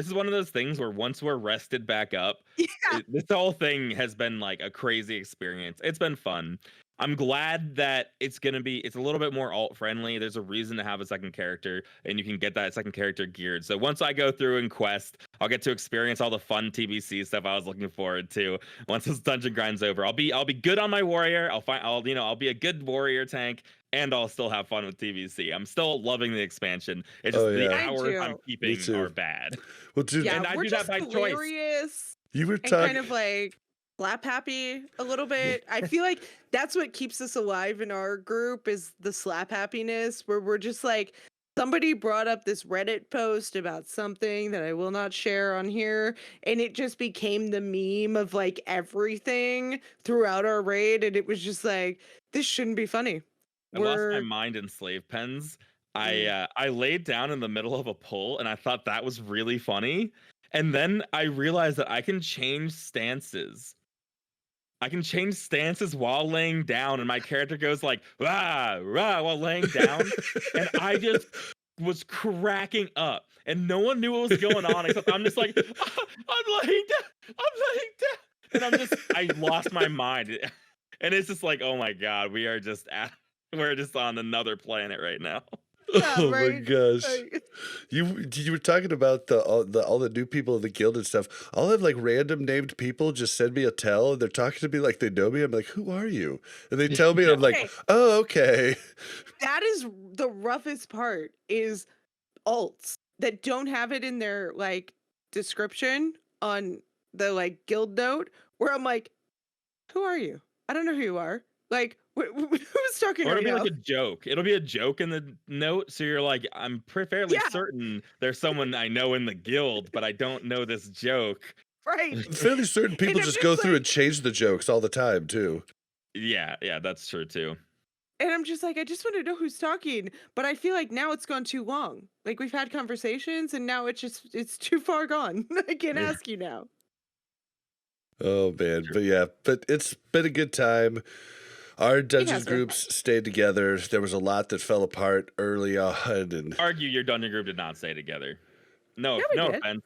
is one of those things where once we're rested back up, Yeah. this whole thing has been like a crazy experience. It's been fun. I'm glad that it's a little bit more alt friendly. There's a reason to have a second character, and you can get that second character geared. So once I go through and quest, I'll get to experience all the fun TBC stuff I was looking forward to. Once this dungeon grind's over, I'll be good on my warrior. I'll be a good warrior tank, and I'll still have fun with TBC. I'm still loving the expansion. It's just Oh, the yeah. I hours I'm do. Me keeping too. are bad. Well, dude, Yeah, And I we're do that just by choice. hilarious you were and talking. kind of like slap happy a little bit. I feel like that's what keeps us alive in our group is the slap happiness, where we're just like, somebody brought up this Reddit post about something that I will not share on here, and it just became the meme of like everything throughout our raid, and it was just like, this shouldn't be funny. I lost my We're mind in slave pens. mm, I laid down in the middle of a pull, and I thought that was really funny. And then I realized that I can change stances. I can change stances while laying down, and my character goes like rah rah while laying down, and I just was cracking up, and no one knew what was going on except I'm just like I'm laying down, and I lost my mind, and it's just like, oh my god, we're just on another planet right now. yeah, Oh my right. gosh. Like, You were talking about all the new people in the guild and stuff. I'll have like random named people just send me a tell, and they're talking to me like they know me. I'm like, who are you? And they tell me, and I'm like, okay, oh, okay. that is the roughest part is alts that don't have it in their like description on the like guild note, where I'm like, who are you? I don't know who you are. Like, who's talking Or right it'll be now? like a joke. It'll be a joke in the note, so you're like, I'm fairly Yeah, certain there's someone I know in the guild, but I don't know this joke. right. I'm fairly certain And people I'm just go just through and like, change the jokes all the time too. Yeah, that's true too. and I'm just like, I just want to know who's talking, but I feel like now it's gone too long. Like we've had conversations, and now it's too far gone. I can't Yeah, ask you now. Oh man, true. but yeah, but it's been a good time. Our It dungeon has been. groups stayed together. There was a lot that fell apart early on, and Argue your dungeon group did not stay together. No, Yeah, we no did. offense.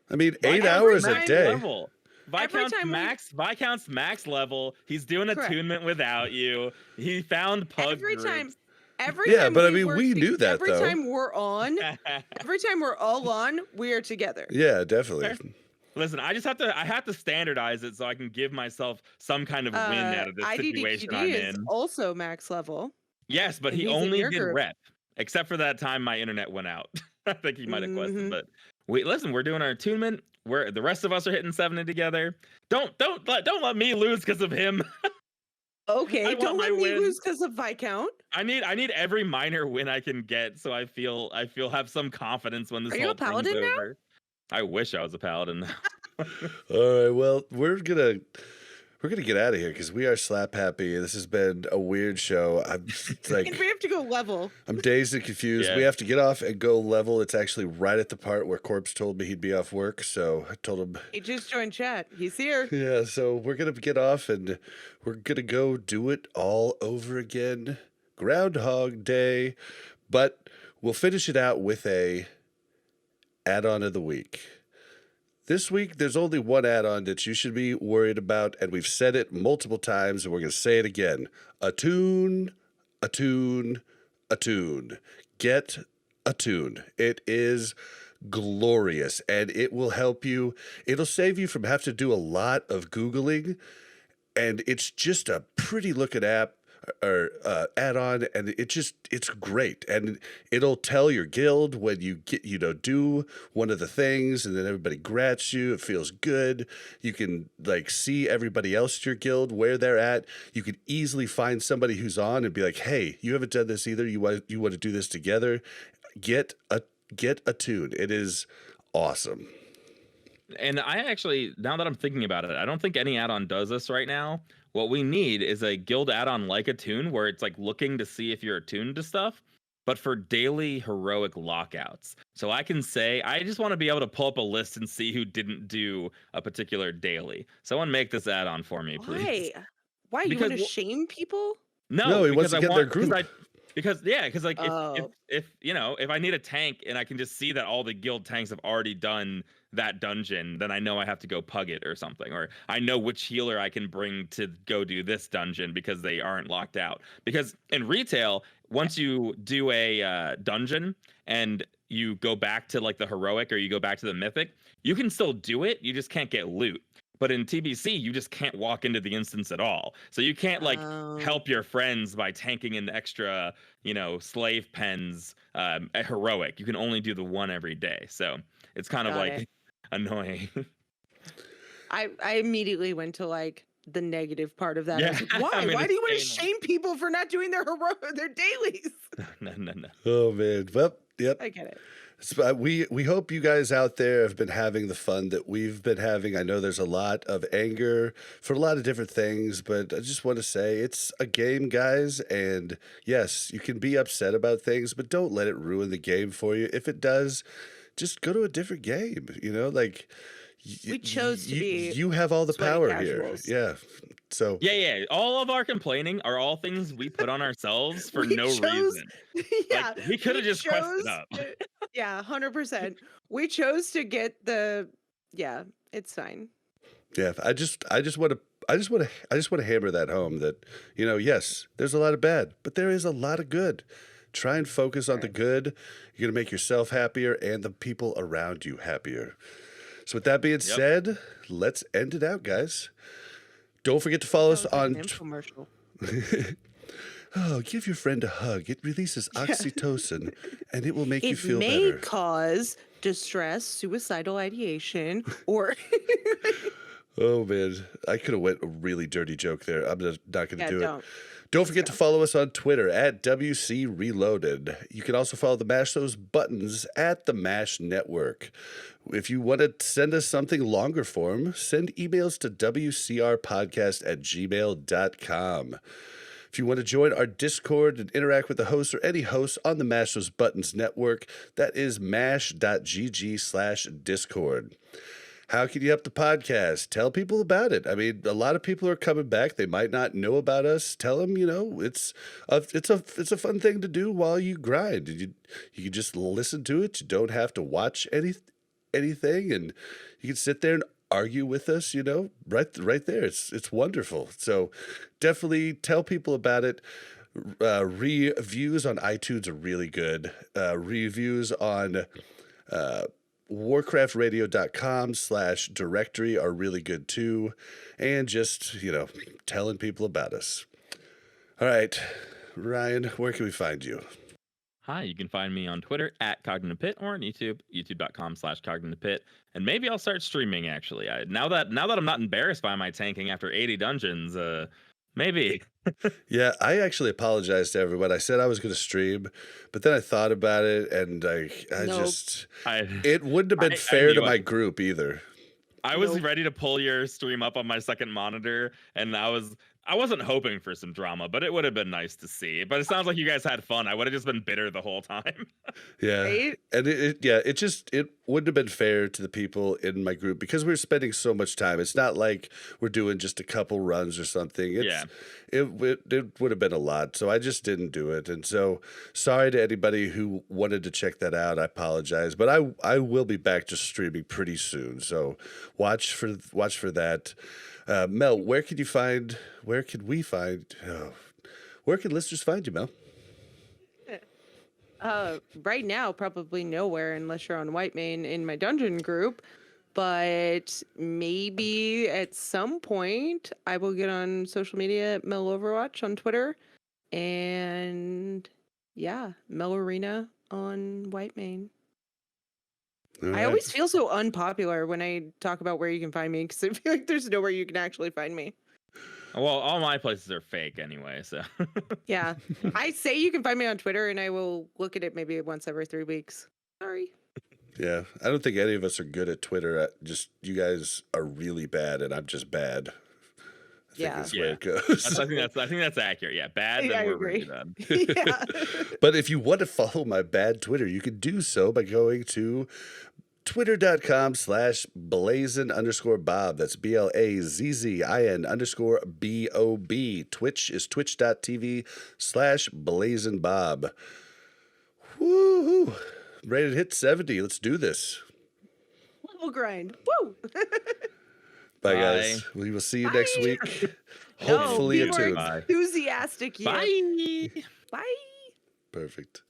I mean, 8 Every hours a Max time, day. level. every time we Viscount's max level. He's doing correct. attunement without you. He found pug Every time, groups. every Yeah, time but I we mean, work, we knew that every though. time we're on, every time we're all on, we are together. Yeah, definitely. Listen, I have to standardize it so I can give myself some kind of win out of this situation IDDQD I'm is in. also max level, Yes, but and he he's in only your did group. rep, except for that time my internet went out. I think he might have quested, hmm but we're doing our attunement. Where the rest of us are hitting 70 together. Don't let me lose because of him. Okay, I don't want my let me win. lose because of Viscount. I need every minor win I can get, so I feel have some confidence when this Are you whole a thing's paladin now? over. I wish I was a paladin. All right, well, we're gonna we're gonna get out of here because we are slap happy. This has been a weird show. I'm And we have to go level. I'm dazed and confused. Yeah. We have to get off and go level. It's actually right at the part where Corpse told me he'd be off work, so I told him. He just joined chat. He's here. Yeah, so we're gonna get off and we're gonna go do it all over again. Groundhog Day, but we'll finish it out with a add-on of the week. This week, there's only one add-on that you should be worried about, and we've said it multiple times, and we're going to say it again. Attune, attune, attune. Get Attune. It is glorious, and it will help you. It'll save you from having to do a lot of Googling, and it's just a pretty-looking app or add-on, and it's great, and it'll tell your guild when you get do one of the things, and then everybody grats you. It feels good. You can like see everybody else at your guild where they're at. You can easily find somebody who's on and be like, hey, you haven't done this either. You want to do this together. Get Attune. It is awesome. And I actually, now that I'm thinking about it, I don't think any add-on does this right now. What we need is a guild add-on like Attune, where it's like looking to see if you're attuned to stuff, but for daily heroic lockouts. So I can say, I just want to be able to pull up a list and see who didn't do a particular daily. Someone make this add-on for me, please. Why? You Because want to shame people? No, he wants to get their group. Because like if if I need a tank and I can just see that all the guild tanks have already done that dungeon, then I know I have to go pug it or something, or I know which healer I can bring to go do this dungeon because they aren't locked out. Because in retail, once you do a dungeon and you go back to like the heroic or you go back to the mythic, you can still do it. You just can't get loot. But in TBC, you just can't walk into the instance at all. So you can't like help your friends by tanking in extra, slave pens at heroic. You can only do the one every day. So it's kind of like annoying. I immediately went to like the negative part of that. Yeah, I was like, why? I mean, Why do you want to it's shame people for not doing their dailies? No. Oh man. Well, yep. I get it. So, we hope you guys out there have been having the fun that we've been having. I know there's a lot of anger for a lot of different things, but I just want to say it's a game, guys. And yes, you can be upset about things, but don't let it ruin the game for you. If it does, just go to a different game. Like we chose to be. You have all the power casuals. here. Yeah. So yeah. All of our complaining are all things we put on ourselves for no reason. Yeah, like, we could have just quested up. Yeah, 100%. We chose to get the. Yeah, it's fine. Yeah, I just want to hammer that home that yes, there's a lot of bad, but there is a lot of good. Try and focus on the good. You're gonna make yourself happier and the people around you happier. So with that being said, let's end it out, guys. Don't forget to follow us on. Infomercial. Oh, give your friend a hug. It releases oxytocin, and it will make you feel better. It may cause distress, suicidal ideation, or. Oh man, I could have went a really dirty joke there. I'm not going to do it. Don't forget to follow us on Twitter at WC Reloaded. You can also follow the Mash Those Buttons at the Mash Network. If you want to send us something longer form, send emails to wcrpodcast@gmail.com. If you want to join our Discord and interact with the host or any host on the Mash Those Buttons network, that is mash.gg/Discord. How can you help the podcast? Tell people about it. I mean, a lot of people are coming back. They might not know about us. Tell them, it's a fun thing to do while you grind. You can just listen to it. You don't have to watch anything, and you can sit there and argue with us, right there. It's wonderful. So definitely tell people about it. Reviews on iTunes are really good. Reviews on warcraftradio.com/directory are really good too. And just, telling people about us. All right, Ryan, where can we find you? Hi, you can find me on Twitter at CognitivePit or on YouTube, youtube.com/CognitivePit. And maybe I'll start streaming, actually. Now that I'm not embarrassed by my tanking after 80 dungeons, maybe. Yeah, I actually apologized to everyone. I said I was going to stream, but then I thought about it, and it wouldn't have been fair to my group either. I was Nope. ready to pull your stream up on my second monitor, and I wasn't hoping for some drama, but it would have been nice to see. But it sounds like you guys had fun. I would have just been bitter the whole time. Yeah. Right? And it wouldn't have been fair to the people in my group because we're spending so much time. It's not like we're doing just a couple runs or something. Yeah. It would have been a lot. So I just didn't do it. And so sorry to anybody who wanted to check that out. I apologize. But I will be back to streaming pretty soon. So watch for that. Mel, where can listeners find you, Mel? Right now, probably nowhere unless you're on Whitemane in my dungeon group. But maybe at some point I will get on social media at Mel Overwatch on Twitter. And yeah, Mel Arena on Whitemane. I always feel so unpopular when I talk about where you can find me because I feel like there's nowhere you can actually find me. Well, all my places are fake anyway, so. Yeah. I say you can find me on Twitter and I will look at it maybe once every 3 weeks. Sorry. Yeah, I don't think any of us are good at Twitter. Just you guys are really bad, and I'm just bad. I think that's where it goes. I think that's accurate. Yeah, bad. Then I we're agree. really bad. Yeah. But if you want to follow my bad Twitter, you can do so by going to twitter.com/blazin_bob. That's BLAZZIN_BOB. Twitch is twitch.tv/blazinbob. Woohoo! Ready to hit 70. Let's do this. Level grind. Woo! Bye, guys. We will see you next week. Hopefully no, a be tune. more enthusiastic. Bye. Bye. Perfect.